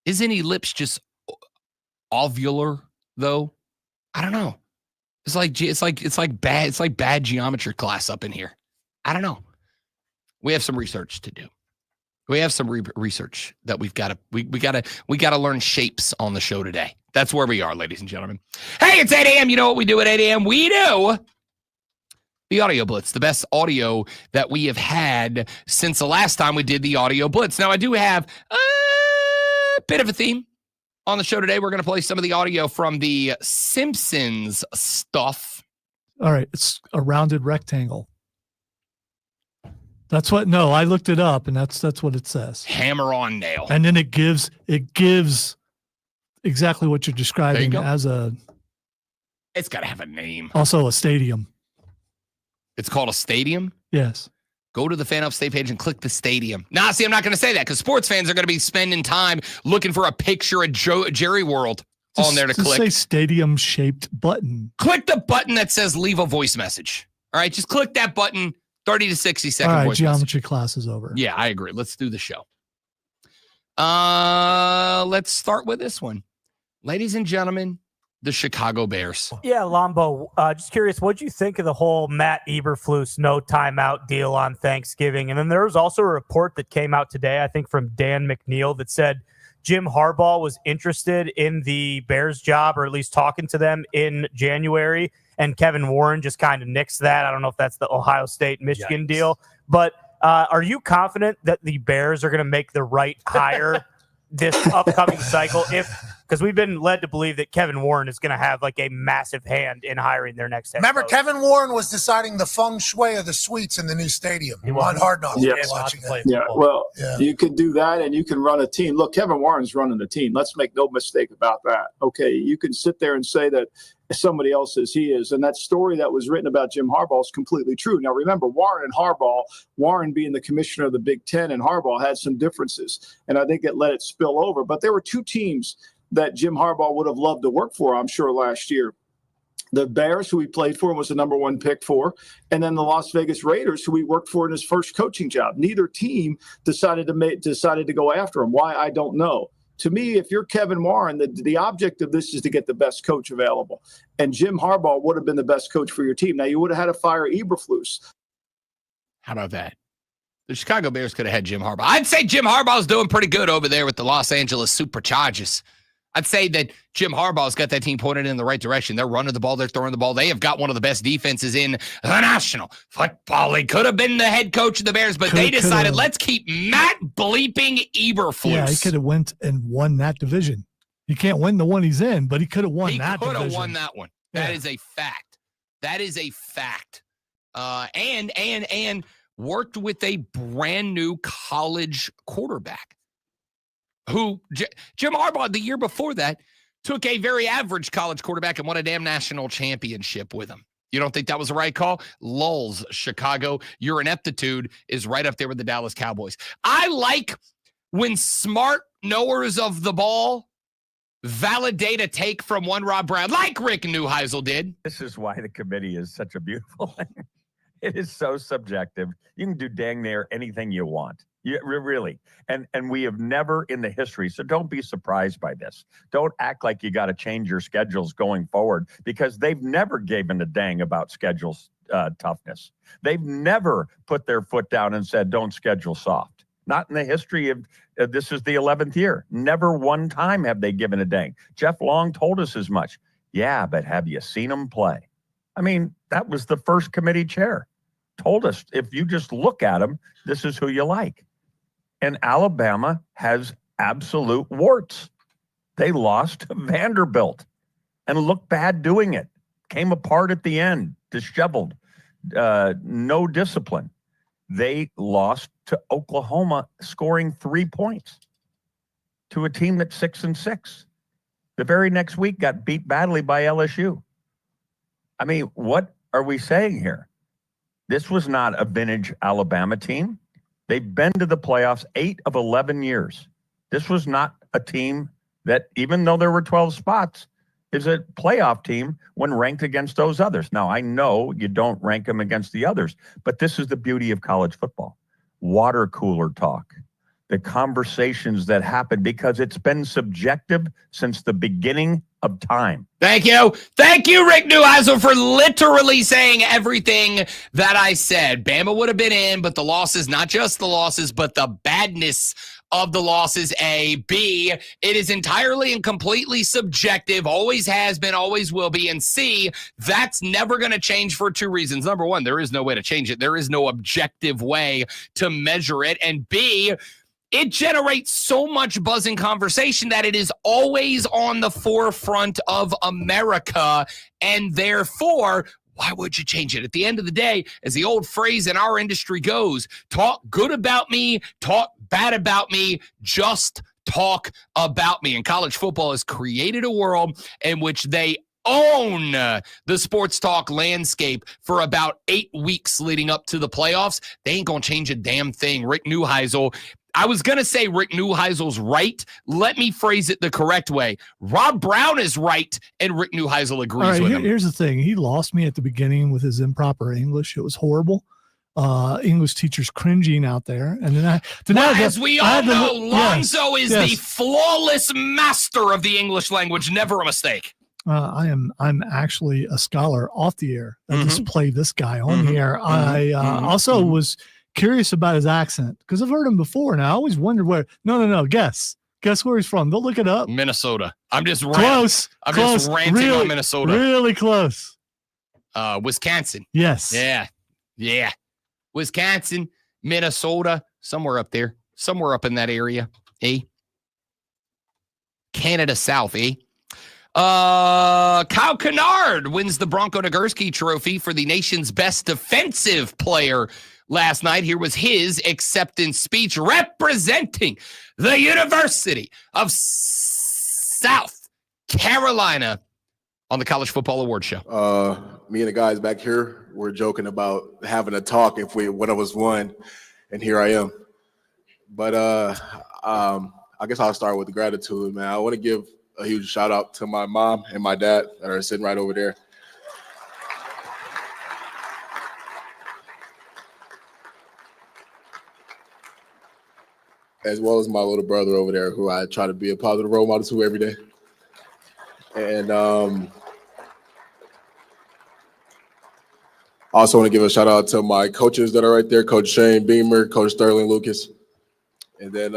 isn't ellipse just ovular though? I don't know. It's like bad geometry class up in here. I don't know. We have some research to do. We have some research that we got to learn shapes on the show today. That's where we are, ladies and gentlemen. Hey, it's 8 a.m. You know what we do at 8 a.m.? We do the Audio Blitz, the best audio that we have had since the last time we did the Audio Blitz. Now, I do have a bit of a theme on the show today. We're going to play some of the audio from the Simpsons stuff. All right. It's a rounded rectangle. I looked it up, and that's what it says. Hammer on nail. And then it gives exactly what you're describing as it's got to have a name. Also a stadium. It's called a stadium? Yes. Go to the Fan Upstate page and click the stadium. I'm not going to say that, because sports fans are going to be spending time looking for a picture of Jerry World on there to click. Say stadium-shaped button. Click the button that says leave a voice message. All right, just click that button. 30 to 60 second All right, voice geometry message. class is over. Yeah, I agree. Let's do the show. Let's start with this one. Ladies and gentlemen, the Chicago Bears. Yeah, Lombo, just curious, what'd you think of the whole Matt Eberflus no timeout deal on Thanksgiving? And then there was also a report that came out today, I think from Dan McNeil, that said Jim Harbaugh was interested in the Bears job, or at least talking to them in January, and Kevin Warren just kind of nixed that. I don't know if that's the Ohio State-Michigan deal, but are you confident that the Bears are going to make the right hire this upcoming cycle? Because we've been led to believe that Kevin Warren is going to have like a massive hand in hiring their next head Remember, coach. Kevin Warren was deciding the feng shui of the suites in the new stadium on Hard Knocks. Yeah. Watching it. Yeah, well, you can do that, and you can run a team. Look, Kevin Warren's running the team. Let's make no mistake about that. Okay, you can sit there and say that somebody else is he is, and that story that was written about Jim Harbaugh is completely true. Now, remember, Warren and Harbaugh, Warren being the commissioner of the Big Ten, and Harbaugh had some differences, and I think it let it spill over. But there were two teams that Jim Harbaugh would have loved to work for, I'm sure, last year. The Bears, who he played for and was the number one pick for, and then the Las Vegas Raiders, who he worked for in his first coaching job. Neither team decided to go after him. Why? I don't know. To me, if you're Kevin Warren, the object of this is to get the best coach available. And Jim Harbaugh would have been the best coach for your team. Now, you would have had to fire Eberflus. How about that? The Chicago Bears could have had Jim Harbaugh. I'd say Jim Harbaugh's doing pretty good over there with the Los Angeles Superchargers. I'd say that Jim Harbaugh's got that team pointed in the right direction. They're running the ball. They're throwing the ball. They have got one of the best defenses in the National Football League. Could have been the head coach of the Bears, but they decided, let's keep Matt bleeping Eberflus. Yeah, he could have went and won that division. He can't win the one he's in, but he could have won that division. He could have won that one. That is a fact. That is a fact. And worked with a brand new college quarterback who Jim Harbaugh the year before that took a very average college quarterback and won a damn national championship with him. You don't think that was the right call? Lulz, Chicago. Your ineptitude is right up there with the Dallas Cowboys. I like when smart knowers of the ball validate a take from one Rob Brown, like Rick Neuheisel did. This is why the committee is such a beautiful thing. It is so subjective. You can do dang near anything you want. Really. And we have never in the history, so don't be surprised by this. Don't act like you got to change your schedules going forward, because they've never given a dang about schedules toughness. They've never put their foot down and said, don't schedule soft. Not in the history of this is the 11th year. Never one time have they given a dang. Jeff Long told us as much. Yeah, but have you seen them play? I mean, that was the first committee chair. Told us, if you just look at them, this is who you like. And Alabama has absolute warts. They lost to Vanderbilt and looked bad doing it. Came apart at the end, disheveled, no discipline. They lost to Oklahoma, scoring 3 points to a team that's 6-6. The very next week got beat badly by LSU. I mean, what are we saying here? This was not a vintage Alabama team. They've been to the playoffs 8 of 11 years. This was not a team that, even though there were 12 spots, is a playoff team when ranked against those others. Now, I know you don't rank them against the others, but this is the beauty of college football. Water cooler talk, the conversations that happen, because it's been subjective since the beginning of time. Thank you. Thank you, Rick Neuheisel, for literally saying everything that I said. Bama would have been in, but the losses, not just the losses, but the badness of the losses. A. B, it is entirely and completely subjective, always has been, always will be. And C, that's never going to change for 2 reasons. Number one, there is no way to change it. There is no objective way to measure it. And B, it generates so much buzz and conversation that it is always on the forefront of America. And therefore, why would you change it? At the end of the day, as the old phrase in our industry goes, talk good about me, talk bad about me, just talk about me. And college football has created a world in which they own the sports talk landscape for about 8 weeks leading up to the playoffs. They ain't going to change a damn thing. Rick Neuheisel, I was going to say Rick Neuheisel's right. Let me phrase it the correct way. Rob Brown is right, and Rick Neuheisel agrees with him. Here's the thing. He lost me at the beginning with his improper English. It was horrible. English teachers cringing out there. And then as we all know, Lonzo is the flawless master of the English language. Never a mistake. I'm actually a scholar off the air. I just play this guy on the air. I also was curious about his accent because I've heard him before, and I always wondered where. No, guess Guess where he's from? They'll look it up. Minnesota. I'm just Close. just ranting really, on Minnesota. Really close. Wisconsin. Yes. Yeah. Wisconsin, Minnesota, somewhere up there. Somewhere up in that area. Canada South, Kyle Kennard wins the Bronco Nagurski Trophy for the nation's best defensive player last night. Here was his acceptance speech representing the University of South Carolina on the College Football Award Show. Me and the guys back here were joking about having a talk if one of us won, and here I am. But I guess I'll start with the gratitude, man. I want to give a huge shout out to my mom and my dad that are sitting right over there. As well as my little brother over there, who I try to be a positive role model to every day. And I also want to give a shout out to my coaches that are right there, Coach Shane Beamer, Coach Sterling Lucas. And then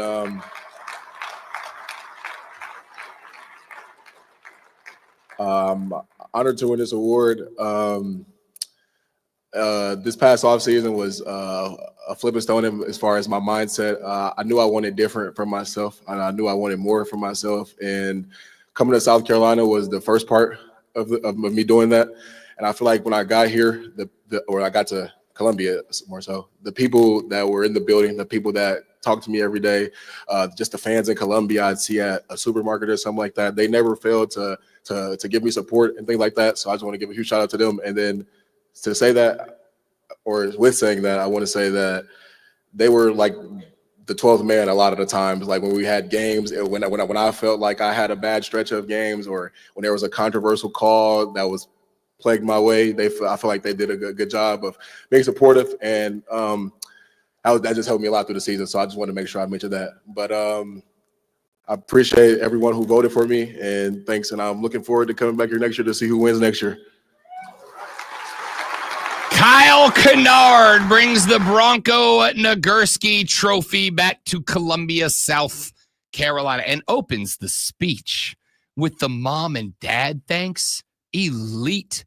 honored to win this award. This past offseason was a flipping stone as far as my mindset. I knew I wanted different from myself, and I knew I wanted more from myself. And coming to South Carolina was the first part of me doing that. And I feel like when I got here, or I got to Columbia more so, the people that were in the building, the people that talked to me every day, just the fans in Columbia I'd see at a supermarket or something like that, they never failed to give me support and things like that. So I just want to give a huge shout out to them. And then to say that, or with saying that, I want to say that they were like the 12th man a lot of the times. Like when we had games, when I felt like I had a bad stretch of games, or when there was a controversial call that was plagued my way, I feel like they did a good job of being supportive, and that just helped me a lot through the season. So I just want to make sure I mention that. But I appreciate everyone who voted for me, and thanks. And I'm looking forward to coming back here next year to see who wins next year. Kyle Kennard brings the Bronco Nagurski Trophy back to Columbia, South Carolina, and opens the speech with the mom and dad thanks. Elite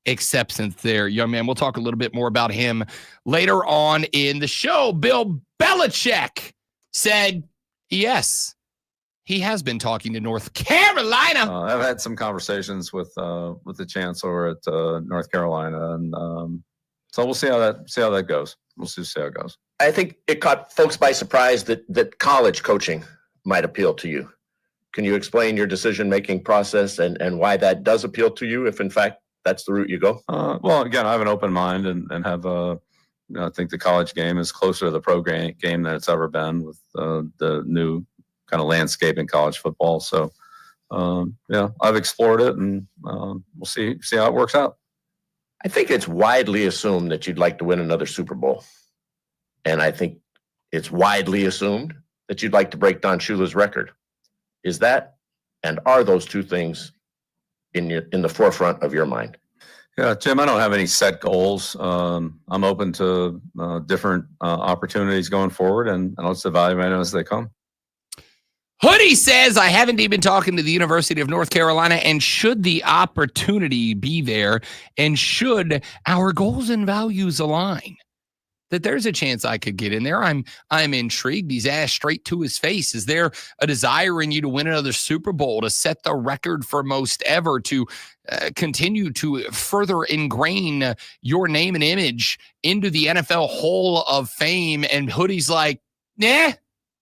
acceptance there, young man. We'll talk a little bit more about him later on in the show. Bill Belichick said yes, he has been talking to North Carolina. I've had some conversations with the chancellor at North Carolina, and so we'll see how that goes. We'll see how it goes. I think it caught folks by surprise that college coaching might appeal to you. Can you explain your decision-making process and why that does appeal to you, if in fact that's the route you go? Well, again, I have an open mind and have I think the college game is closer to the pro game than it's ever been with the new kind of landscape in college football. So, I've explored it, and we'll see how it works out. I think it's widely assumed that you'd like to win another Super Bowl. And I think it's widely assumed that you'd like to break Don Shula's record. Is that, and are those two things in the forefront of your mind? Yeah, Jim, I don't have any set goals. I'm open to different opportunities going forward, and I'll just evaluate them as they come. Hoodie says, I haven't even talking to the University of North Carolina, and should the opportunity be there, and should our goals and values align, that there's a chance I could get in there. I'm intrigued. He's asked straight to his face, is there a desire in you to win another Super Bowl, to set the record for most ever, to continue to further ingrain your name and image into the NFL Hall of Fame? And Hoodie's like, nah,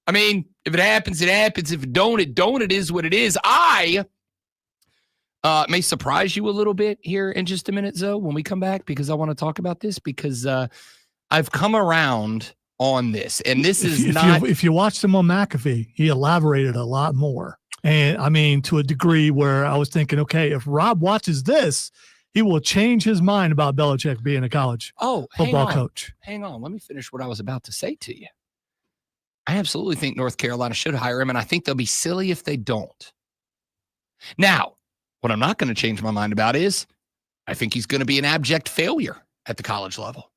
I mean, if it happens, it happens. If it don't, it don't. It is what it is. I may surprise you a little bit here in just a minute, Zoe, when we come back, because I want to talk about this, because I've come around on this, and this is if you watched him on McAfee, he elaborated a lot more. And I mean, to a degree where I was thinking, okay, if Rob watches this, he will change his mind about Belichick being a college football coach. Hang on. Let me finish what I was about to say to you. I absolutely think North Carolina should hire him, and I think they'll be silly if they don't. Now, what I'm not going to change my mind about is I think he's going to be an abject failure at the college level.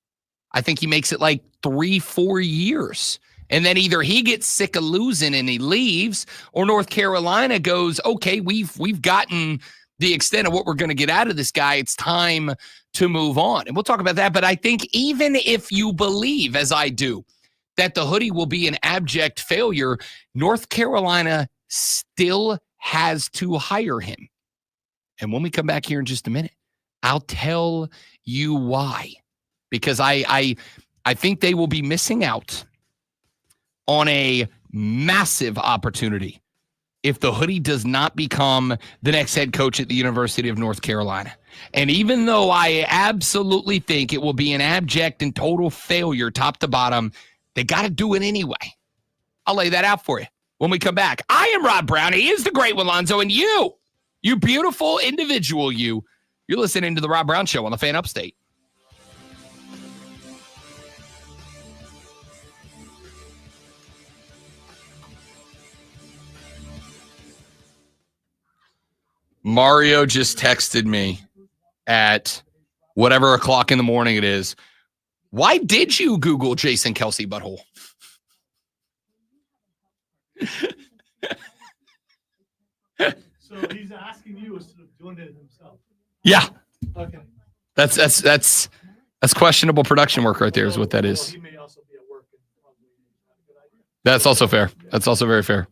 I think he makes it like 3-4 years And then either he gets sick of losing and he leaves, or North Carolina goes, okay, we've gotten the extent of what we're going to get out of this guy. It's time to move on. And we'll talk about that. But I think even if you believe, as I do, that the hoodie will be an abject failure, North Carolina still has to hire him. And when we come back here in just a minute, I'll tell you why. Because I think they will be missing out on a massive opportunity if the hoodie does not become the next head coach at the University of North Carolina. And even though I absolutely think it will be an abject and total failure top to bottom, they got to do it anyway. I'll lay that out for you when we come back. I am Rob Brown. He is the great Walonzo. And you beautiful individual, you're listening to the Rob Brown Show on the Fan Upstate. Mario just texted me at whatever o'clock in the morning it is. Why did you Google Jason Kelce butthole? So he's asking you instead of doing it himself. Yeah. Okay. That's questionable production work right there is what that is. He may also be at work. That's also fair. That's also very fair.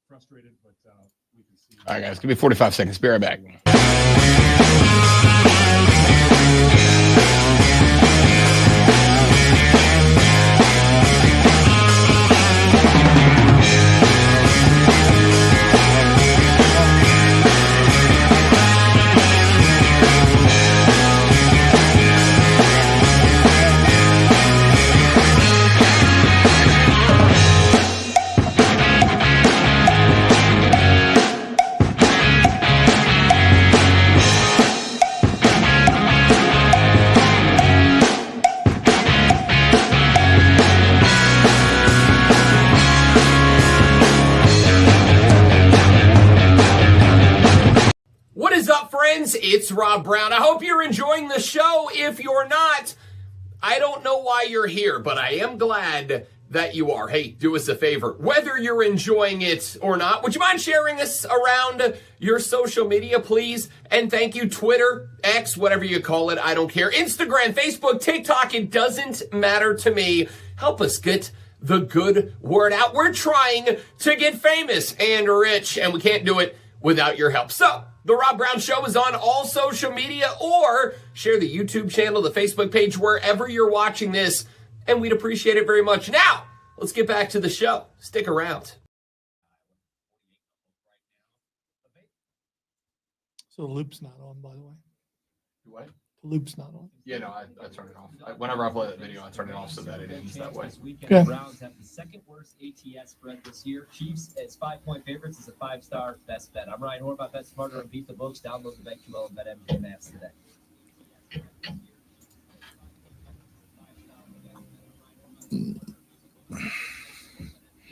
Frustrated, but we can see. All right, guys, give me 45 seconds. Be right back. What is up, friends? It's Rob Brown. I hope you're enjoying the show. If you're not, I don't know why you're here, but I am glad that you are. Hey, do us a favor. Whether you're enjoying it or not, would you mind sharing this around your social media, please? And thank you, Twitter, X, whatever you call it. I don't care. Instagram, Facebook, TikTok, it doesn't matter to me. Help us get the good word out. We're trying to get famous and rich, and we can't do it without your help. So, The Rob Brown Show is on all social media, or share the YouTube channel, the Facebook page, wherever you're watching this, and we'd appreciate it very much. Now, let's get back to the show. Stick around. So the loop's not on, by the way. What? The loop's not on. Yeah, no, I turn it off. Whenever I play that video, I turn it off so that it ends that way. Okay. Browns have the second worst ATS spread this year. Chiefs as 5-point favorites is a 5-star best bet. I'm Ryan Horvath. Bet Smarter and beat the books. Download the BetQL and BetMGM apps today.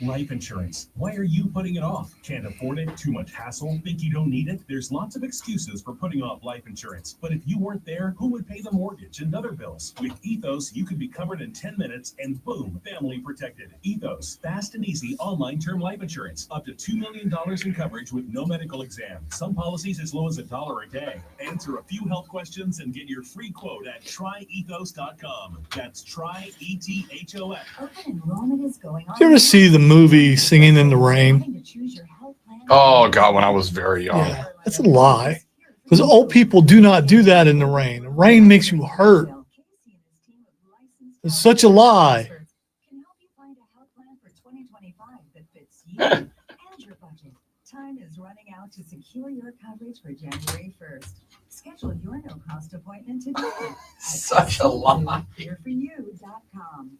Life insurance. Why are you putting it off? Can't afford it? Too much hassle? Think you don't need it? There's lots of excuses for putting off life insurance. But if you weren't there, who would pay the mortgage and other bills? With Ethos, you could be covered in 10 minutes and boom, family protected. Ethos, fast and easy online term life insurance. Up to $2 million in coverage with no medical exam. Some policies as low as $1 a day. Answer a few health questions and get your free quote at tryethos.com. That's tryethos. Open enrollment is going on. Did you ever see the movie Singing in the Rain? Oh, God, when I was very young. Yeah, that's a lie. Because old people do not do that in the rain. The rain makes you hurt. It's such a lie. Time is running out to secure your coverage for January 1st. Schedule your no-cost appointment today. Such a lot. Hereforyou.com.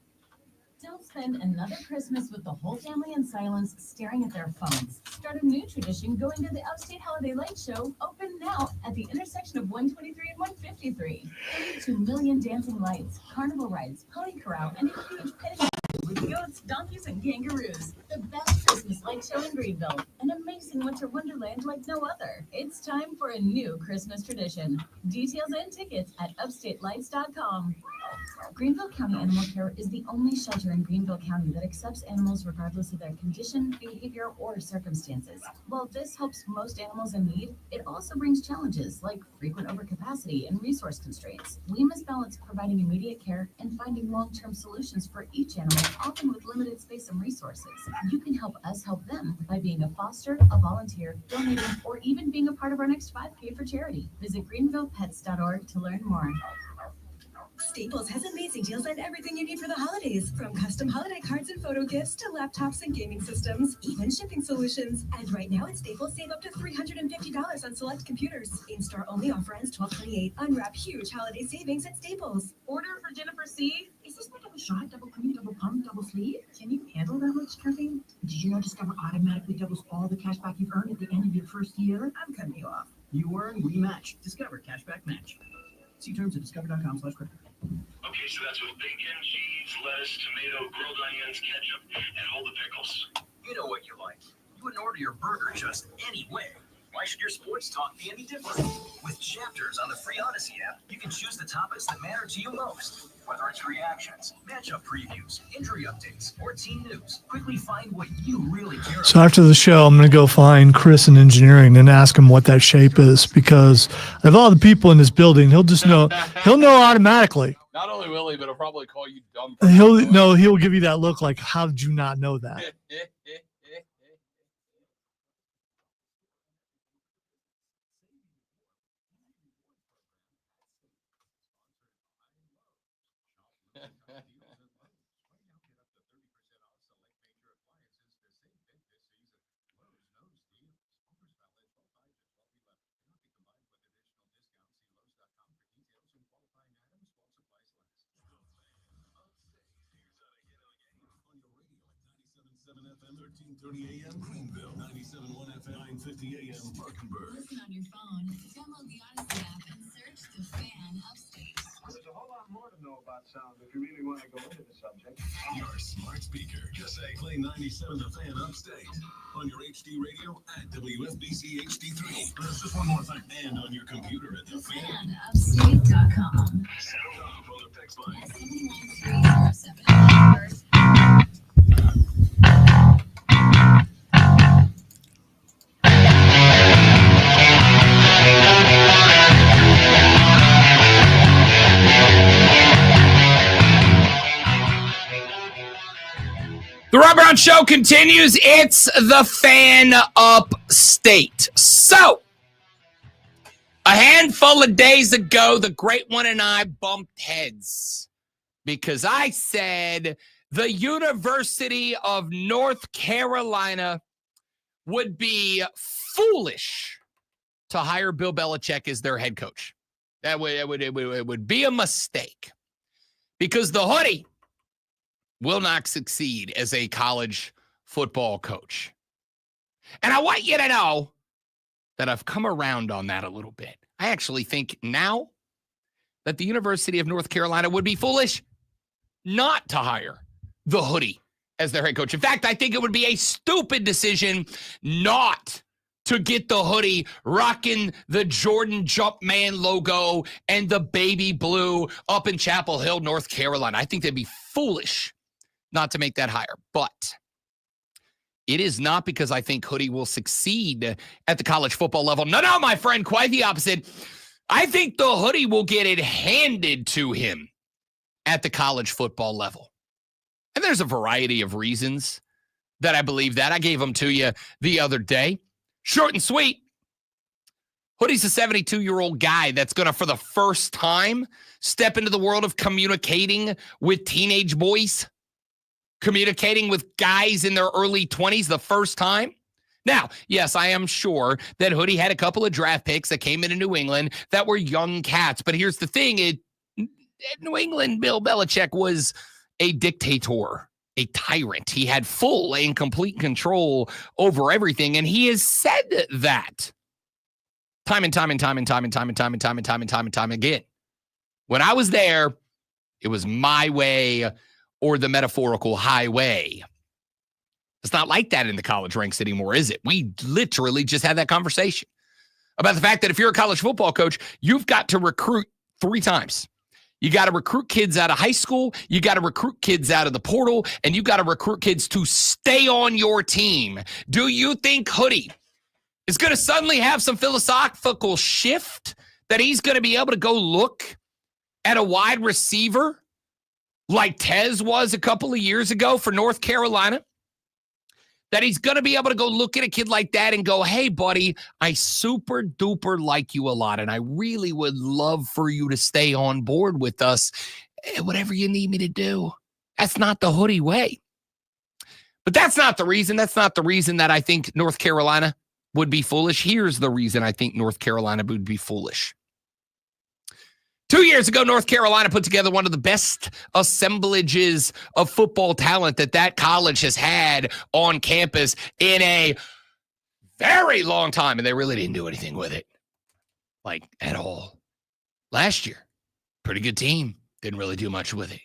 Don't spend another Christmas with the whole family in silence staring at their phones. Start a new tradition going to the Upstate Holiday Light Show, open now at the intersection of 123 and 153. 32 million dancing lights, carnival rides, pony corral, and a huge petting with goats, donkeys, and kangaroos. The best Christmas light show in Greenville. An amazing winter wonderland like no other. It's time for a new Christmas tradition. Details and tickets at upstatelights.com. Greenville County Animal Care is the only shelter in Greenville County that accepts animals regardless of their condition, behavior, or circumstances. While this helps most animals in need, it also brings challenges like frequent overcapacity and resource constraints. We must balance providing immediate care and finding long-term solutions for each animal, often with limited space and resources. You can help us help them by being a foster, a volunteer, donating, or even being a part of our next 5K for charity. Visit greenvillepets.org to learn more. Staples has amazing deals on everything you need for the holidays, from custom holiday cards and photo gifts to laptops and gaming systems, even shipping solutions. And right now at Staples, save up to $350 on select computers. In-store only offer ends 12/28. Unwrap huge holiday savings at Staples. Order for Jennifer C. Is this my double shot, double cream, double pump, double sleeve? Can you handle that much caffeine? Did you know Discover automatically doubles all the cash back you've earned at the end of your first year? I'm cutting you off. You earn, we match. Discover Cashback Match. See terms at discover.com/credit. Okay, so that's with bacon, cheese, lettuce, tomato, grilled onions, ketchup, and all the pickles. You know what you like. You wouldn't order your burger just any way. Why should your sports talk be any different? With chapters on the free Odyssey app, you can choose the topics that matter to you most. Whether it's reactions, matchup previews, injury updates, or team news, quickly find what you really care about. So after the show, I'm going to go find Chris in engineering and ask him what that shape is, because of all the people in this building, he'll just know. He'll know automatically. Not only will he, but he'll probably call you dumb. He'll give you that look like, how did you not know that? FM, 1330 AM, Greenville, 97.1 FM, 950 AM, Spartanburg. Listen on your phone, download the Odyssey app, and search The Fan Upstate. There's a whole lot more to know about sound if you really want to go into the subject. Your smart speaker. Just say play 97 The Fan Upstate on your HD radio at WFBC HD3. There's just one more thing. And on your computer at TheFanUpstate.com. Call or text line. 71307. The Rob Brown Show continues. It's the Fan Upstate. So, a handful of days ago, the great one and I bumped heads because I said the University of North Carolina would be foolish to hire Bill Belichick as their head coach. It would be a mistake because the hoodie will not succeed as a college football coach. And I want you to know that I've come around on that a little bit. I actually think now that the University of North Carolina would be foolish not to hire the hoodie as their head coach. In fact, I think it would be a stupid decision not to get the hoodie rocking the Jordan Jumpman logo and the baby blue up in Chapel Hill, North Carolina. I think they'd be foolish not to make that hire. But it is not because I think hoodie will succeed at the college football level. No, my friend, quite the opposite. I think the hoodie will get it handed to him at the college football level. And there's a variety of reasons that I believe that. I gave them to you the other day. Short and sweet. Hoodie's a 72-year-old guy that's going to, for the first time, step into the world of communicating with teenage boys, communicating with guys in their early 20s the first time. Now, yes, I am sure that Hoodie had a couple of draft picks that came into New England that were young cats. But here's the thing. New England, Bill Belichick was a dictator, a tyrant. He had full and complete control over everything. And he has said that time and time again. When I was there, it was my way or the metaphorical highway. It's not like that in the college ranks anymore, is it? We literally just had that conversation about the fact that if you're a college football coach, you've got to recruit 3 times. You got to recruit kids out of high school, you got to recruit kids out of the portal, and you got to recruit kids to stay on your team. Do you think Hoodie is going to suddenly have some philosophical shift that he's going to be able to go look at a wide receiver like Tez was a couple of years ago for North Carolina? That he's going to be able to go look at a kid like that and go, hey, buddy, I super duper like you a lot, and I really would love for you to stay on board with us. Whatever you need me to do. That's not the Hoodie way. But that's not the reason. That's not the reason that I think North Carolina would be foolish. Here's the reason I think North Carolina would be foolish. 2 years ago, North Carolina put together one of the best assemblages of football talent that college has had on campus in a very long time, and they really didn't do anything with it, like at all. Last year, pretty good team. Didn't really do much with it.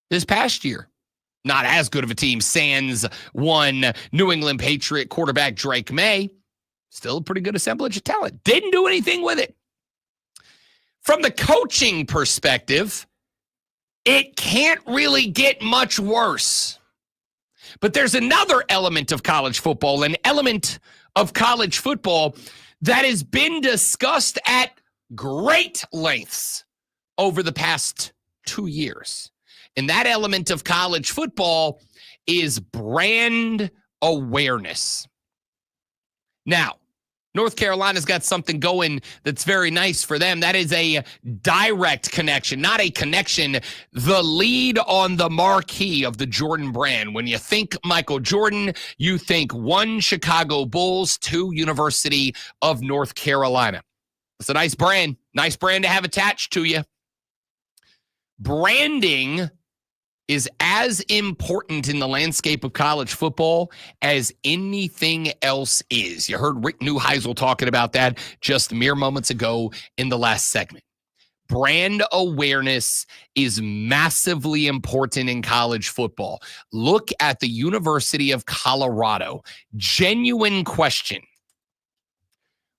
This past year, not as good of a team. Sans one New England Patriot quarterback Drake May. Still a pretty good assemblage of talent. Didn't do anything with it. From the coaching perspective, it can't really get much worse. But there's another element of college football, an element of college football that has been discussed at great lengths over the past 2 years. And that element of college football is brand awareness. Now, North Carolina's got something going that's very nice for them. That is a direct connection, not a connection, the lead on the marquee of the Jordan brand. When you think Michael Jordan, you think 1, Chicago Bulls, 2, University of North Carolina. It's a nice brand to have attached to you. Branding is as important in the landscape of college football as anything else is. You heard Rick Neuheisel talking about that just mere moments ago in the last segment. Brand awareness is massively important in college football. Look at the University of Colorado. Genuine question.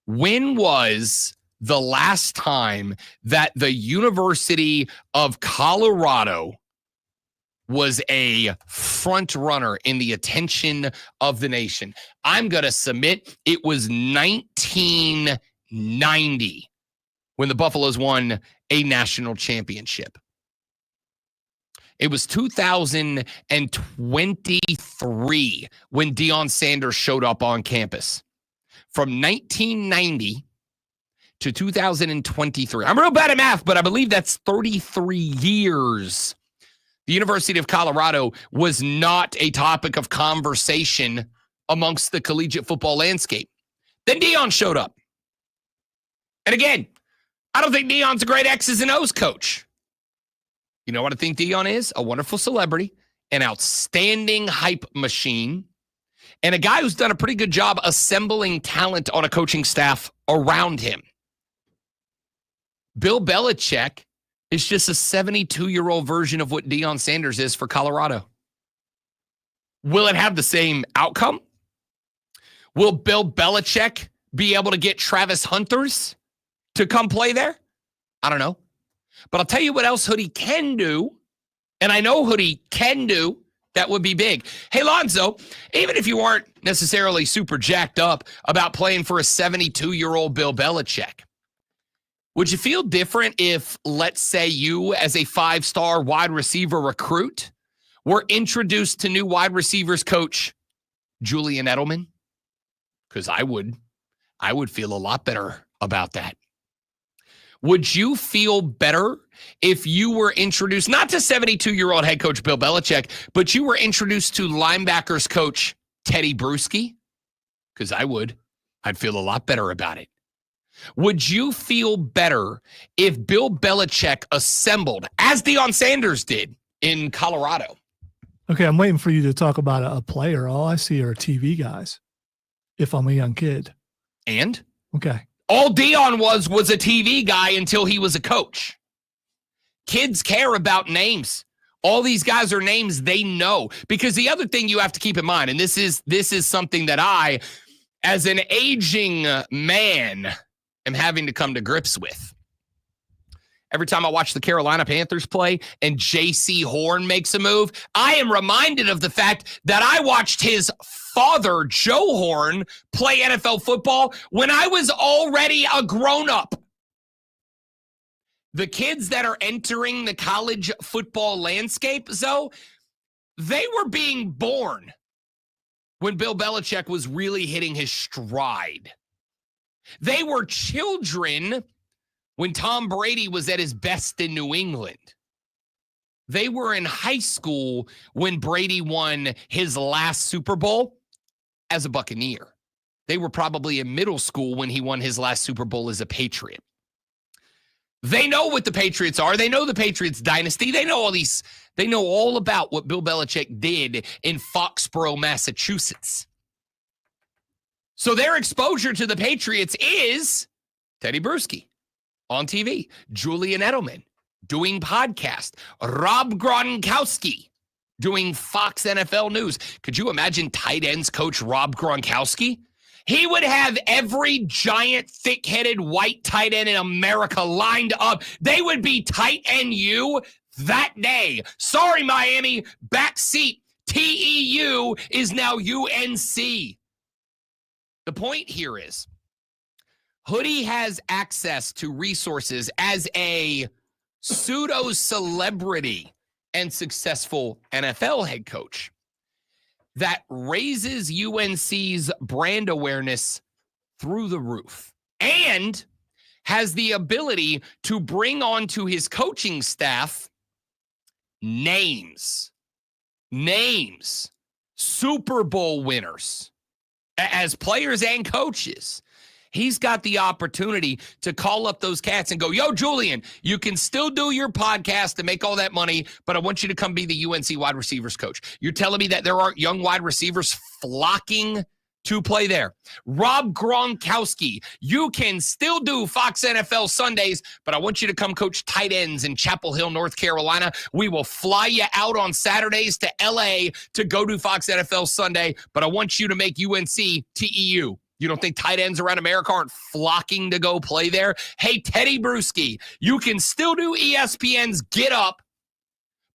When was the last time that the University of Colorado was a front runner in the attention of the nation? I'm going to submit it was 1990 when the Buffaloes won a national championship. It was 2023 when Deion Sanders showed up on campus. From 1990 to 2023. I'm real bad at math, but I believe that's 33 years. The University of Colorado was not a topic of conversation amongst the collegiate football landscape. Then Deion showed up. And again, I don't think Deion's a great X's and O's coach. You know what I think Deion is? A wonderful celebrity, an outstanding hype machine, and a guy who's done a pretty good job assembling talent on a coaching staff around him. Bill Belichick is just a 72-year-old version of what Deion Sanders is for Colorado. Will it have the same outcome? Will Bill Belichick be able to get Travis Hunters to come play there? I don't know. But I'll tell you what else Hoodie can do, and I know Hoodie can do, that would be big. Hey, Lonzo, even if you aren't necessarily super jacked up about playing for a 72-year-old Bill Belichick, would you feel different if, let's say, you as a 5-star wide receiver recruit were introduced to new wide receivers coach Julian Edelman? Because I would feel a lot better about that. Would you feel better if you were introduced, not to 72-year-old head coach Bill Belichick, but you were introduced to linebackers coach Teddy Bruschi? because I would. I'd feel a lot better about it. Would you feel better if Bill Belichick assembled, as Deion Sanders did in Colorado? Okay, I'm waiting for you to talk about a player. All I see are TV guys if I'm a young kid. And? Okay. All Deion was a TV guy until he was a coach. Kids care about names. All these guys are names they know. Because the other thing you have to keep in mind, and this is something that I, as an aging man, am having to come to grips with. Every time I watch the Carolina Panthers play and J.C. Horn makes a move, I am reminded of the fact that I watched his father, Joe Horn, play NFL football when I was already a grown-up. The kids that are entering the college football landscape, Zoe, they were being born when Bill Belichick was really hitting his stride. They were children when Tom Brady was at his best in New England. They were in high school when Brady won his last Super Bowl as a Buccaneer. They were probably in middle school when he won his last Super Bowl as a Patriot. They know what the Patriots are. They know the Patriots dynasty. They know all about what Bill Belichick did in Foxborough, Massachusetts. So their exposure to the Patriots is Teddy Bruschi on TV, Julian Edelman doing podcast, Rob Gronkowski doing Fox NFL News. Could you imagine tight ends coach Rob Gronkowski? He would have every giant, thick-headed white tight end in America lined up. They would be tight end you that day. Sorry, Miami, backseat. TEU is now UNC. The point here is, Hoodie has access to resources as a pseudo-celebrity and successful NFL head coach that raises UNC's brand awareness through the roof and has the ability to bring onto his coaching staff names, Super Bowl winners as players and coaches. He's got the opportunity to call up those cats and go, yo, Julian, you can still do your podcast and make all that money, but I want you to come be the UNC wide receivers coach. You're telling me that there aren't young wide receivers flocking to play there. Rob Gronkowski, you can still do Fox NFL Sundays, but I want you to come coach tight ends in Chapel Hill, North Carolina. We will fly you out on Saturdays to LA to go do Fox NFL Sunday, but I want you to make UNC TEU. You don't think tight ends around America aren't flocking to go play there? Hey, Teddy Bruschi, you can still do ESPN's Get Up,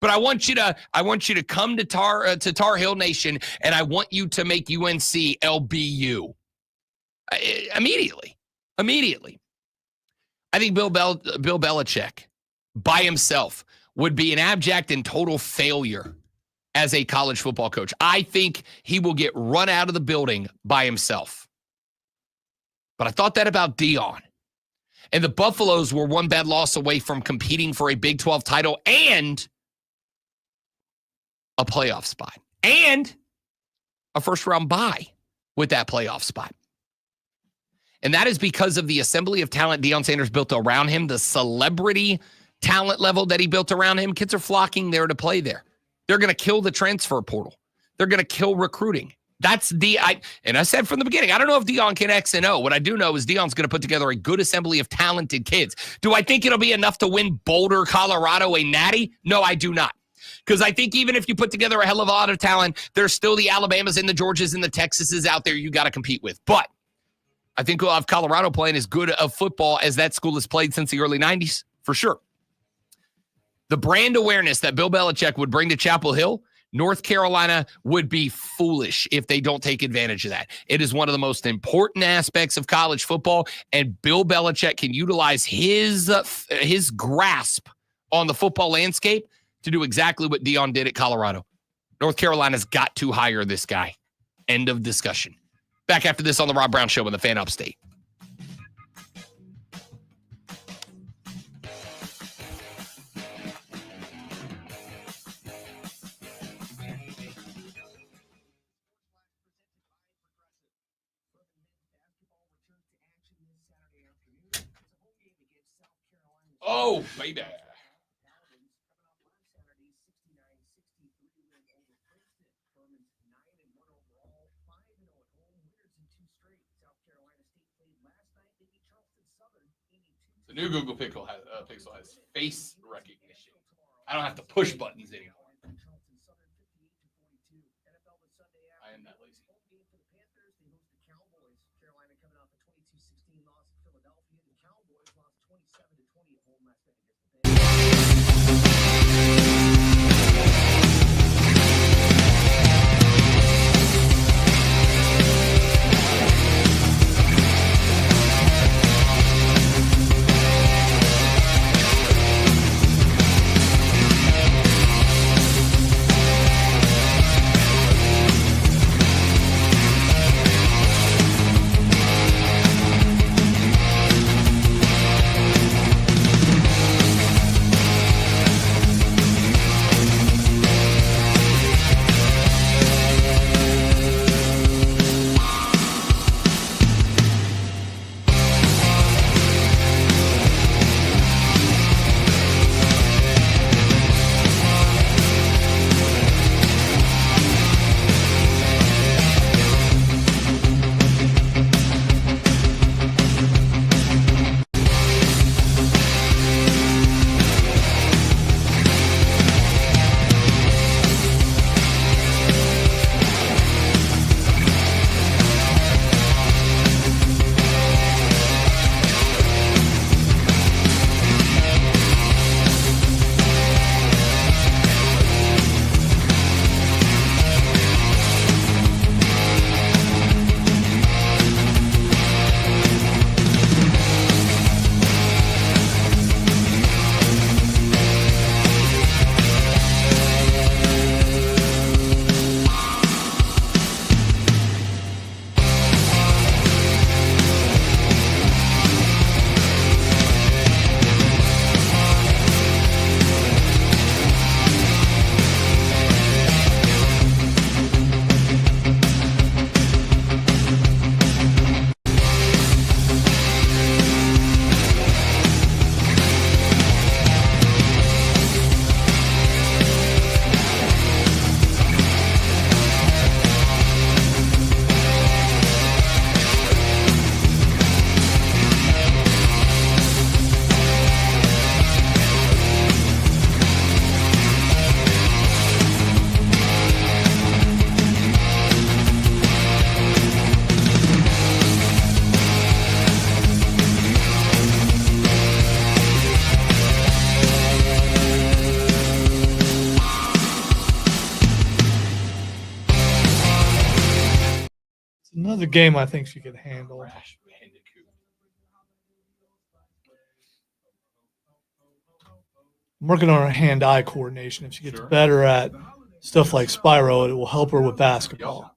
but I want you to come to Tar Heel Nation, and I want you to make UNC LBU immediately. I think Bill Belichick by himself would be an abject and total failure as a college football coach. I think he will get run out of the building by himself. But I thought that about Deion. And the Buffaloes were one bad loss away from competing for a Big 12 title and a playoff spot. And a first-round bye with that playoff spot. And that is because of the assembly of talent Deion Sanders built around him, the celebrity talent level that he built around him. Kids are flocking there to play there. They're going to kill the transfer portal. They're going to kill recruiting. That's and I said from the beginning, I don't know if Deion can X and O. What I do know is Deion's going to put together a good assembly of talented kids. Do I think it'll be enough to win Boulder, Colorado, a natty? No, I do not. Because I think even if you put together a hell of a lot of talent, there's still the Alabamas and the Georgias and the Texases out there you got to compete with. But I think we'll have Colorado playing as good of football as that school has played since the early 90s, for sure. The brand awareness that Bill Belichick would bring to Chapel Hill, North Carolina would be foolish if they don't take advantage of that. It is one of the most important aspects of college football, and Bill Belichick can utilize his grasp on the football landscape to do exactly what Deion did at Colorado. North Carolina's got to hire this guy. End of discussion. Back after this on the Rob Brown Show on the Fan Upstate. go, baby. The new Google Pixel has face recognition. I don't have to push buttons anymore. I am that lazy. Another game I think she could handle. I'm working on her hand-eye coordination. If she gets better at stuff like Spyro, it will help her with basketball.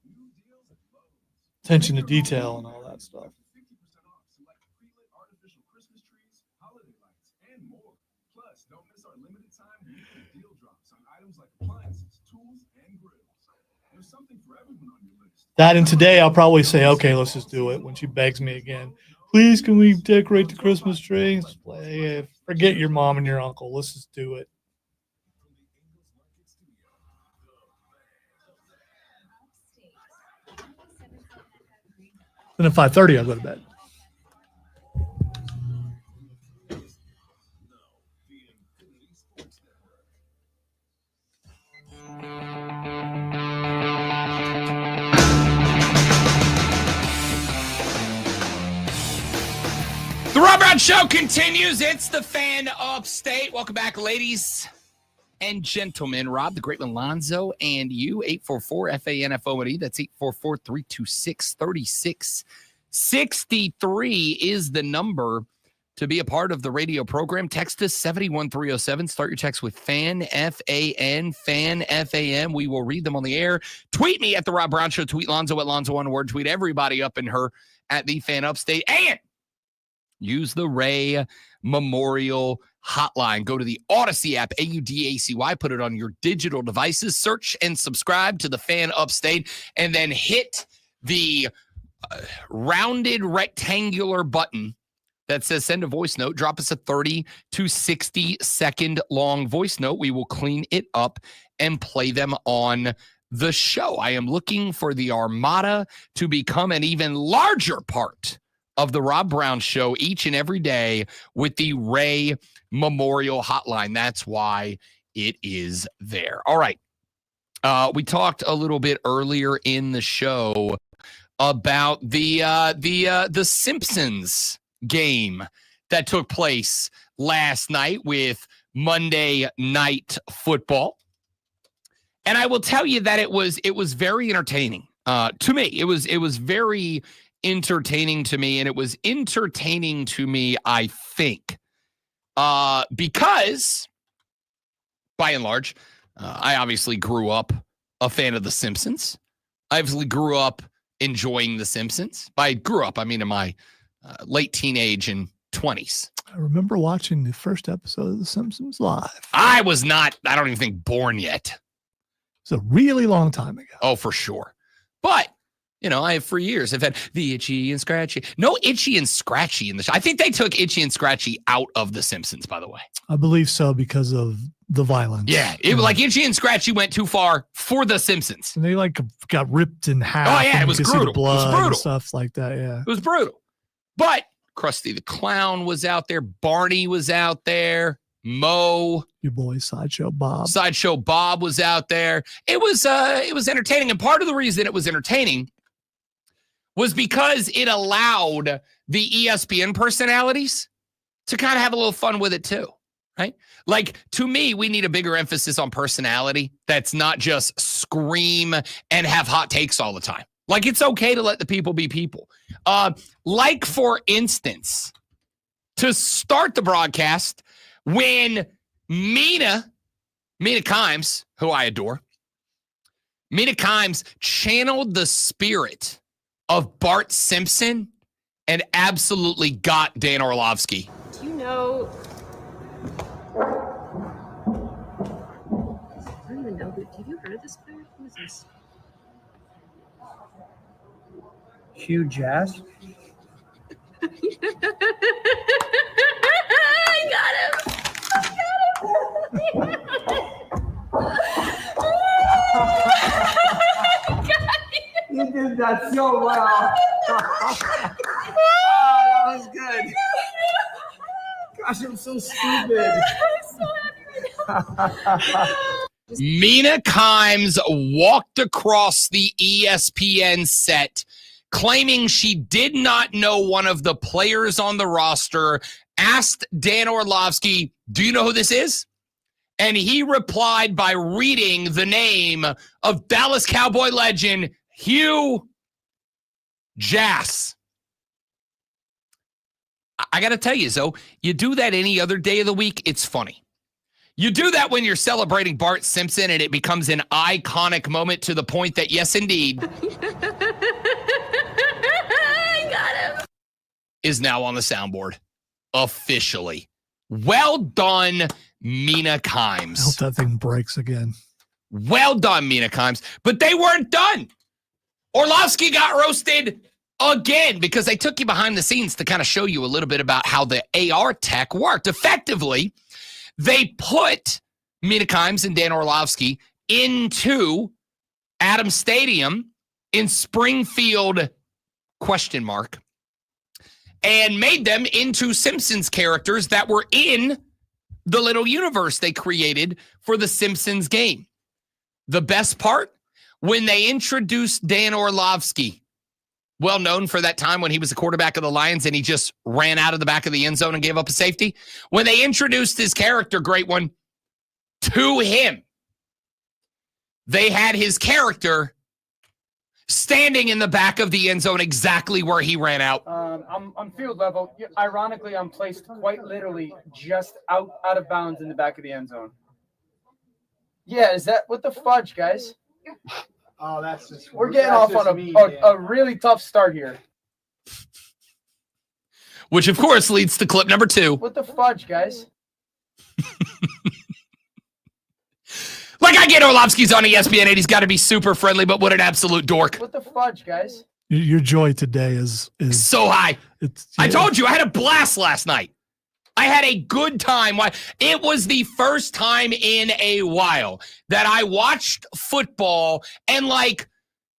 Attention to detail and all that stuff. That and today I'll probably say, okay, let's just do it when she begs me again. Please, can we decorate the Christmas tree? Forget your mom and your uncle. Let's just do it. Then at 5:30, I'll go to bed. The Rob Brown Show continues. It's the Fan Upstate. Welcome back, ladies and gentlemen. Rob, the great Alonzo, and you, 844-FANFONE. That's 844-326-3663 is the number to be a part of the radio program. Text us 71307. Start your text with FAN, F-A-N, FAN, F-A-N. We will read them on the air. Tweet me at the Rob Brown Show. Tweet Lonzo at Lonzo one word. Tweet everybody up in her at the Fan Upstate. And use the Ray Memorial Hotline. Go to the Odyssey app, AUDACY. Put it on your digital devices. Search and subscribe to the Fan Upstate, and then hit the rounded rectangular button that says send a voice note. Drop us a 30 to 60 second long voice note. We will clean it up and play them on the show. I am looking for the Armada to become an even larger part of the Rob Brown Show each and every day with the Ray Memorial Hotline. That's why it is there. All right. We talked a little bit earlier in the show about the Simpsons game that took place last night with Monday Night Football. And I will tell you that it was very entertaining to me. It was very entertaining to me, and it was entertaining to me, I think, because by and large, I obviously grew up a fan of The Simpsons. I obviously grew up enjoying The Simpsons. By grew up, I mean in my late teenage and 20s. I remember watching the first episode of The Simpsons live. I don't even think born yet. It's a really long time ago. Oh, for sure. But, I have for years have had the Itchy and Scratchy. No Itchy and Scratchy in the show. I think they took Itchy and Scratchy out of The Simpsons, by the way. I believe so because of the violence. Yeah, it was like Itchy and Scratchy went too far for The Simpsons. And they got ripped in half. Oh, yeah, it was brutal. Blood It was brutal. And stuff like that, yeah. It was brutal. But Krusty the Clown was out there. Barney was out there. Mo. Your boy Sideshow Bob. Sideshow Bob was out there. It was entertaining. And part of the reason it was entertaining was because it allowed the ESPN personalities to kind of have a little fun with it too, right? Like, to me, we need a bigger emphasis on personality that's not just scream and have hot takes all the time. Like, it's okay to let the people be people. Like, for instance, to start the broadcast, when Mina Kimes, who I adore, Mina Kimes channeled the spirit of Bart Simpson and absolutely got Dan Orlovsky. Do you know? I don't even know. Have you heard of this player? Who is this? Hugh Jazz. I got him. You did that so well. That was good. Gosh, I'm so stupid. Mina Kimes walked across the ESPN set claiming she did not know one of the players on the roster, asked Dan Orlovsky, "Do you know who this is?" And he replied by reading the name of Dallas Cowboy legend Hugh Jass. I got to tell you, Zoe, you do that any other day of the week, it's funny. You do that when you're celebrating Bart Simpson and it becomes an iconic moment to the point that, yes, indeed, is now on the soundboard officially. Well done, Mina Kimes. I hope that thing breaks again. Well done, Mina Kimes. But they weren't done. Orlovsky got roasted again because they took you behind the scenes to kind of show you a little bit about how the AR tech worked. Effectively, they put Mina Kimes and Dan Orlovsky into Adams Stadium in Springfield, ? And made them into Simpsons characters that were in the little universe they created for the Simpsons game. The best part, when they introduced Dan Orlovsky, well known for that time when he was the quarterback of the Lions and he just ran out of the back of the end zone and gave up a safety. When they introduced his character, great one, to him, they had his character standing in the back of the end zone exactly where he ran out. I'm on field level. Ironically, I'm placed quite literally just out of bounds in the back of the end zone. Yeah, is that what the fudge, guys? Oh, that's just. We're getting off on a really tough start here. Which, of course, leads to clip number 2. What the fudge, guys? Like, I get Orlovsky's on ESPN 8. He's got to be super friendly, but what an absolute dork. What the fudge, guys? Your joy today is so high. I Yeah. told you I had a blast last night. I had a good time. It was the first time in a while that I watched football and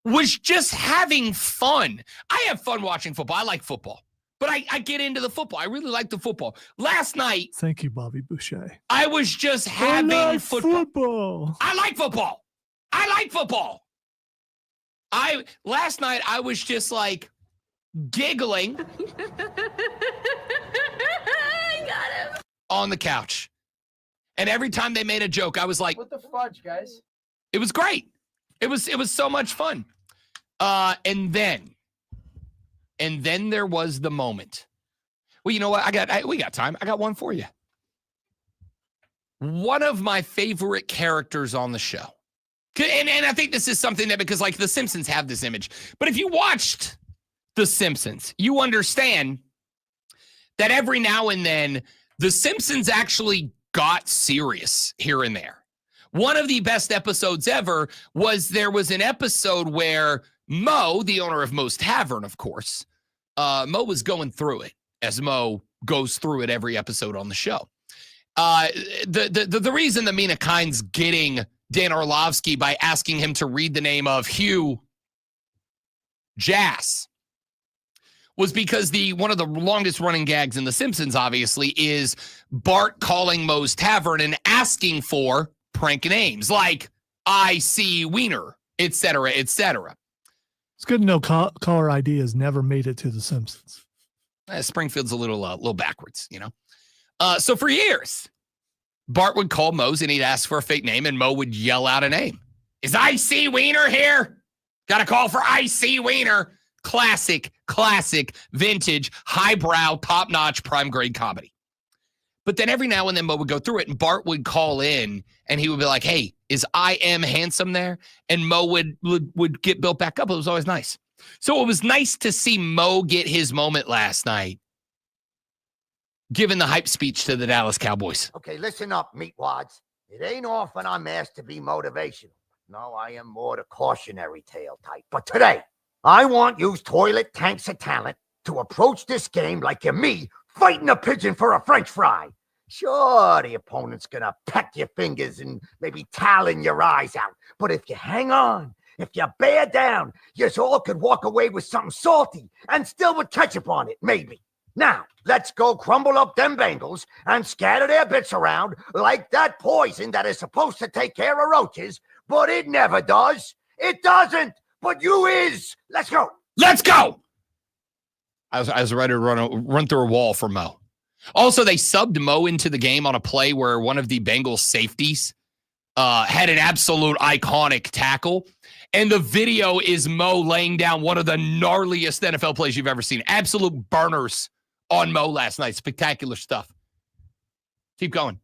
was just having fun. I have fun watching football. I like football, but I get into the football. I really like the football. Last night, Thank you, Bobby Boucher. I was just having like football. I like football. I like football. Last night I was just giggling on the couch. And every time they made a joke, I was like, What the fudge, guys? it was great. It was so much fun. And then there was the moment. Well, you know what? We got time. I got one for you. One of my favorite characters on the show. And I think this is something that, because The Simpsons have this image, but if you watched The Simpsons, you understand that every now and then The Simpsons actually got serious here and there. One of the best episodes ever there was an episode where Mo, the owner of Mo's Tavern, of course, Mo was going through it, as Mo goes through it every episode on the show. The reason that Mina Kine's getting Dan Orlovsky by asking him to read the name of Hugh Jass was because one of the longest running gags in The Simpsons, obviously, is Bart calling Mo's Tavern and asking for prank names like I See Wiener, etc., etc. It's good to know caller ID has never made it to The Simpsons. Springfield's a little backwards, So for years, Bart would call Mo's and he'd ask for a fake name, and Mo would yell out a name. Is I.C. Wiener here? Got a call for I.C. Wiener. Classic, vintage, highbrow, top-notch, prime-grade comedy. But then every now and then Mo would go through it, and Bart would call in, and he would be like, hey, is I Am Handsome there? And Mo would get built back up. It was always nice. So it was nice to see Mo get his moment last night, giving the hype speech to the Dallas Cowboys. Okay, listen up, meatwads. It ain't often I'm asked to be motivational. No, I am more the cautionary tale type. But today, I want you toilet tanks of talent to approach this game like you're me fighting a pigeon for a French fry. Sure, the opponent's gonna peck your fingers and maybe talon your eyes out. But if you hang on, if you bear down, you all could walk away with something salty and still with ketchup on it, maybe. Now, let's go crumble up them Bengals and scatter their bits around like that poison that is supposed to take care of roaches, but it never does. It doesn't, but you is. Let's go. Let's go. I was ready to run through a wall for Mo. Also, they subbed Mo into the game on a play where one of the Bengals safeties had an absolute iconic tackle. And the video is Mo laying down one of the gnarliest NFL plays you've ever seen. Absolute burners on Mo last night. Spectacular stuff. Keep going.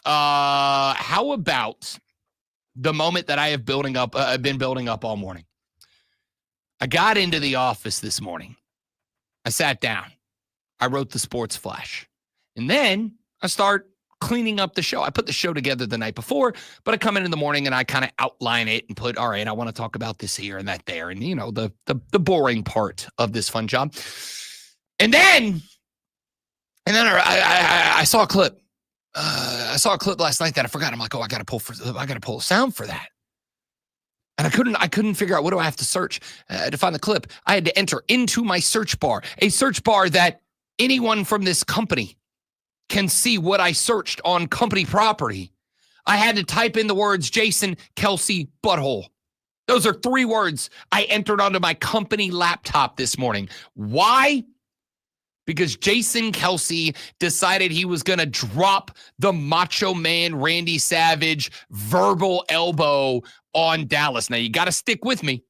How about the moment that I have been building up all morning? I got into the office this morning. I sat down. I wrote the sports flash. And then I start cleaning up the show. I put the show together the night before, but I come in the morning and I kind of outline it and put, all right, I want to talk about this here and that there. And, the boring part of this fun job. And then I saw a clip. I saw a clip last night that I forgot. I'm like, oh, I got to pull a sound for that. And I couldn't figure out, what do I have to search to find the clip? I had to enter into my search bar, a search bar that anyone from this company can see what I searched on company property. I had to type in the words Jason Kelce butthole. Those are 3 words I entered onto my company laptop this morning. Why? Because Jason Kelce decided he was going to drop the Macho Man Randy Savage verbal elbow on Dallas. Now, you got to stick with me.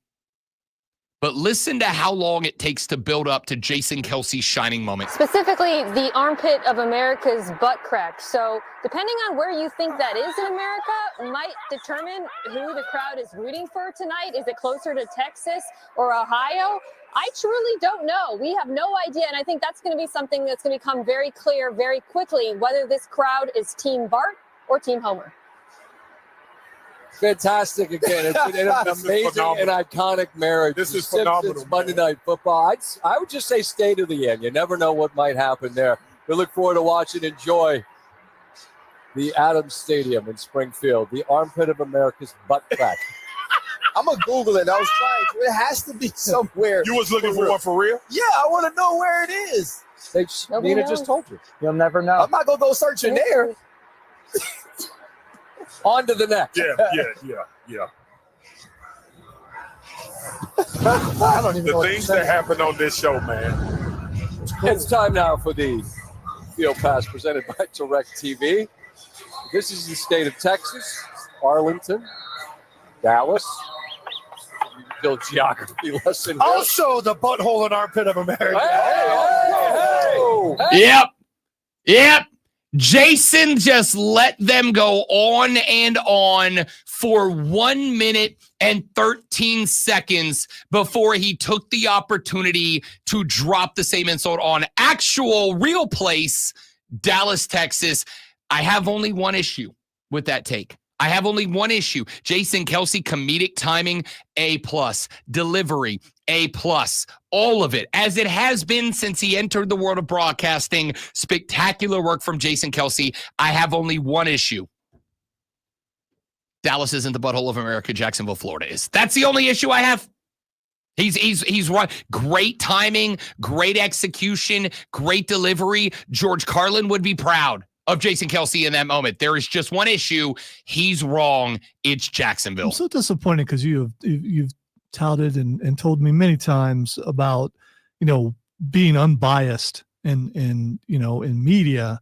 But listen to how long it takes to build up to Jason Kelce's shining moment. Specifically, the armpit of America's butt crack. So depending on where you think that is in America might determine who the crowd is rooting for tonight. Is it closer to Texas or Ohio? I truly don't know. We have no idea. And I think that's going to be something that's going to become very clear very quickly, whether this crowd is Team Bart or Team Homer. Fantastic again. It's been an This is amazing phenomenal. and iconic marriage. This The is phenomenal, Simpsons, Monday Night Football. I would just say stay to the end. You never know what might happen there. We look forward to watching. Enjoy the Adams Stadium in Springfield, the armpit of America's butt crack. I'm gonna Google it. I was trying to. It has to be somewhere. You was looking for one for real? Yeah, I want to know where it is. Nina just told you. You'll never know. I'm not gonna go searching there. On to the next. Yeah. I don't even know the things that happen on this show, man. It's time now for the Field Pass presented by DirecTV. This is the state of Texas, Arlington, Dallas. Build geography lesson. Also, the butthole and armpit of America. Yep. Jason just let them go on and on for 1 minute and 13 seconds before he took the opportunity to drop the same insult on actual real place, Dallas, Texas. I have only one issue with that take. I have only one issue. Jason Kelce, comedic timing, A+. Delivery, A+. All of it, as it has been since he entered the world of broadcasting. Spectacular work from Jason Kelce. I have only one issue. Dallas isn't the butthole of America. Jacksonville, Florida is. That's the only issue I have. He's right. Great timing, great execution, great delivery. George Carlin would be proud of Jason Kelce in that moment. There is just one issue. He's wrong. It's Jacksonville. I'm so disappointed because you've touted and told me many times about, being unbiased in media.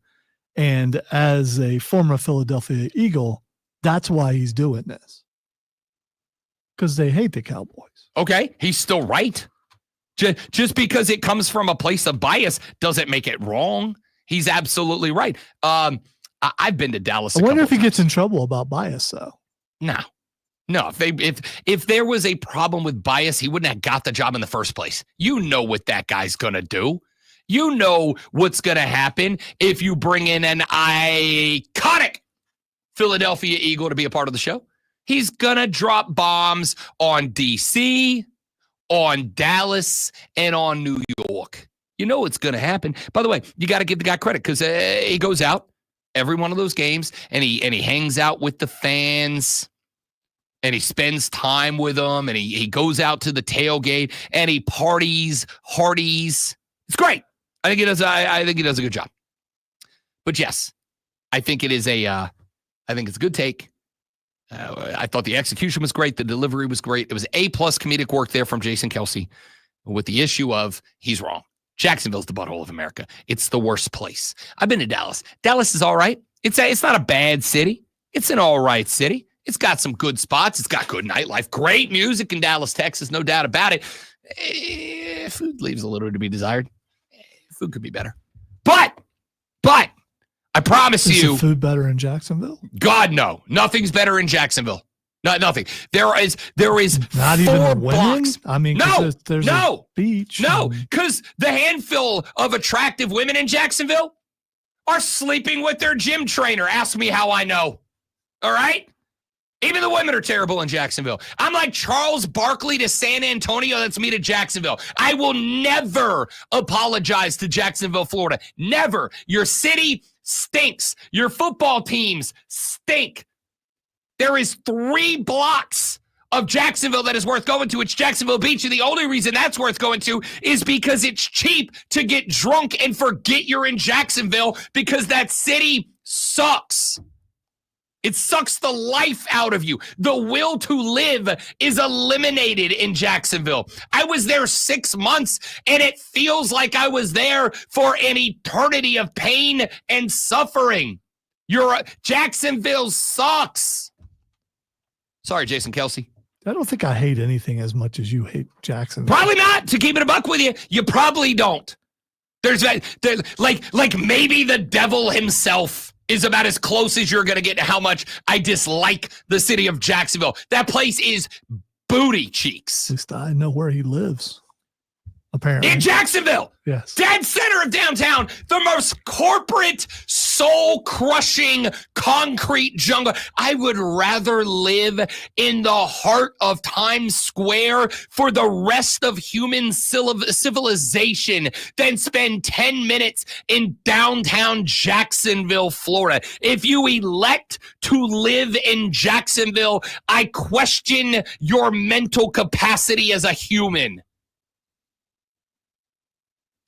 And as a former Philadelphia Eagle, that's why he's doing this. Because they hate the Cowboys. Okay, he's still right. Just because it comes from a place of bias doesn't make it wrong. He's absolutely right. I've been to Dallas. I wonder if he gets in trouble about bias, though. No. If there was a problem with bias, he wouldn't have got the job in the first place. You know what that guy's gonna do. You know what's gonna happen if you bring in an iconic Philadelphia Eagle to be a part of the show. He's gonna drop bombs on DC, on Dallas, and on New York. You know it's going to happen. By the way, you got to give the guy credit because he goes out every one of those games and he hangs out with the fans and he spends time with them and he goes out to the tailgate and he parties. It's great. I think he does. I think he does a good job. But yes, I think it is I think it's a good take. I thought the execution was great. The delivery was great. It was A+ comedic work there from Jason Kelce with the issue of he's wrong. Jacksonville's the butthole of America. It's the worst place. I've been to Dallas. Dallas is all right. It's not a bad city. It's an all right city. It's got some good spots. It's got good nightlife. Great music in Dallas, Texas. No doubt about it. Food leaves a little to be desired. Food could be better. But I promise Is you. the food better in Jacksonville? God, no. Nothing's better in Jacksonville. Nothing. There is not 4 even the women. blocks. I mean, there's a beach. No, because the handful of attractive women in Jacksonville are sleeping with their gym trainer. Ask me how I know. All right? Even the women are terrible in Jacksonville. I'm like Charles Barkley to San Antonio. That's me to Jacksonville. I will never apologize to Jacksonville, Florida. Never. Your city stinks. Your football teams stink. There is 3 blocks of Jacksonville that is worth going to. It's Jacksonville Beach, and the only reason that's worth going to is because it's cheap to get drunk and forget you're in Jacksonville because that city sucks. It sucks the life out of you. The will to live is eliminated in Jacksonville. I was there 6 months, and it feels like I was there for an eternity of pain and suffering. Jacksonville sucks. Sorry, Jason Kelce. I don't think I hate anything as much as you hate Jacksonville. Probably not. To keep it a buck with you, you probably don't. There's like maybe the devil himself is about as close as you're going to get to how much I dislike the city of Jacksonville. That place is booty cheeks. At least I know where he lives. apparently. In Jacksonville. Yes. Dead center of downtown. The most corporate, soul-crushing, concrete jungle. I would rather live in the heart of Times Square for the rest of human civilization than spend 10 minutes in downtown Jacksonville, Florida. If you elect to live in Jacksonville, I question your mental capacity as a human.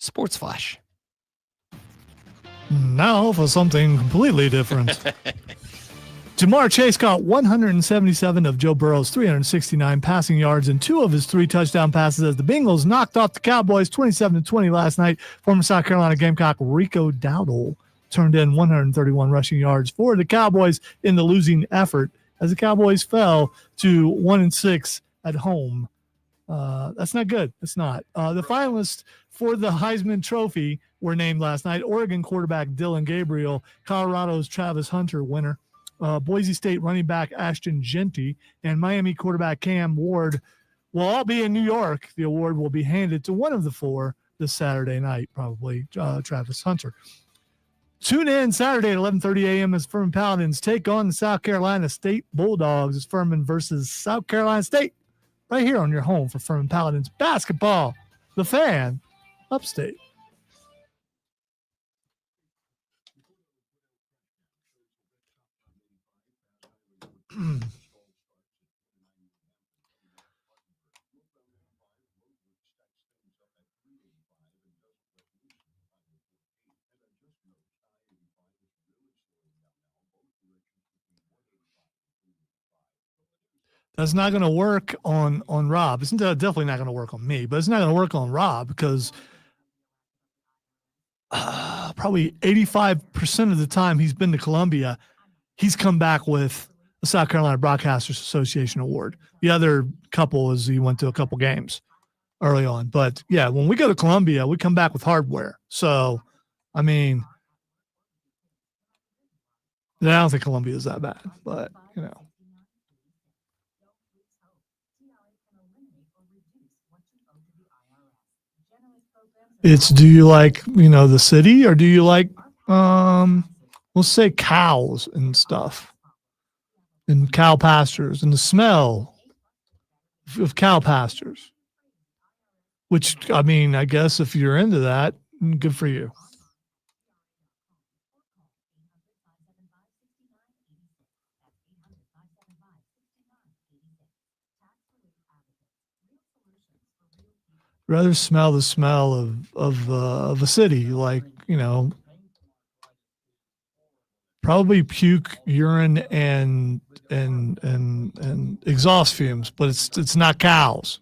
Sports Flash. Now for something completely different. Jamar Chase caught 177 of Joe Burrow's 369 passing yards and 2 of his 3 touchdown passes as the Bengals knocked off the Cowboys 27-20 last night. Former South Carolina Gamecock Rico Dowdle turned in 131 rushing yards for the Cowboys in the losing effort as the Cowboys fell to 1-6 at home. That's not good. It's not. The finalists for the Heisman Trophy were named last night. Oregon quarterback Dylan Gabriel, Colorado's Travis Hunter winner, Boise State running back Ashton Jeanty, and Miami quarterback Cam Ward will all be in New York. The award will be handed to one of the 4 this Saturday night, probably Travis Hunter. Tune in Saturday at 11:30 a.m. as Furman Paladins take on the South Carolina State Bulldogs. It's Furman versus South Carolina State. Right here on your home for Furman Paladins basketball, the Fan, Upstate. That's not going to work on Rob. It's definitely not going to work on me, but it's not going to work on Rob because probably 85% of the time he's been to Columbia, he's come back with the South Carolina Broadcasters Association award. The other couple is he went to a couple games early on. But, yeah, when we go to Columbia, we come back with hardware. So, I mean, I don't think Columbia is that bad, but, you know. It's, do you like, the city, or do you like, we'll say cows and stuff, and cow pastures and the smell of cow pastures, which, I mean, I guess if you're into that, good for you. Rather smell the smell of a city, like, probably puke, urine, and exhaust fumes, but it's not cows.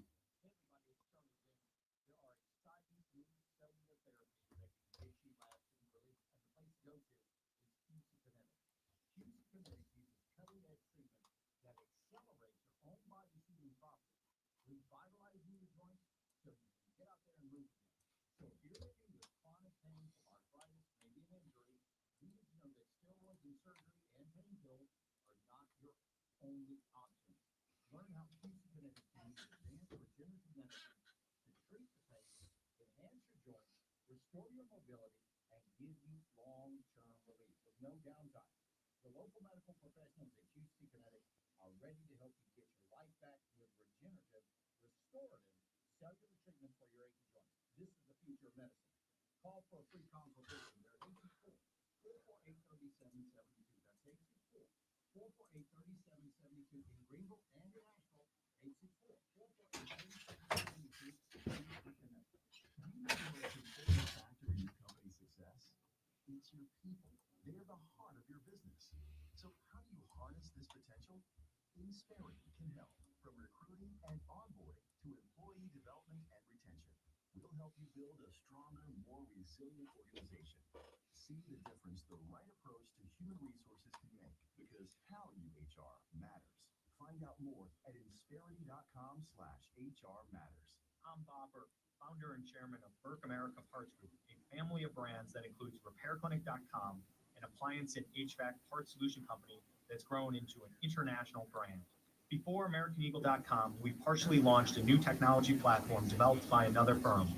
I'm Bopper, founder and chairman of Burke America Parts Group, a family of brands that includes RepairClinic.com, an appliance and HVAC parts solution company that's grown into an international brand. Before AmericanEagle.com, we partially launched a new technology platform developed by another firm.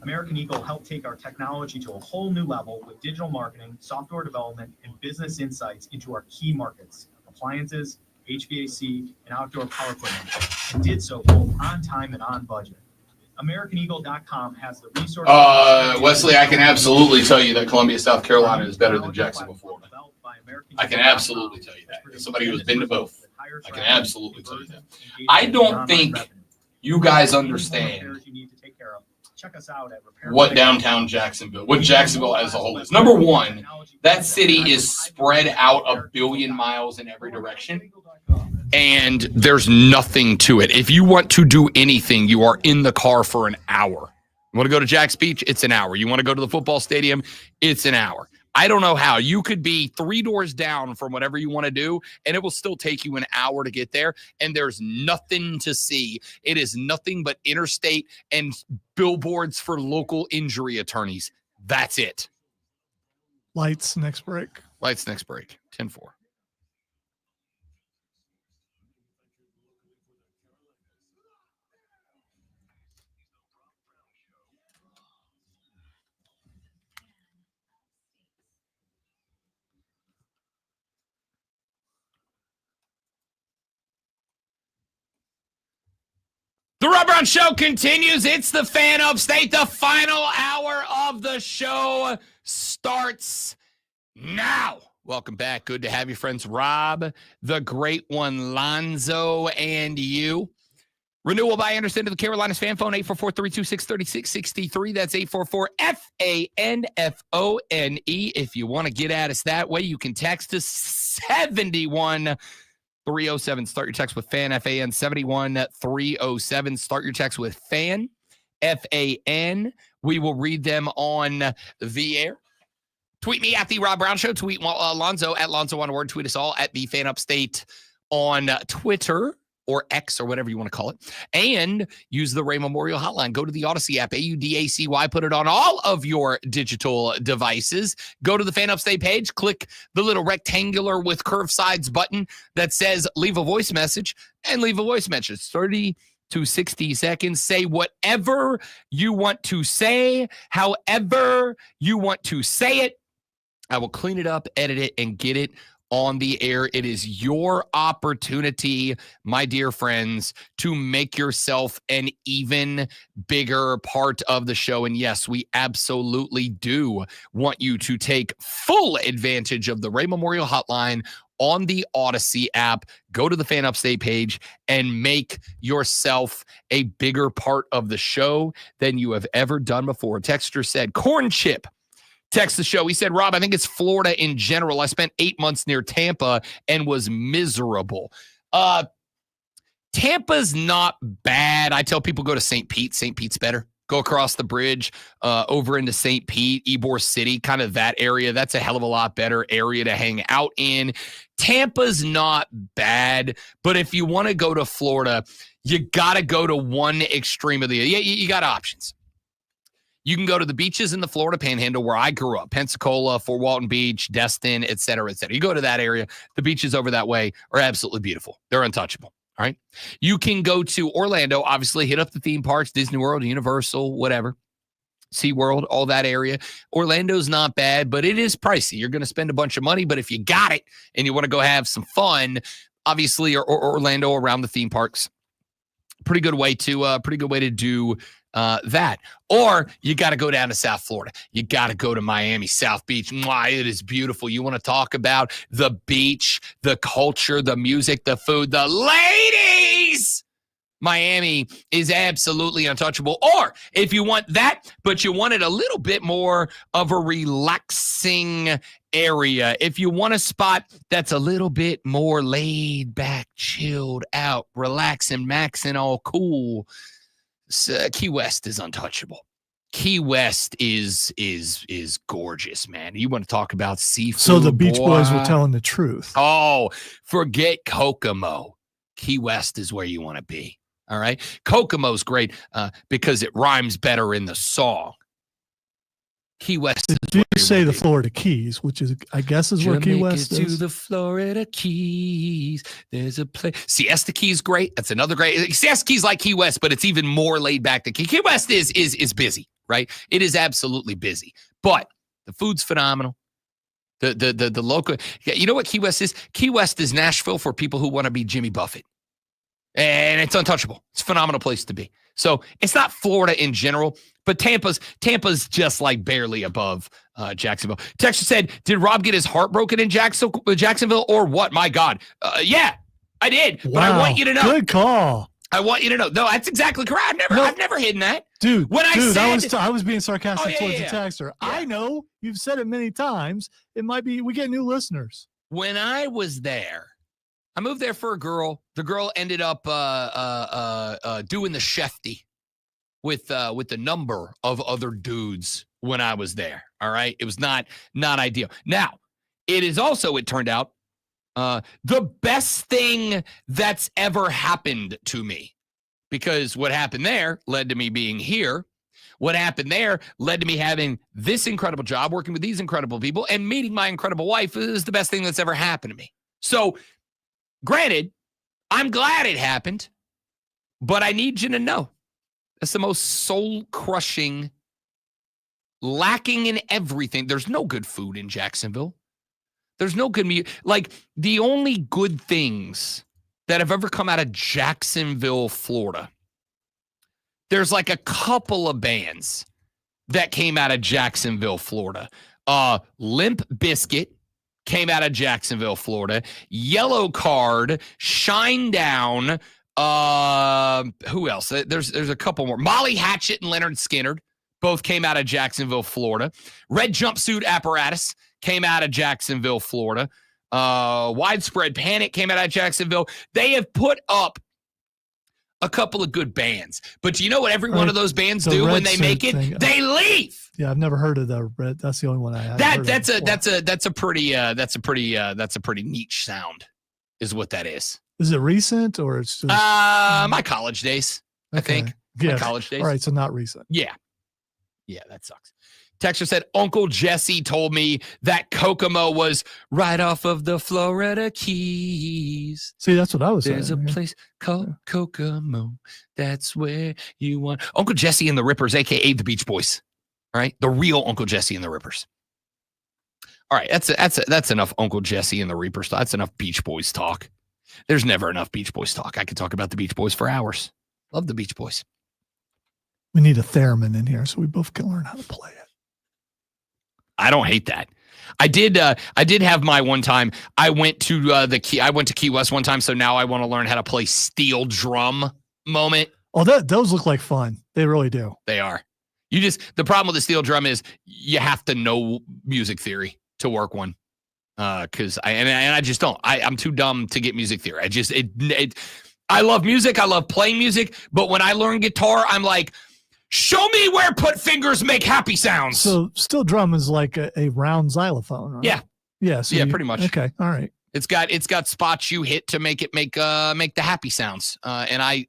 American Eagle helped take our technology to a whole new level with digital marketing, software development, and business insights into our key markets, appliances, HVAC, and outdoor power equipment, and did so both on time and on budget. AmericanEagle.com has the resources. Wesley, I can absolutely tell you that Columbia, South Carolina is better than Jacksonville, Florida. I can absolutely tell you that. As somebody who's been to both, I can absolutely tell you that. I don't think you guys understand what downtown Jacksonville, what Jacksonville as a whole is. Number one, that city is spread out 1 billion miles in every direction, and there's nothing to it. If you want to do anything, you are in the car for an hour. You want to go to Jack's Beach? It's an hour. You want to go to the football stadium? It's an hour. I don't know how. You could be 3 doors down from whatever you want to do, and it will still take you an hour to get there, and there's nothing to see. It is nothing but interstate and billboards for local injury attorneys. That's it. Lights next break. Lights next break. 10-4. The Rob Brown Show continues. It's the Fan Upstate. The final hour of the show starts now. Welcome back. Good to have you, friends. Rob, the great one, Lonzo, and you. Renewal by Anderson to the Carolinas fan phone, 844-326-3663. That's 844-FANFONE. If you want to get at us that way, you can text us 71 307. Start your text with FAN, FAN, 71307. Start your text with FAN, FAN. We will read them on the air. Tweet me at the Rob Brown Show. Tweet Lonzo at Lonzo on word. Tweet us all at the Fan Upstate on Twitter or X or whatever you want to call it. And use the Ray Memorial Hotline. Go to the Odyssey app, AUDACY. Put it on all of your digital devices. Go to the Fan Upstate page. Click the little rectangular with curved sides button that says leave a voice message, and leave a voice message. 30 to 60 seconds. Say whatever you want to say, however you want to say it. I will clean it up, edit it, and get it on the air. It is your opportunity, my dear friends, to make yourself an even bigger part of the show. And yes, we absolutely do want you to take full advantage of the Ray Memorial Hotline on the Odyssey app. Go to the Fan Upstate page and make yourself a bigger part of the show than you have ever done before. Texter said, Corn Chip. Text the show. He said, Rob, I think it's Florida in general. I spent 8 months near Tampa and was miserable. Tampa's not bad. I tell people go to St. Pete. St. Pete's better. Go across the bridge over into St. Pete, Ybor City, kind of that area. That's a hell of a lot better area to hang out in. Tampa's not bad, but if you want to go to Florida, you got to go to one extreme of the other. You got options. You can go to the beaches in the Florida Panhandle where I grew up, Pensacola, Fort Walton Beach, Destin, et cetera, et cetera. You go to that area, the beaches over that way are absolutely beautiful. They're untouchable, all right? You can go to Orlando, obviously, hit up the theme parks, Disney World, Universal, whatever, SeaWorld, all that area. Orlando's not bad, but it is pricey. You're going to spend a bunch of money, but if you got it and you want to go have some fun, obviously, or Orlando around the theme parks, pretty good way to do that. Or you got to go down to South Florida. You got to go to Miami, South Beach. Mwah, it is beautiful. You want to talk about the beach, the culture, the music, the food, the ladies. Miami is absolutely untouchable. Or if you want that, but you want it a little bit more of a relaxing area, if you want a spot that's a little bit more laid back, chilled out, relaxing, maxing, all cool, Key West is untouchable. Key West is gorgeous, man. You want to talk about seafood? So the Beach Boys were telling the truth. Oh, forget Kokomo. Key West is where you want to be. All right. Kokomo's great because it rhymes better in the song. Key West. Did you say the Florida Keys, which is, I guess, is where Key West to is? the Florida Keys. There's a place. Siesta Key's great. That's another great. Siesta Key's like Key West, but it's even more laid back than Key West is busy, right? It is absolutely busy, but the food's phenomenal. The local. You know what Key West is? Key West is Nashville for people who want to be Jimmy Buffett, and it's untouchable. It's a phenomenal place to be. So it's not Florida in general, but Tampa's just like barely above Jacksonville. Texas said, "Did Rob get his heart broken in Jacksonville or what?" My God, yeah, I did. But I want you to know. Good call. I want you to know. No, that's exactly correct. I've never hidden that, dude. I was being sarcastic towards the Yeah. texter. I know you've said it many times. It might be we get new listeners. When I was there, I moved there for a girl. The girl ended up doing the shefty with a number of other dudes when I was there. All right, it was not ideal. Now, it turned out the best thing that's ever happened to me, because what happened there led to me being here. What happened there led to me having this incredible job, working with these incredible people, and meeting my incredible wife is the best thing that's ever happened to me. So, granted, I'm glad it happened, but I need you to know that's the most soul-crushing, lacking in everything. There's no good food in Jacksonville. There's no good music. Like, the only good things that have ever come out of Jacksonville, Florida, there's like a couple of bands that came out of Jacksonville, Florida. Limp Bizkit came out of Jacksonville, Florida. Yellow Card, Shinedown. Who else? There's a couple more. Molly Hatchet and Leonard Skinner both came out of Jacksonville, Florida. Red Jumpsuit Apparatus came out of Jacksonville, Florida. Widespread Panic came out of Jacksonville. They have put up a couple of good bands, but you know what every one of those bands do when they make it? They leave. Yeah, I've never heard of the Red. That's the only one I have. That's a pretty niche sound, is what that is. Is it recent or it's just my college days? I think. Yeah, my college days. All right, so not recent. Yeah, that sucks. Texter said, Uncle Jesse told me that Kokomo was right off of the Florida Keys. See, that's what I was There's saying. a place called Kokomo. That's where you want. Uncle Jesse and the Rippers, a.k.a. the Beach Boys. All right? The real Uncle Jesse and the Rippers. All right, that's enough Uncle Jesse and the Reapers. That's enough Beach Boys talk. There's never enough Beach Boys talk. I could talk about the Beach Boys for hours. Love the Beach Boys. We need a theremin in here so we both can learn how to play it. I don't hate that. I did have my one time. I went to Key West one time, so now I want to learn how to play steel drum moment. Oh, those look like fun. They really do. They are. The problem with the steel drum is you have to know music theory to work one. Because I just don't. I'm too dumb to get music theory. I love music. I love playing music, but when I learn guitar, I'm like, show me where put fingers make happy sounds. So steel drum is like a round xylophone, right? Yeah. Yeah. So pretty much. Okay. All right. It's got spots you hit to make the happy sounds. And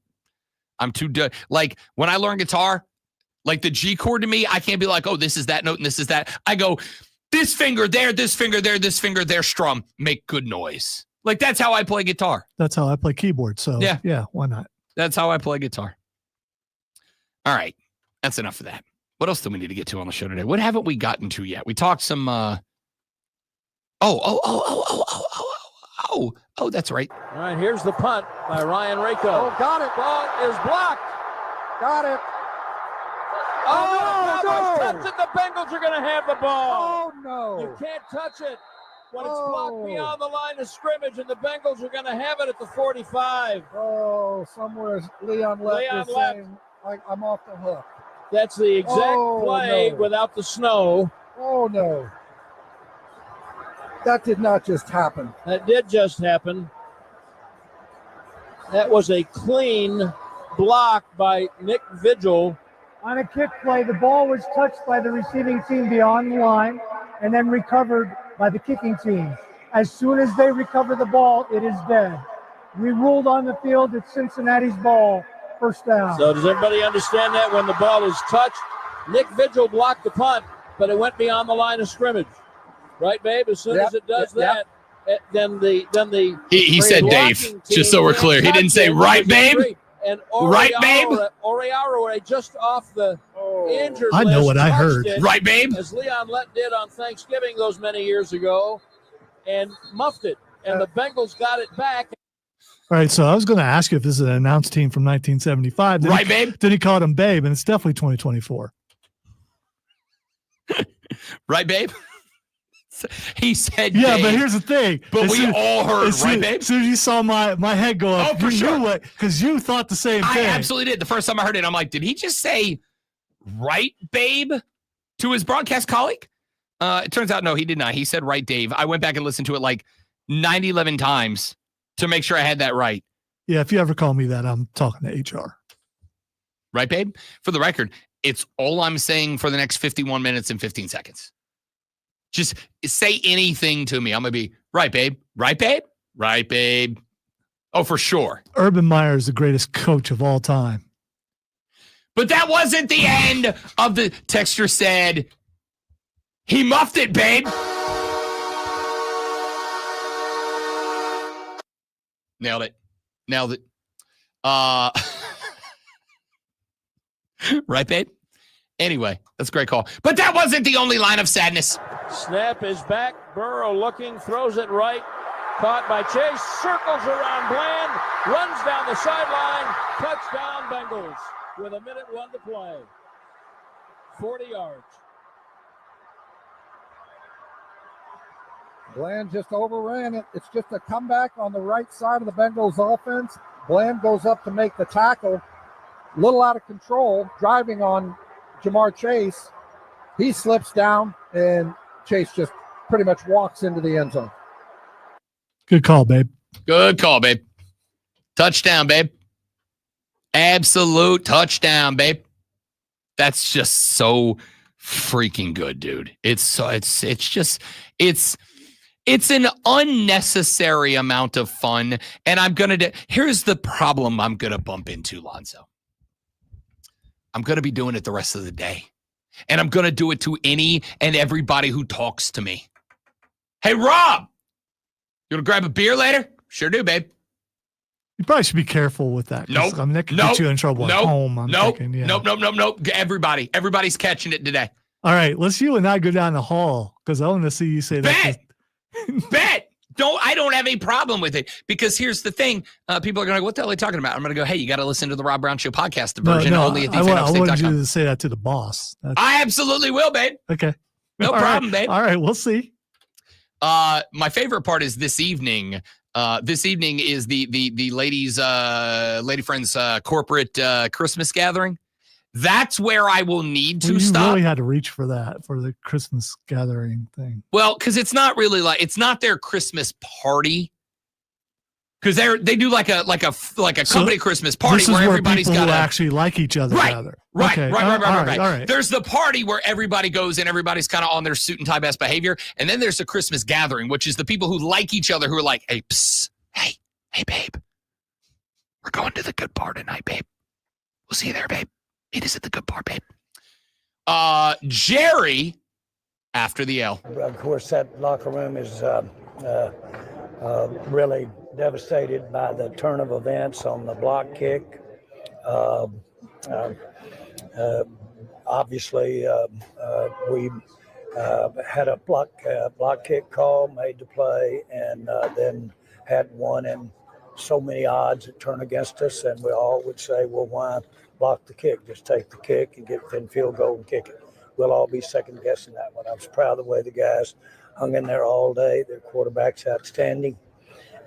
I'm too like when I learn guitar, like the G chord to me, I can't be like, oh, this is that note and this is that. I go, this finger there, this finger there, this finger there, strum, make good noise. Like that's how I play guitar. That's how I play keyboard. So yeah, why not? That's how I play guitar. All right. That's enough of that. What else do we need to get to on the show today? What haven't we gotten to yet? We talked some that's right. All right, here's the punt by Ryan Rako. Oh, got it. Ball is blocked. Got it. Oh, no, no. no. Touch it. The Bengals are going to have the ball. Oh, no. You can't touch it when it's blocked beyond the line of scrimmage, and the Bengals are going to have it at the 45. Oh, somewhere Leon Lett is saying, I'm off the hook. That's the exact play without the snow. Oh, no. That did not just happen. That did just happen. That was a clean block by Nick Vigil. On a kick play, the ball was touched by the receiving team beyond the line and then recovered by the kicking team. As soon as they recover the ball, it is dead. We ruled on the field, it's Cincinnati's ball, first down. So does everybody understand that when the ball is touched? Nick Vigil blocked the punt. but it went beyond the line of scrimmage. Right, babe? As soon as it does that, then the He said Dave, blocking just so we're team clear. He can't didn't touch say him right, because he's babe. free. And Right, babe? Oriara just off the injured I know list, what I touched heard. it, Right, babe? as Leon Lett did on Thanksgiving those many years ago, and muffed it. And the Bengals got it back. All right, so I was going to ask you if this is an announced team from 1975. Right, babe? Then he called him babe, and it's definitely 2024. Right, babe? He said Yeah, Dave, but here's the thing. But As we soon- all heard, as right, soon- babe? As soon as you saw my head go up, Oh, for you sure. knew it because you thought the same I thing. absolutely did. The first time I heard it, I'm like, did he just say right, babe, to his broadcast colleague? It turns out, no, he did not. He said right, Dave. I went back and listened to it like 11 times to make sure I had that right. Yeah, if you ever call me that, I'm talking to HR. Right, babe? For the record, it's all I'm saying for the next 51 minutes and 15 seconds. Just say anything to me. I'm going to be right, babe. Right, babe? Right, babe. Oh, for sure. Urban Meyer is the greatest coach of all time. But that wasn't the end of the texture said, he muffed it, babe. Nailed it. Nailed it. Right, babe? Anyway, that's a great call. But that wasn't the only line of sadness. Snap is back. Burrow looking, throws it right. Caught by Chase, circles around Bland, runs down the sideline. Touchdown Bengals with 1:01 to play. 40 yards. Bland just overran it. It's just a comeback on the right side of the Bengals offense. Bland goes up to make the tackle. Little out of control, driving on Jamar Chase. He slips down, and Chase just pretty much walks into the end zone. Good call, babe. Good call, babe. Touchdown, babe. Absolute touchdown, babe. That's just so freaking good, dude. It's an unnecessary amount of fun. And here's the problem I'm going to bump into, Lonzo. I'm going to be doing it the rest of the day. And I'm going to do it to any and everybody who talks to me. Hey, Rob, you want to grab a beer later? Sure do, babe. You probably should be careful with that. Nope. I mean, that could get you in trouble at home. I'm thinking, yeah. Nope. Everybody's catching it today. All right, let's you and I go down the hall because I want to see you say that. Bet. I don't have any problem with it because here's the thing. People are going to go, what the hell are they talking about? I'm going to go, hey, you got to listen to the Rob Brown Show podcast, the version only at I wanted you thefanupstate.com. to say that to the boss. I absolutely will, babe. Okay. No All problem, right. babe. All right, we'll see. My favorite part is this evening. This evening is the ladies, lady friends corporate Christmas gathering. That's where I will need to You stop. really had to reach for that for the Christmas gathering thing. Well, because it's not really it's not their Christmas party. Because they do like a company Christmas party This is where where everybody's people got actually like each other gather. Right, Okay. right. All right. There's the party where everybody goes and everybody's kind of on their suit and tie best behavior. And then there's the Christmas gathering, which is the people who like each other who are like, hey, psst, hey, babe. We're going to the good bar tonight, babe. We'll see you there, babe. Meet us at the good bar, babe. Jerry, after the L. Of course, that locker room is really devastated by the turn of events on the block kick. Obviously, we had a block kick call, made the play, and then had one in so many odds that turn against us, and we all would say, well, why block the kick? Just take the kick and get within field goal and kick it. We'll all be second guessing that one. I was proud of the way the guys hung in there all day. Their quarterback's outstanding.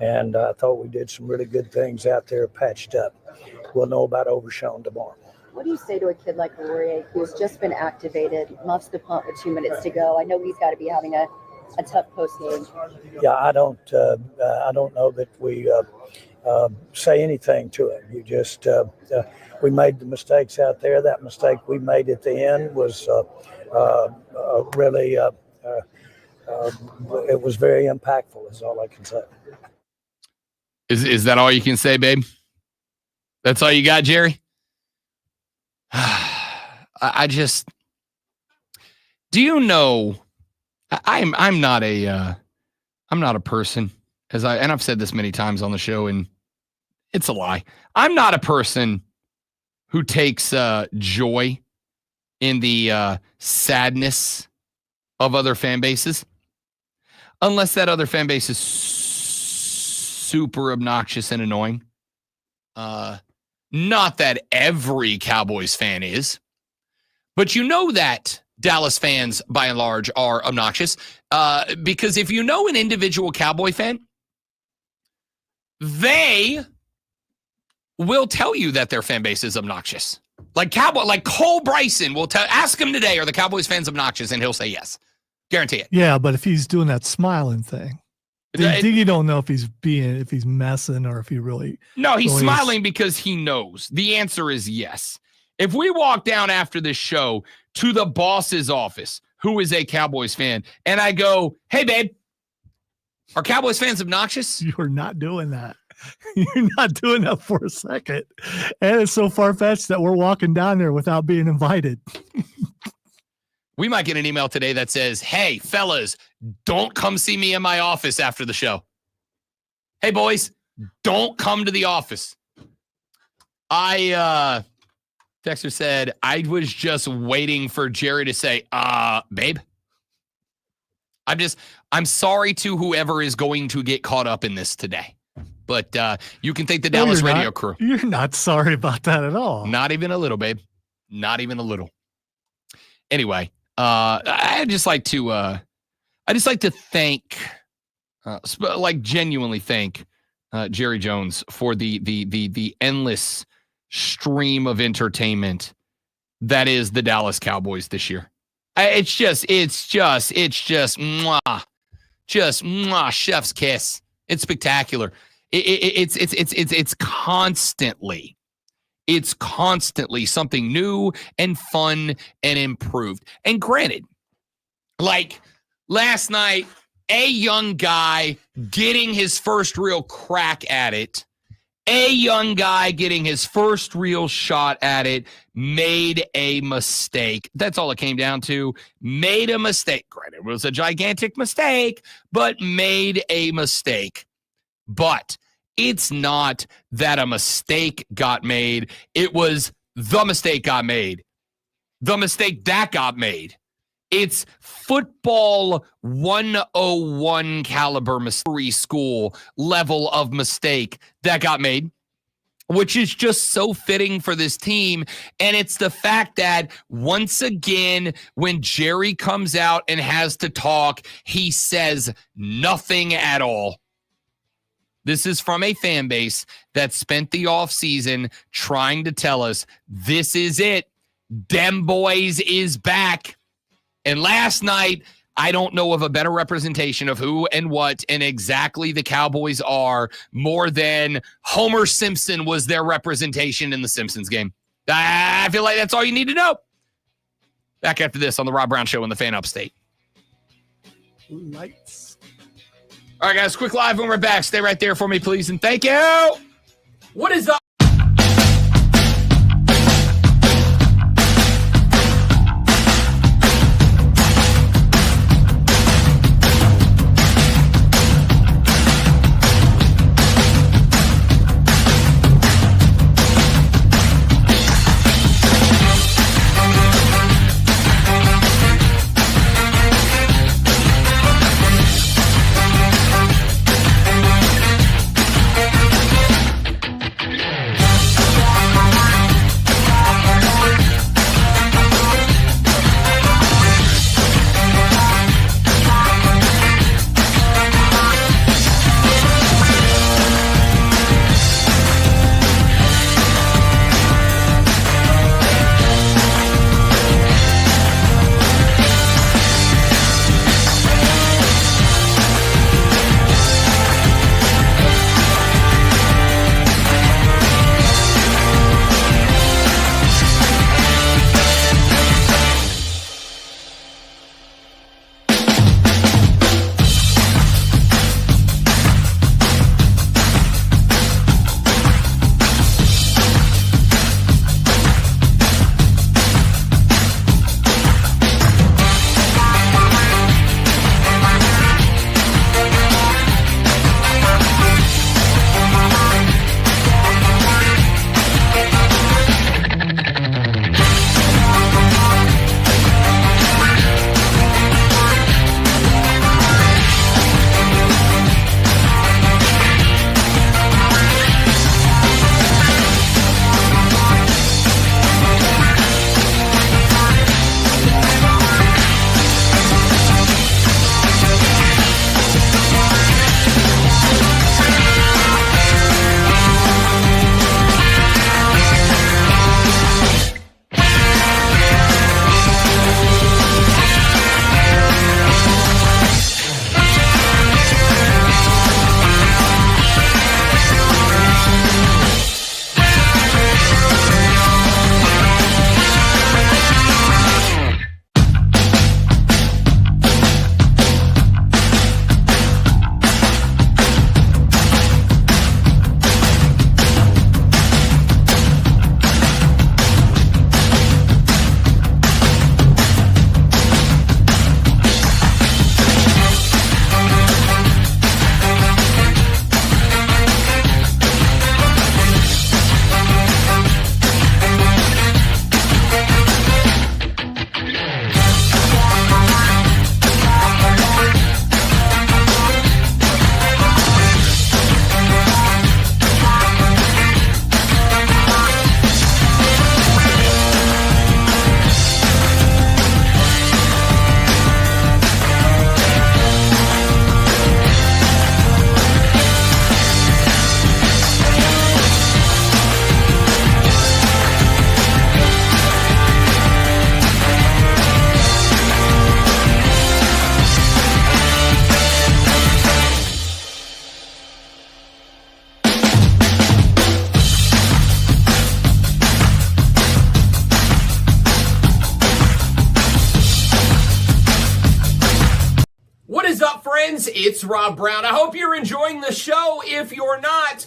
And I thought we did some really good things out there, patched up. We'll know about Overshown tomorrow. What do you say to a kid like Laurier who's just been activated, muffs the punt with 2 minutes to go? I know he's got to be having a tough post game. Yeah, I don't know that we say anything to him. You just we made the mistakes out there. That mistake we made at the end was really it was very impactful. Is all I can say. Is that all you can say, babe? That's all you got, Jerry? I just, Do you know? I'm not a person, and I've said this many times on the show, and it's a lie. I'm not a person who takes joy in the sadness of other fan bases, unless that other fan base is super obnoxious and annoying. Not that every Cowboys fan is, but you know that Dallas fans, by and large, are obnoxious because if you know an individual Cowboy fan, they will tell you that their fan base is obnoxious. Like Cole Bryson will ask him today, are the Cowboys fans obnoxious? And he'll say yes. Guarantee it. Yeah, but if he's doing that smiling thing, you don't know if he's messing or if he really. No, he's smiling because he knows. The answer is yes. If we walk down after this show to the boss's office, who is a Cowboys fan, and I go, hey, babe, are Cowboys fans obnoxious? You're not doing that. You're not doing that for a second. And it's so far-fetched that we're walking down there without being invited. We might get an email today that says, hey, fellas, don't come see me in my office after the show. Hey, boys, don't come to the office. Dexter said, I was just waiting for Jerry to say, babe. I'm sorry to whoever is going to get caught up in this today. But you can thank the Dallas radio crew. You're not sorry about that at all. Not even a little, babe. Not even a little. Anyway, I just like to thank, genuinely thank Jerry Jones for the endless stream of entertainment that is the Dallas Cowboys this year. It's just mwah, chef's kiss. It's spectacular. It's constantly something new and fun and improved. And granted, like last night, a young guy getting his first real crack at it, a young guy getting his first real shot at it, made a mistake. That's all it came down to. Made a mistake. Granted, it was a gigantic mistake, but made a mistake. But it's not that a mistake got made. It was the mistake got made. The mistake that got made. It's football 101 caliber mystery school level of mistake that got made, which is just so fitting for this team. And it's the fact that once again, when Jerry comes out and has to talk, he says nothing at all. This is from a fan base that spent the offseason trying to tell us this is it. Dem boys is back. And last night, I don't know of a better representation of who and what and exactly the Cowboys are more than Homer Simpson was their representation in the Simpsons game. I feel like that's all you need to know. Back after this on the Rob Brown Show in the Fan Upstate. Lights. All right, guys, quick live when we're back. Stay right there for me, please, and thank you. What is up? It's Rob Brown. I hope you're enjoying the show. If you're not,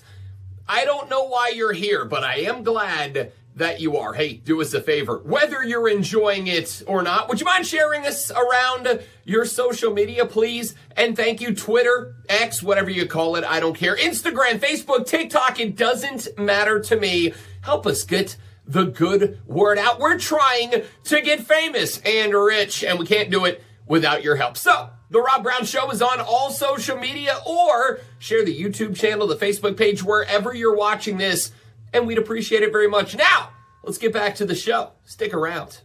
I don't know why you're here, but I am glad that you are. Hey, do us a favor. Whether you're enjoying it or not, would you mind sharing this around your social media, please? And thank you, Twitter, X, whatever you call it. I don't care. Instagram, Facebook, TikTok, it doesn't matter to me. Help us get the good word out. We're trying to get famous and rich, and we can't do it without your help. So, The Rob Brown Show is on all social media, or share the YouTube channel, the Facebook page, wherever you're watching this, and we'd appreciate it very much. Now, let's get back to the show. Stick around.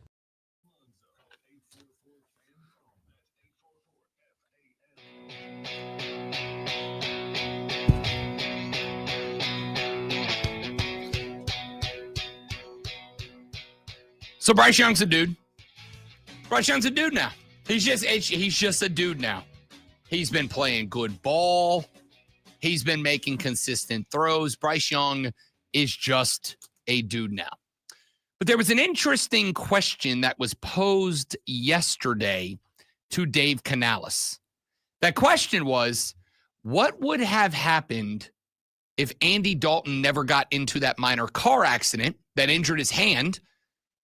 So Bryce Young's a dude. Bryce Young's a dude now. He's just a dude now. He's been playing good ball. He's been making consistent throws. Bryce Young is just a dude now. But there was an interesting question that was posed yesterday to Dave Canales. That question was, what would have happened if Andy Dalton never got into that minor car accident that injured his hand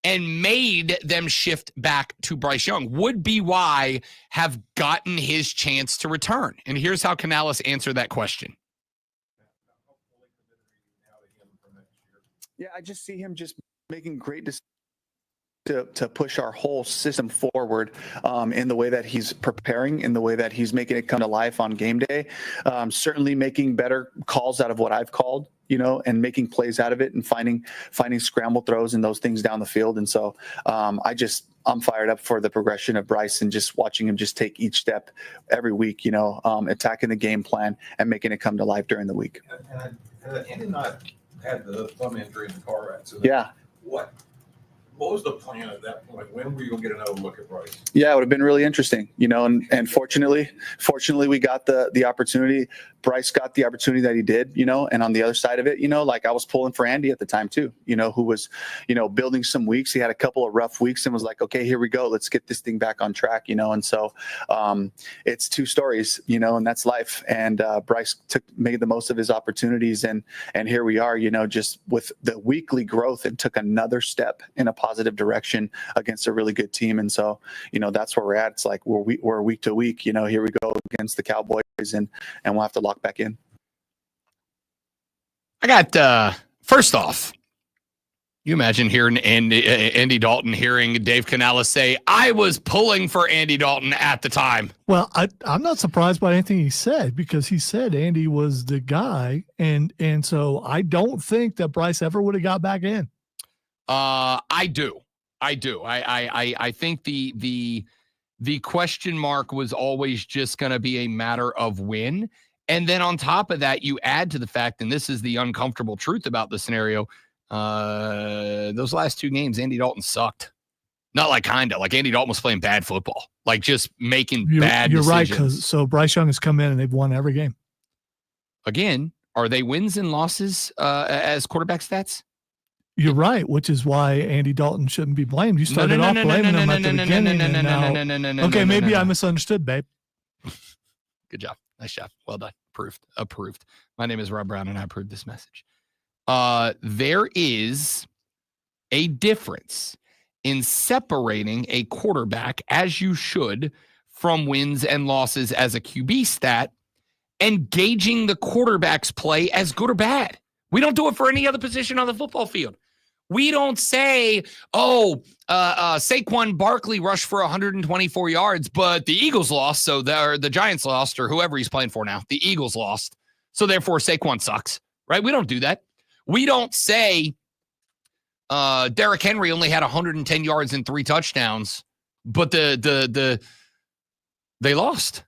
and made them shift back to Bryce Young? Would BY have gotten his chance to return? And here's how Canales answered that question. Yeah, I just see him just making great decisions to push our whole system forward in the way that he's preparing, in the way that he's making it come to life on game day. Certainly making better calls out of what I've called, and making plays out of it and finding scramble throws and those things down the field. And so I'm fired up for the progression of Bryce and just watching him just take each step every week, attacking the game plan and making it come to life during the week. Andy and I had the thumb injury in the car accident. Yeah. What was the plan at that point? When were you going to get another look at Bryce? Yeah, it would have been really interesting, and fortunately we got the opportunity. Bryce got the opportunity that he did, and on the other side of it, I was pulling for Andy at the time too, who was, building some weeks. He had a couple of rough weeks and was like, okay, here we go. Let's get this thing back on track, and so it's two stories, and that's life. And Bryce made the most of his opportunities, and here we are, just with the weekly growth and took another step in a positive direction against a really good team. And so, that's where we're at. It's like we're week to week, here we go against the Cowboys, and we'll have to lock back in. I got, first off, you imagine hearing Andy Dalton hearing Dave Canales say, I was pulling for Andy Dalton at the time. Well, I'm not surprised by anything he said, because he said Andy was the guy. And so I don't think that Bryce ever would have got back in. I do. I think the question mark was always just going to be a matter of when. And then on top of that, you add to the fact, and this is the uncomfortable truth about the scenario, those last two games, Andy Dalton sucked. Not like Andy Dalton was playing bad football, like just making bad decisions. You're right, because so Bryce Young has come in and they've won every game. Again, are they wins and losses as quarterback stats? You're right, which is why Andy Dalton shouldn't be blamed. You started off blaming him at the beginning. Okay, maybe I misunderstood, babe. Good job. Nice job. Well done. Approved. My name is Rob Brown, and I approve this message. There is a difference in separating a quarterback, as you should, from wins and losses as a QB stat, and gauging the quarterback's play as good or bad. We don't do it for any other position on the football field. We don't say, Saquon Barkley rushed for 124 yards, but the Eagles lost, so the Giants lost, or whoever he's playing for now. The Eagles lost, so therefore Saquon sucks, right? We don't do that. We don't say Derrick Henry only had 110 yards and 3 touchdowns, but they lost.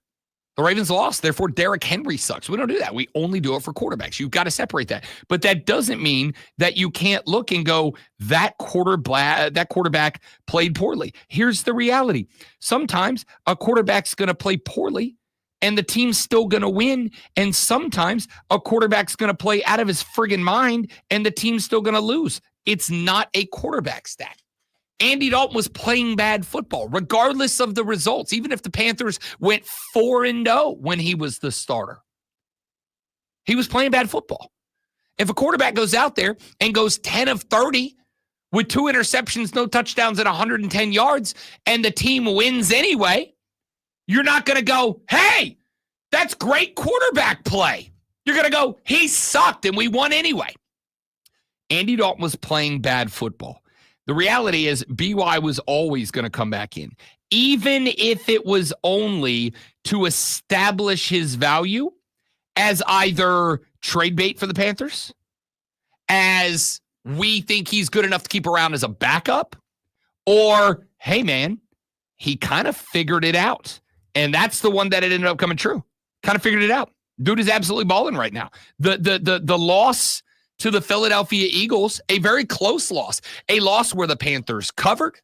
The Ravens lost, therefore Derrick Henry sucks. We don't do that. We only do it for quarterbacks. You've got to separate that. But that doesn't mean that you can't look and go, that quarterback played poorly. Here's the reality. Sometimes a quarterback's going to play poorly and the team's still going to win. And sometimes a quarterback's going to play out of his friggin' mind and the team's still going to lose. It's not a quarterback stat. Andy Dalton was playing bad football, regardless of the results, even if the Panthers went 4-0 when he was the starter. He was playing bad football. If a quarterback goes out there and goes 10 of 30 with 2 interceptions, no touchdowns, and 110 yards, and the team wins anyway, you're not going to go, hey, that's great quarterback play. You're going to go, he sucked and we won anyway. Andy Dalton was playing bad football. The reality is BY was always going to come back in, even if it was only to establish his value as either trade bait for the Panthers, as we think he's good enough to keep around as a backup, or, hey, man, he kind of figured it out. And that's the one that it ended up coming true. Kind of figured it out. Dude is absolutely balling right now. The loss to the Philadelphia Eagles, a very close loss, a loss where the Panthers covered,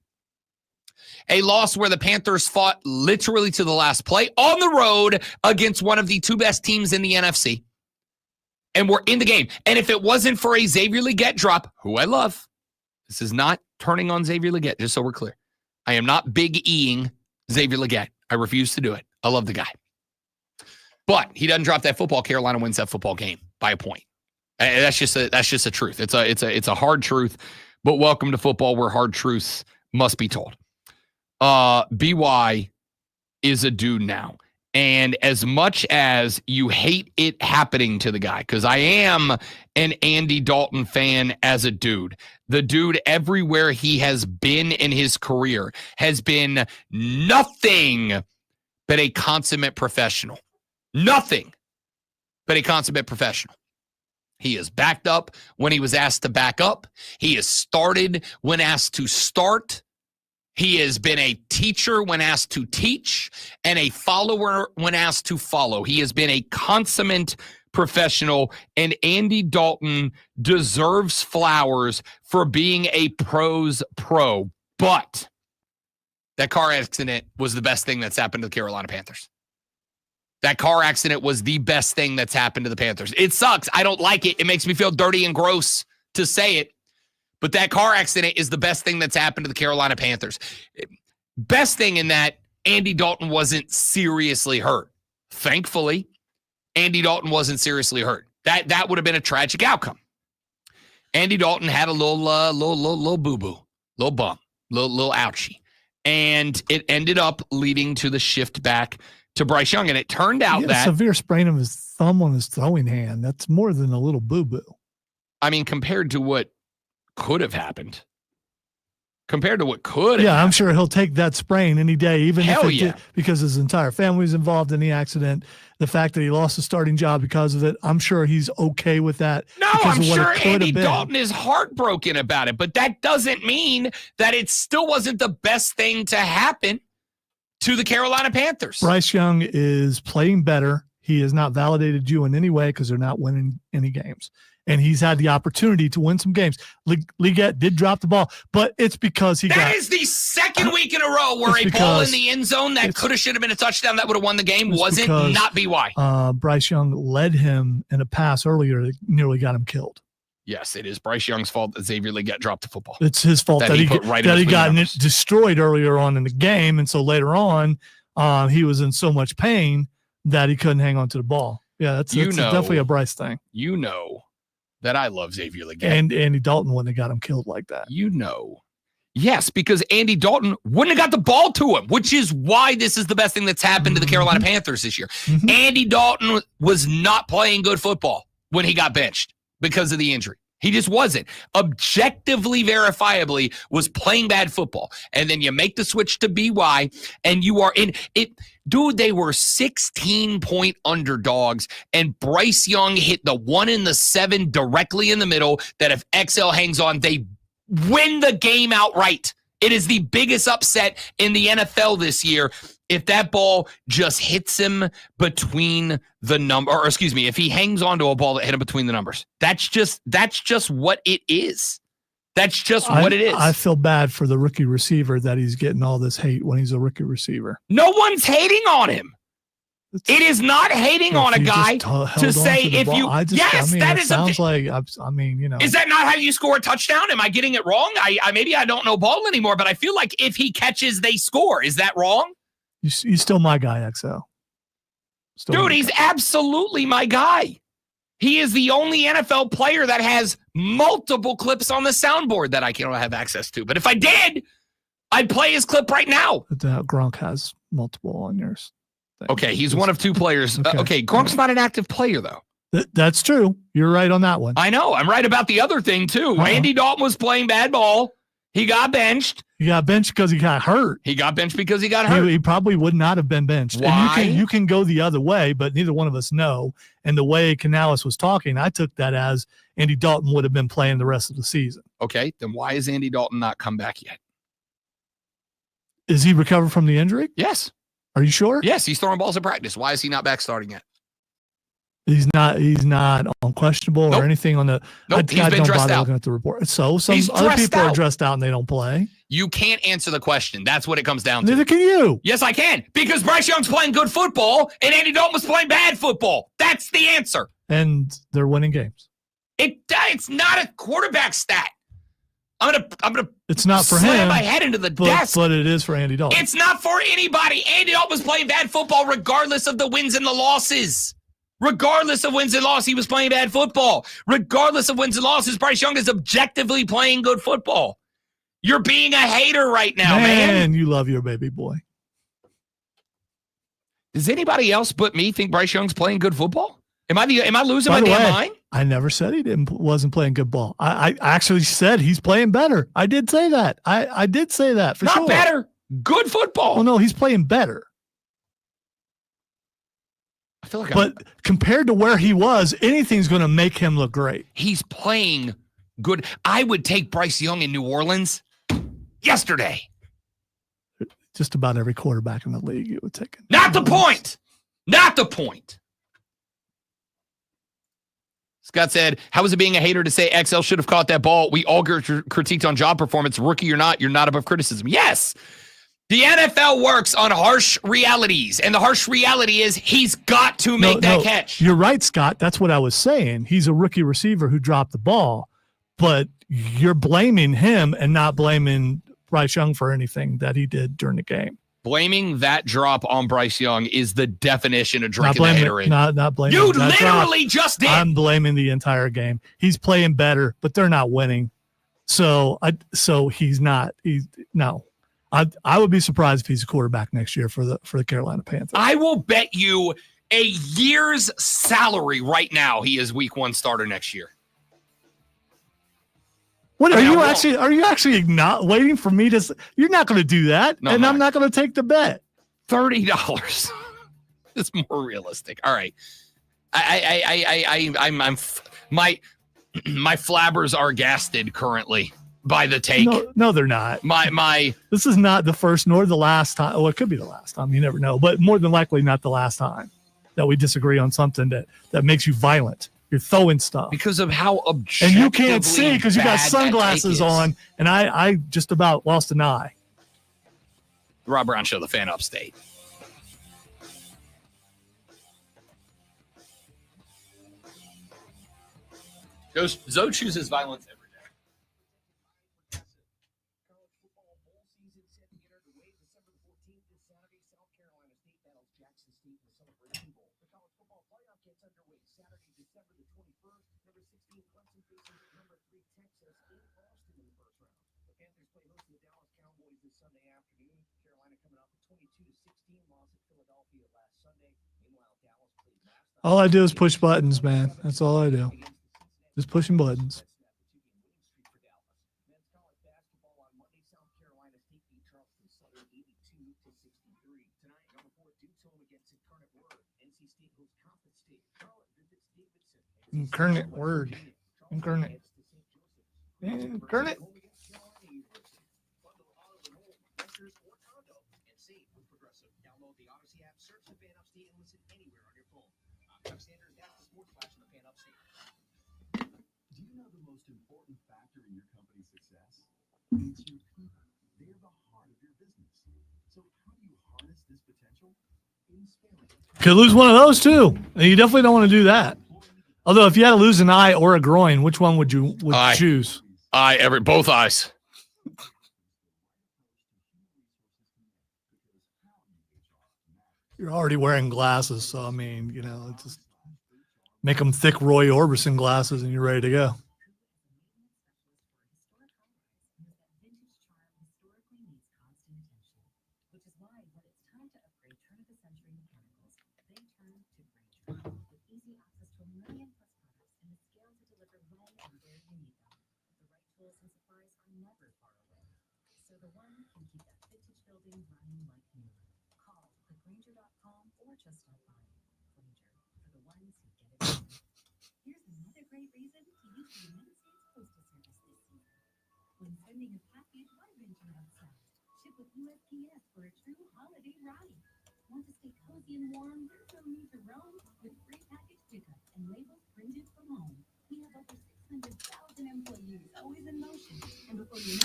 a loss where the Panthers fought literally to the last play on the road against one of the 2 best teams in the NFC. And we're in the game. And if it wasn't for a Xavier Legette drop, who I love, this is not turning on Xavier Legette, just so we're clear. I am not big E-ing Xavier Legette. I refuse to do it. I love the guy. But he doesn't drop that football. Carolina wins that football game by a point. That's just a truth. It's a hard truth, but welcome to football where hard truths must be told. BY is a dude now. And as much as you hate it happening to the guy, because I am an Andy Dalton fan as a dude, the dude everywhere he has been in his career has been nothing but a consummate professional. Nothing but a consummate professional. He is backed up when he was asked to back up. He has started when asked to start. He has been a teacher when asked to teach and a follower when asked to follow. He has been a consummate professional, and Andy Dalton deserves flowers for being a pro's pro. But that car accident was the best thing that's happened to the Carolina Panthers. That car accident was the best thing that's happened to the Panthers. It sucks. I don't like it. It makes me feel dirty and gross to say it. But that car accident is the best thing that's happened to the Carolina Panthers. Best thing in that Andy Dalton wasn't seriously hurt. Thankfully, Andy Dalton wasn't seriously hurt. That would have been a tragic outcome. Andy Dalton had a little boo-boo, little bump, little ouchie. And it ended up leading to the shift back to Bryce Young. And it turned out that severe sprain of his thumb on his throwing hand. That's more than a little boo-boo. I mean, compared to what could have happened. I'm sure he'll take that sprain any day, even if it did, because his entire family's involved in the accident. The fact that he lost his starting job because of it, I'm sure he's okay with that. No, I'm sure Andy Dalton is heartbroken about it, but that doesn't mean that it still wasn't the best thing to happen to the Carolina Panthers. Bryce Young is playing better. He has not validated you in any way because they're not winning any games. And he's had the opportunity to win some games. Legette did drop the ball, but it's because That is the second week in a row where a ball in the end zone that should have been a touchdown that would have won the game wasn't, not BY. Bryce Young led him in a pass earlier that nearly got him killed. Yes, it is Bryce Young's fault that Xavier Legette dropped the football. It's his fault that he got destroyed earlier on in the game, and so later on, he was in so much pain that he couldn't hang on to the ball. Yeah, that's definitely a Bryce thing. You know that I love Xavier Legette. And Andy Dalton wouldn't have got him killed like that. Yes, because Andy Dalton wouldn't have got the ball to him, which is why this is the best thing that's happened to the Carolina Panthers this year. Andy Dalton was not playing good football when he got benched because of the injury. He just wasn't. Objectively, verifiably, was playing bad football. And then you make the switch to BY, and you are in it. Dude, they were 16-point underdogs, and Bryce Young hit the 1 and the 7 directly in the middle that if XL hangs on, they win the game outright. It is the biggest upset in the NFL this year. If that ball just hits him between the if he hangs onto a ball that hit him between the numbers. That's just what it is. That's just what it is. I feel bad for the rookie receiver that he's getting all this hate when he's a rookie receiver. No one's hating on him. It is not hating on a guy to say if you. That is sounds like. I mean, you know. Is that not how you score a touchdown? Am I getting it wrong? Maybe I don't know ball anymore, but I feel like if he catches, they score. Is that wrong? You're still my guy, XL. Dude, he's absolutely my guy. He is the only NFL player that has multiple clips on the soundboard that I can't have access to. But if I did, I'd play his clip right now. Gronk has multiple on yours. Okay, he's one of two players. Okay, Gronk's not an active player, though. That's true. You're right on that one. I know. I'm right about the other thing, too. Andy Dalton was playing bad ball. He got benched. He got benched because he got hurt. He got hurt. He probably would not have been benched. Why? And you can go the other way, but neither one of us know. And the way Canales was talking, I took that as Andy Dalton would have been playing the rest of the season. Okay, then why has Andy Dalton not come back yet? Is he recovered from the injury? Yes. Are you sure? Yes, he's throwing balls in practice. Why is he not back starting yet? He's not on questionable or anything on the. He's been dressed out. Looking at the report. So some other people are dressed out and they don't play. You can't answer the question. That's what it comes down to. Neither can you. Yes, I can. Because Bryce Young's playing good football and Andy Dalton was playing bad football. That's the answer. And they're winning games. It's not a quarterback stat. I'm gonna. It's not for slam him. my head into the desk. But it is for Andy Dalton. It's not for anybody. Andy Dalton was playing bad football regardless of the wins and the losses. Regardless of wins and losses, he was playing bad football. Regardless of wins and losses, Bryce Young is objectively playing good football. You're being a hater right now, man. You love your baby boy. Does anybody else but me think Bryce Young's playing good football? Am I losing my damn mind? I never said he wasn't playing good ball. I actually said he's playing better. I did say that. I did say that for sure. Not better. Good football. Oh no, he's playing better. I feel like but compared to where he was, anything's going to make him look great. He's playing good. I would take Bryce Young in New Orleans yesterday. Just about every quarterback in the league you would take. Not the point. Not the point. Scott said, how is it being a hater to say XL should have caught that ball? We all critiqued on job performance. Rookie or not, you're not above criticism. Yes. The NFL works on harsh realities, and the harsh reality is he's got to make that catch. You're right, Scott. That's what I was saying. He's a rookie receiver who dropped the ball, but you're blaming him and not blaming Bryce Young for anything that he did during the game. Blaming that drop on Bryce Young is the definition of drinking the hater. Not blaming. You literally just did. I'm blaming the entire game. He's playing better, but they're not winning. So he's not. No. I would be surprised if he's a quarterback next year for the Carolina Panthers. I will bet you a year's salary right now he is week 1 starter next year. What are you actually not waiting for me to? You're not going to do that, and I'm not going to take the bet. $30. It's more realistic. All right, I'm my flabbers are gasted currently by the take. No, they're not. My this is not the first nor the last time. Well, it could be the last time. You never know, but more than likely not the last time that we disagree on something that makes you violent. You're throwing stuff because of how objectively and you can't see because you got sunglasses on, and I just about lost an eye. The Rob Brown Show, the Fan Upstate. Zoe chooses violence every day. All I do is push buttons, man. That's all I do. Just pushing buttons. Incarnate word. Incarnate. Incarnate. Do you know the most important factor in your company's success? It's your people. They're the heart of your business. So how do you harness this potential? In Spanish. Could lose one of those too. And you definitely don't want to do that. Although if you had to lose an eye or a groin, which one would you choose? Both eyes. You're already wearing glasses, so I mean, just make them thick Roy Orbison glasses and you're ready to go.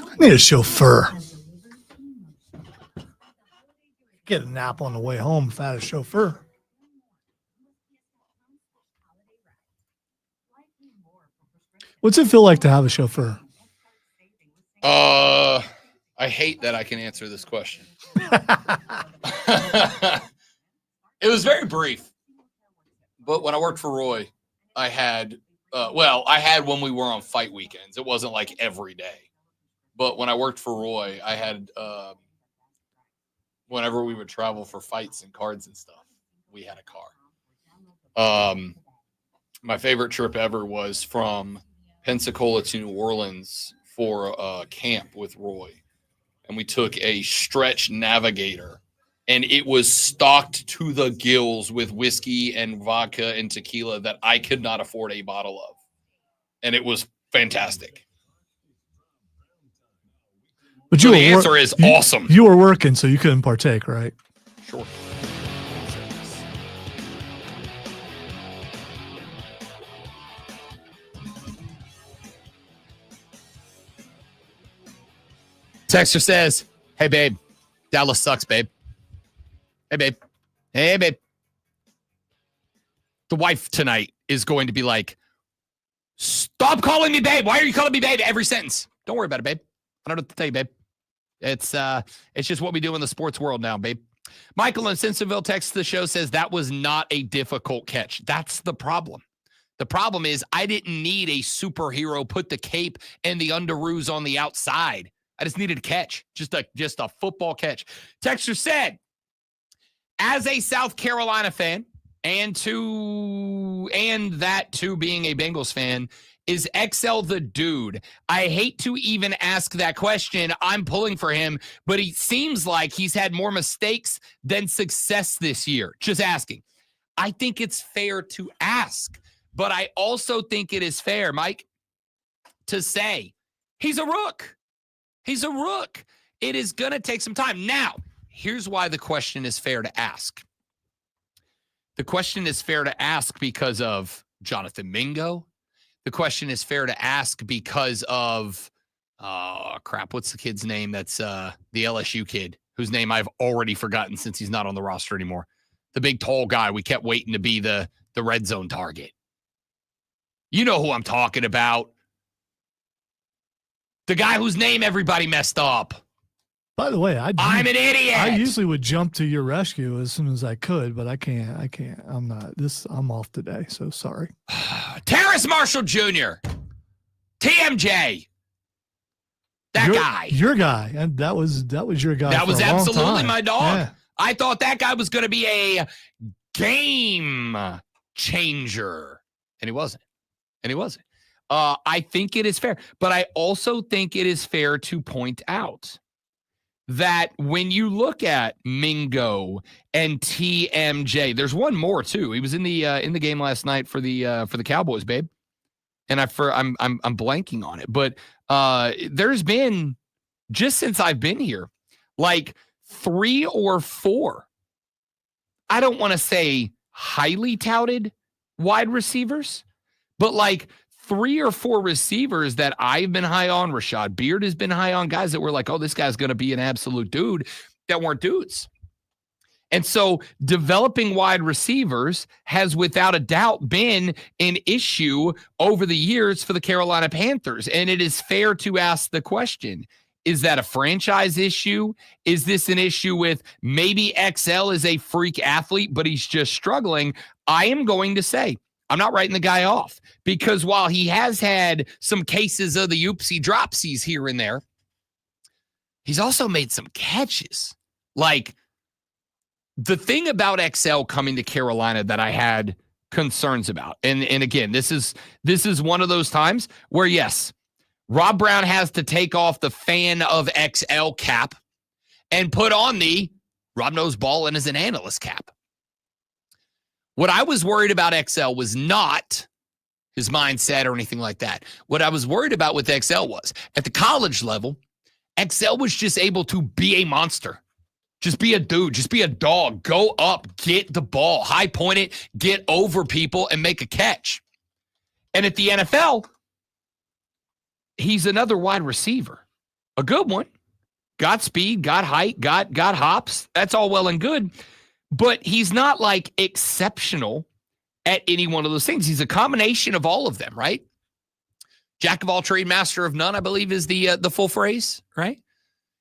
I need a chauffeur. Get a nap on the way home if I had a chauffeur. What's it feel like to have a chauffeur? I hate that I can answer this question. It was very brief. But when I worked for Roy, I had when we were on fight weekends. It wasn't like every day. But when I worked for Roy, I had whenever we would travel for fights and cards and stuff, we had a car. My favorite trip ever was from Pensacola to New Orleans for a camp with Roy. And we took a stretch Navigator, and it was stocked to the gills with whiskey and vodka and tequila that I could not afford a bottle of. And it was fantastic. But so the answer is awesome. You were working, so you couldn't partake, right? Sure. Texter says, hey, babe, Dallas sucks, babe. Hey, babe. Hey, babe. The wife tonight is going to be like, stop calling me babe. Why are you calling me babe every sentence? Don't worry about it, babe. I don't know what to tell you, babe. It's just what we do in the sports world now, babe. Michael in Simpsonville texts the show, says that was not a difficult catch. That's the problem. The problem is I didn't need a superhero, put the cape and the underoos on the outside. I just needed a catch, just a football catch. Texter said, as a South Carolina fan, and that too being a Bengals fan, is XL the dude? I hate to even ask that question. I'm pulling for him, but he seems like he's had more mistakes than success this year. Just asking. I think it's fair to ask, but I also think it is fair, Mike, to say he's a rook. He's a rook. It is going to take some time. Now, here's why the question is fair to ask. The question is fair to ask because of Jonathan Mingo. The question is fair to ask because of, what's the kid's name? That's the LSU kid, whose name I've already forgotten since he's not on the roster anymore. The big, tall guy we kept waiting to be the red zone target. You know who I'm talking about. The guy whose name everybody messed up. By the way, I'm an idiot. I usually would jump to your rescue as soon as I could, but I can't. I'm off today, so sorry. Terrace Marshall Jr. TMJ. Guy. Your guy. And that was your guy. That was absolutely my dog. Yeah. I thought that guy was going to be a game changer. And he wasn't. I think it is fair, but I also think it is fair to point out that when you look at Mingo and TMJ, there's one more too. He was in the game last night for the Cowboys, babe, and I'm blanking on it, but there's been, just since I've been here, like 3 or 4. I don't want to say highly touted wide receivers, but like 3 or 4 receivers that I've been high on. Rashad Beard has been high on, guys that were like, oh, this guy's going to be an absolute dude, that weren't dudes. And so developing wide receivers has without a doubt been an issue over the years for the Carolina Panthers. And it is fair to ask the question, is that a franchise issue? Is this an issue with maybe XL is a freak athlete, but he's just struggling? I am going to say, I'm not writing the guy off, because while he has had some cases of the oopsie dropsies here and there, he's also made some catches. Like, the thing about XL coming to Carolina that I had concerns about, and again, this is one of those times where, yes, Rob Brown has to take off the fan of XL cap and put on the Rob knows ball and is an analyst cap. What I was worried about XL was not his mindset or anything like that. What I was worried about with XL was, at the college level, XL was just able to be a monster. Just be a dude. Just be a dog. Go up, get the ball, high point it, get over people, and make a catch. And at the NFL, he's another wide receiver. A good one. Got speed, got height, got hops. That's all well and good. But he's not like exceptional at any one of those things. He's a combination of all of them, right? Jack of all trade, master of none, I believe is the full phrase, right?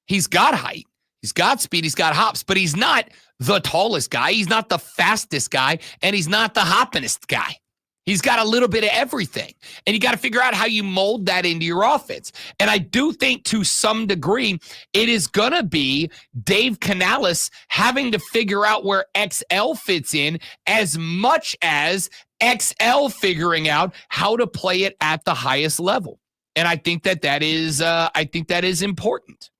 He's got height. He's got speed, he's got hops, but he's not the tallest guy. He's not the fastest guy, and he's not the hoppingest guy. He's got a little bit of everything, and you got to figure out how you mold that into your offense. And I do think to some degree, it is going to be Dave Canales having to figure out where XL fits in as much as XL figuring out how to play it at the highest level. And I think that is important.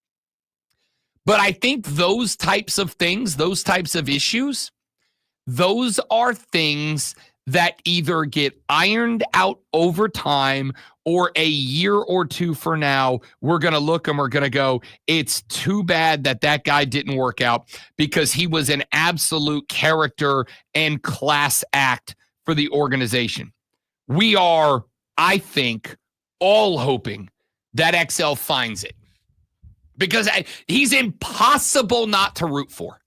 But I think those types of things, those types of issues, those are things that either get ironed out over time, or a year or two for now, we're going to look and we're going to go, it's too bad that guy didn't work out, because he was an absolute character and class act for the organization. We are, I think, all hoping that XL finds it, because he's impossible not to root for.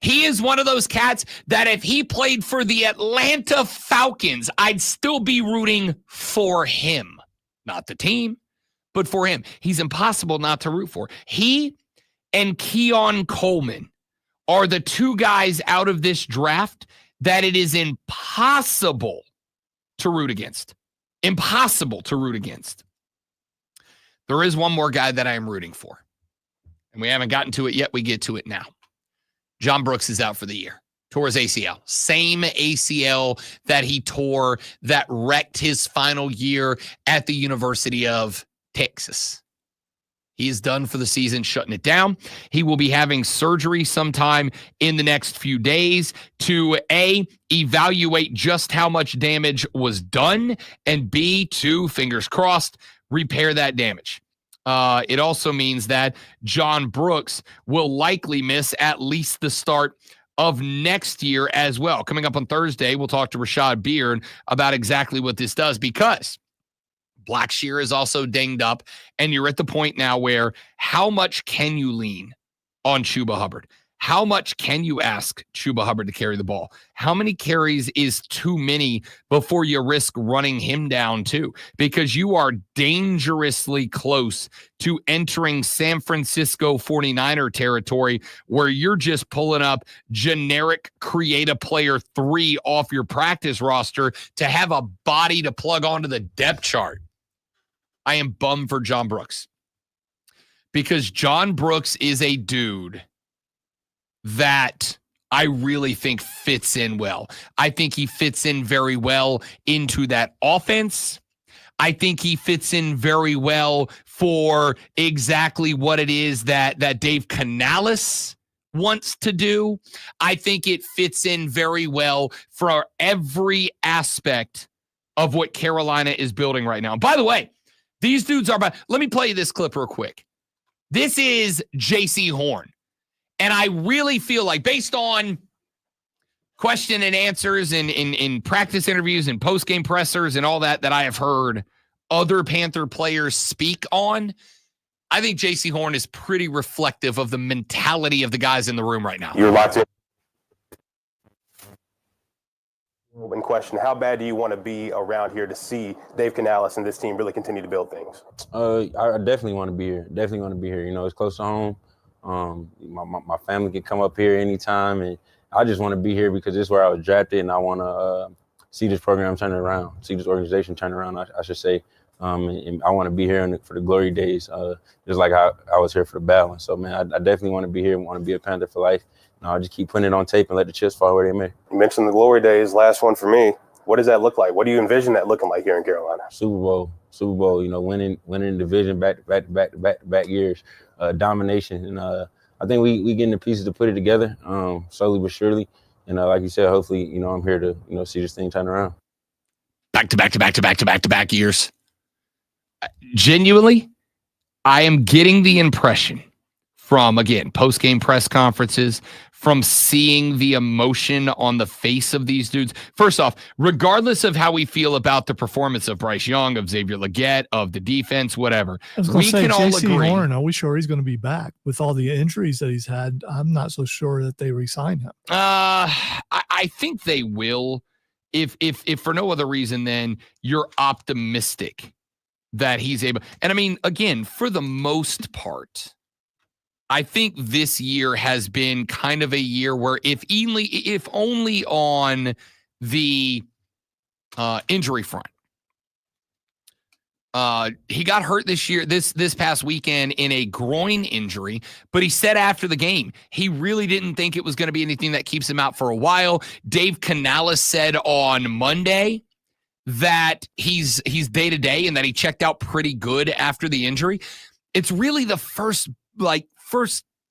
He is one of those cats that if he played for the Atlanta Falcons, I'd still be rooting for him. Not the team, but for him. He's impossible not to root for. He and Keon Coleman are the two guys out of this draft that it is impossible to root against. Impossible to root against. There is one more guy that I am rooting for, and we haven't gotten to it yet. We get to it now. John Brooks is out for the year. Tore his ACL. Same ACL that he tore that wrecked his final year at the University of Texas. He is done for the season, shutting it down. He will be having surgery sometime in the next few days to A, evaluate just how much damage was done, and B, to, fingers crossed, repair that damage. It also means that John Brooks will likely miss at least the start of next year as well. Coming up on Thursday, we'll talk to Rashad Beard about exactly what this does, because Blackshear is also dinged up, and you're at the point now where how much can you lean on Chuba Hubbard? How much can you ask Chuba Hubbard to carry the ball? How many carries is too many before you risk running him down too? Because you are dangerously close to entering San Francisco 49er territory, where you're just pulling up generic create a player 3 off your practice roster to have a body to plug onto the depth chart. I am bummed for John Brooks, because John Brooks is a dude that I really think fits in well. I think he fits in very well into that offense. I think he fits in very well for exactly what it is that Dave Canales wants to do. I think it fits in very well for every aspect of what Carolina is building right now. And by the way, these dudes are let me play you this clip real quick. This is J.C. Horn. And I really feel like, based on question and answers in practice interviews and post-game pressers and all that I have heard other Panther players speak on, I think J.C. Horn is pretty reflective of the mentality of the guys in the room right now. You're locked in. In question, how bad do you want to be around here to see Dave Canales and this team really continue to build things? I definitely want to be here. Definitely want to be here. You know, it's close to home. My family can come up here anytime, and I just want to be here because this is where I was drafted, and I want to see this program turn around, see this organization turn around, I should say. And I want to be here for the glory days, just like I was here for the bad one. So, man, I definitely want to be here and want to be a Panther for life. I'll just keep putting it on tape and let the chips fall where they may. You mentioned the glory days. Last one for me. What does that look like? What do you envision that looking like here in Carolina? Super Bowl. You know, winning division back years, domination, and I think we getting the pieces to put it together, slowly but surely. And like you said, hopefully, you know, I'm here to see this thing turn around. Back to back years. Genuinely, I am getting the impression from, again, post-game press conferences, from seeing the emotion on the face of these dudes. First off, regardless of how we feel about the performance of Bryce Young, of Xavier Legette, of the defense, whatever, we can all agree. Horn, are we sure he's going to be back with all the injuries that he's had? I'm not so sure that they re-sign him. I think they will. If for no other reason than you're optimistic that he's able. And I mean, again, for the most part, I think this year has been kind of a year where if only on the injury front. He got hurt this past weekend in a groin injury, but he said after the game, he really didn't think it was going to be anything that keeps him out for a while. Dave Canales said on Monday that he's day-to-day and that he checked out pretty good after the injury. It's really the first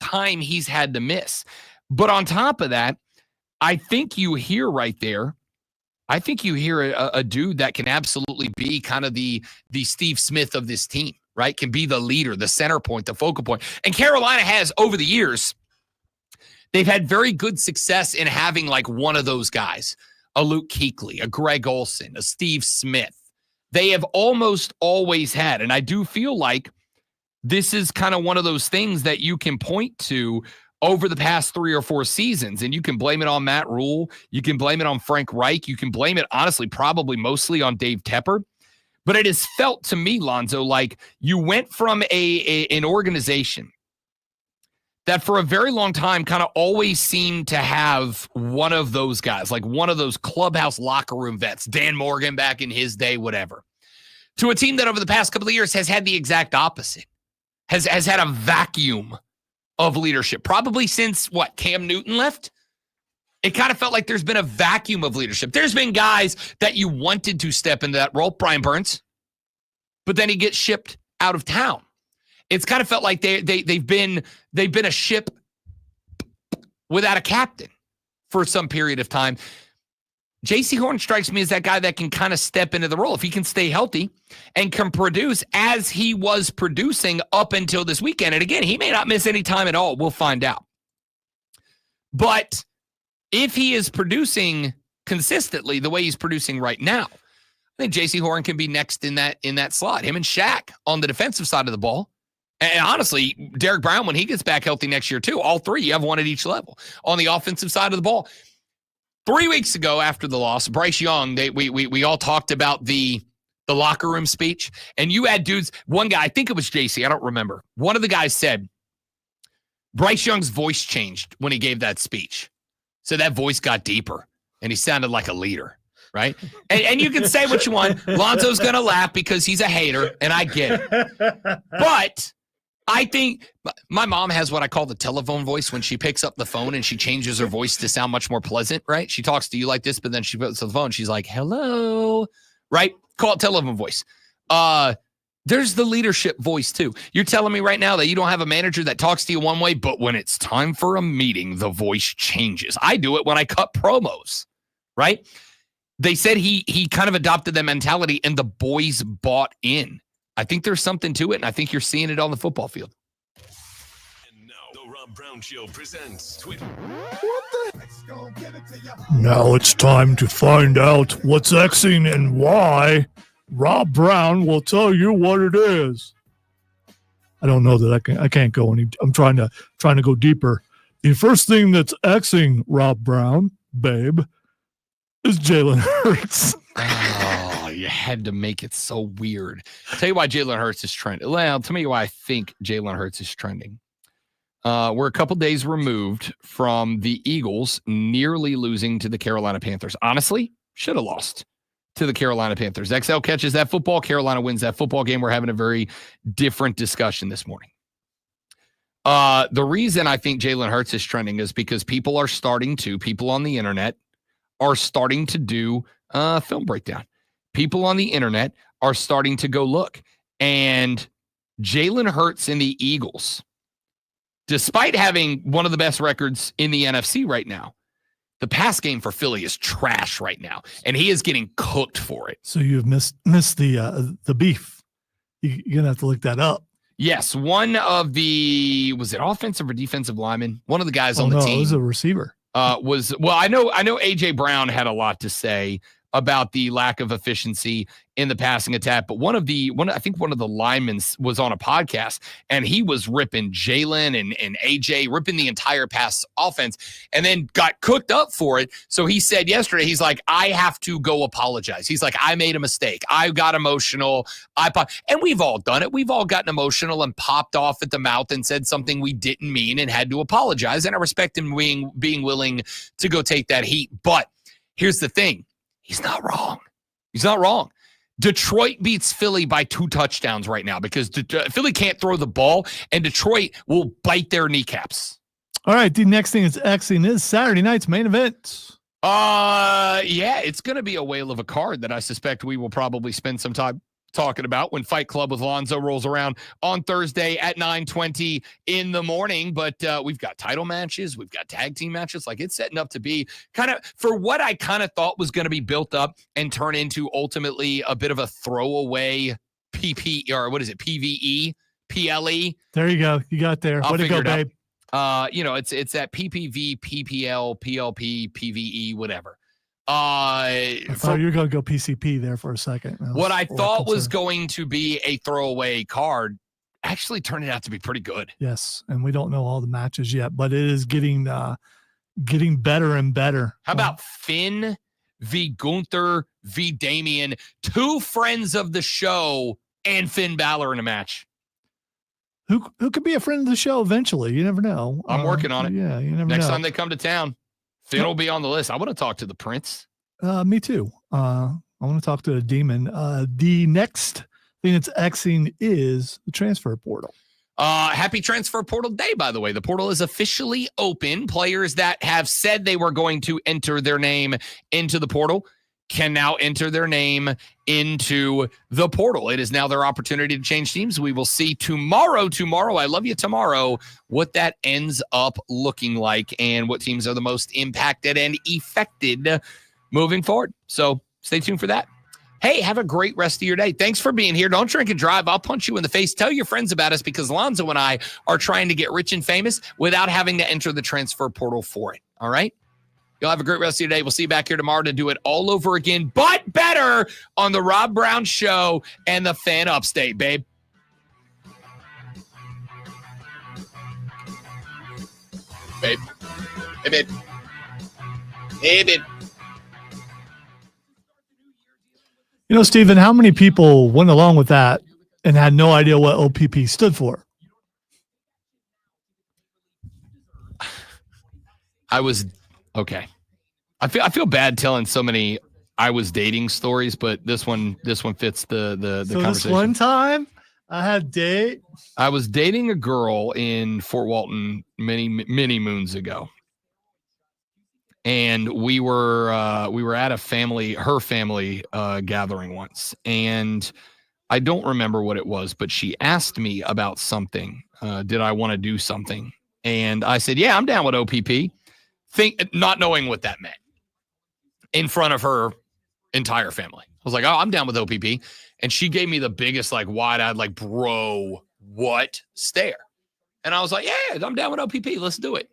time he's had to miss. But on top of that, I think you hear right there, a dude that can absolutely be kind of the Steve Smith of this team, right? Can be the leader, the center point, the focal point. And Carolina has, over the years, they've had very good success in having like one of those guys, a Luke Kuechly, a Greg Olsen, a Steve Smith. They have almost always had, and I do feel like this is kind of one of those things that you can point to over the past 3 or 4 seasons, and you can blame it on Matt Rule. You can blame it on Frank Reich. You can blame it, honestly, probably mostly on Dave Tepper. But it has felt to me, Lonzo, like you went from an organization that for a very long time kind of always seemed to have one of those guys, like one of those clubhouse locker room vets, Dan Morgan back in his day, whatever, to a team that over the past couple of years has had the exact opposite. Has had a vacuum of leadership, probably since, Cam Newton left? It kind of felt like there's been a vacuum of leadership. There's been guys that you wanted to step into that role, Brian Burns, but then he gets shipped out of town. It's kind of felt like they've been a ship without a captain for some period of time. J.C. Horn strikes me as that guy that can kind of step into the role. If he can stay healthy and can produce as he was producing up until this weekend. And again, he may not miss any time at all. We'll find out. But if he is producing consistently the way he's producing right now, I think J.C. Horn can be next in that slot. Him and Shaq on the defensive side of the ball. And honestly, Derek Brown, when he gets back healthy next year too, all three, you have one at each level. On the offensive side of the ball, 3 weeks ago after the loss, Bryce Young, we all talked about the locker room speech, and you had dudes, one guy, I think it was JC, I don't remember. One of the guys said, Bryce Young's voice changed when he gave that speech. So that voice got deeper, and he sounded like a leader, right? And you can say what you want. Lonzo's going to laugh because he's a hater, and I get it. But I think my mom has what I call the telephone voice when she picks up the phone and she changes her voice to sound much more pleasant, right? She talks to you like this, but then she puts the phone. She's like, hello, right? Call it telephone voice. There's the leadership voice too. You're telling me right now that you don't have a manager that talks to you one way, but when it's time for a meeting, the voice changes. I do it when I cut promos, right? They said he kind of adopted that mentality and the boys bought in. I think there's something to it, and I think you're seeing it on the football field. And now, the Rob Brown Show presents Twitter. Now it's time to find out what's Xing and why. Rob Brown will tell you what it is. I don't know that I can't go any. I'm trying to go deeper. The first thing that's Xing Rob Brown, babe, is Jalen Hurts. Oh, you had to make it so weird. Tell you why Jalen Hurts is trending. Well, tell me why I think Jalen Hurts is trending. We're a couple days removed from the Eagles nearly losing to the Carolina Panthers. Honestly, should have lost to the Carolina Panthers. XL catches that football. Carolina wins that football game. We're having a very different discussion this morning. The reason I think Jalen Hurts is trending is because people on the internet are starting to do film breakdown. People on the internet are starting to go look. And Jalen Hurts and the Eagles, despite having one of the best records in the NFC right now, the pass game for Philly is trash right now, and he is getting cooked for it. So you've missed the beef. You're going to have to look that up. Yes, one of the, was it offensive or defensive lineman? One of the guys on the team. It was a receiver. I know AJ Brown had a lot to say about the lack of efficiency in the passing attack, but I think one of the linemen was on a podcast, and he was ripping Jalen and AJ, ripping the entire pass offense, and then got cooked up for it. So he said yesterday, he's like, I have to go apologize. He's like, I made a mistake. I got emotional. And we've all done it. We've all gotten emotional and popped off at the mouth and said something we didn't mean and had to apologize. And I respect him being willing to go take that heat. But here's the thing. He's not wrong. He's not wrong. Detroit beats Philly by 2 touchdowns right now because Philly can't throw the ball, and Detroit will bite their kneecaps. All right, the next thing is Xing is Saturday night's main event. Yeah, it's going to be a whale of a card that I suspect we will probably spend some time talking about when Fight Club with Lonzo rolls around on Thursday at 9:20 in the morning. But we've got title matches. We've got tag team matches. Like, it's setting up to be kind of for what I kind of thought was going to be built up and turn into ultimately a bit of a throwaway PVE, PLE. There you go. You got there. Way to go, babe. It's that PPV, PPL, PLP, PVE, whatever. I thought you were going to go PCP there for a second. What I thought was going to be a throwaway card actually turned out to be pretty good. Yes, and we don't know all the matches yet, but it is getting better and better. How about Finn v. Gunther v. Damian, 2 friends of the show, and Finn Balor in a match? Who could be a friend of the show eventually? You never know. I'm working on it. Yeah, you never know. Next time they come to town, Finn will be on the list. I want to talk to the Prince. Me too. I want to talk to a demon. The next thing that's Xing is the transfer portal. Happy transfer portal day, by the way. The portal is officially open. Players that have said they were going to enter their name into the portal can now enter their name into the portal. It is now their opportunity to change teams. We will see tomorrow, I love you tomorrow, what that ends up looking like and what teams are the most impacted and affected moving forward. So stay tuned for that. Hey, have a great rest of your day. Thanks for being here. Don't drink and drive. I'll punch you in the face. Tell your friends about us because Lonzo and I are trying to get rich and famous without having to enter the transfer portal for it. All right? You'll have a great rest of your day. We'll see you back here tomorrow to do it all over again, but better on the Rob Brown Show and the Fan Upstate, babe. Babe. Hey, babe. Hey, babe. You know, Steven, how many people went along with that and had no idea what OPP stood for? Okay. I feel bad telling so many I was dating stories, but this one fits the so conversation. This one time I had date. I was dating a girl in Fort Walton many moons ago. And we were at her family gathering once, and I don't remember what it was, but she asked me about something. Did I want to do something? And I said, yeah, I'm down with OPP. Not knowing what that meant in front of her entire family. I was like, oh, I'm down with OPP. And she gave me the biggest, like, wide-eyed, like, bro, what stare. And I was like, yeah, I'm down with OPP. Let's do it.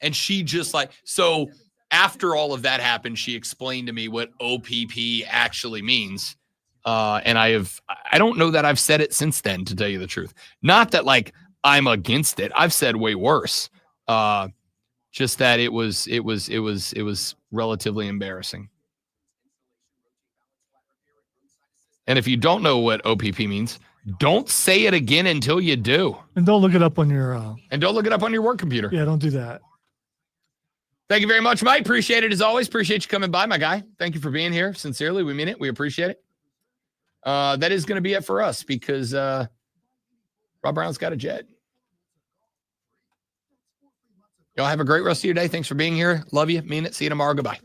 And she just so after all of that happened, she explained to me what OPP actually means. And I don't know that I've said it since then, to tell you the truth. Not that like I'm against it. I've said way worse. Just that it was relatively embarrassing. And if you don't know what OPP means, don't say it again until you do. And don't look it up on your work computer. Yeah, don't do that. Thank you very much, Mike. Appreciate it as always. Appreciate you coming by, my guy. Thank you for being here. Sincerely, we mean it. We appreciate it. That is going to be it for us because Rob Brown's got a jet. Y'all have a great rest of your day. Thanks for being here. Love you. Mean it. See you tomorrow. Goodbye.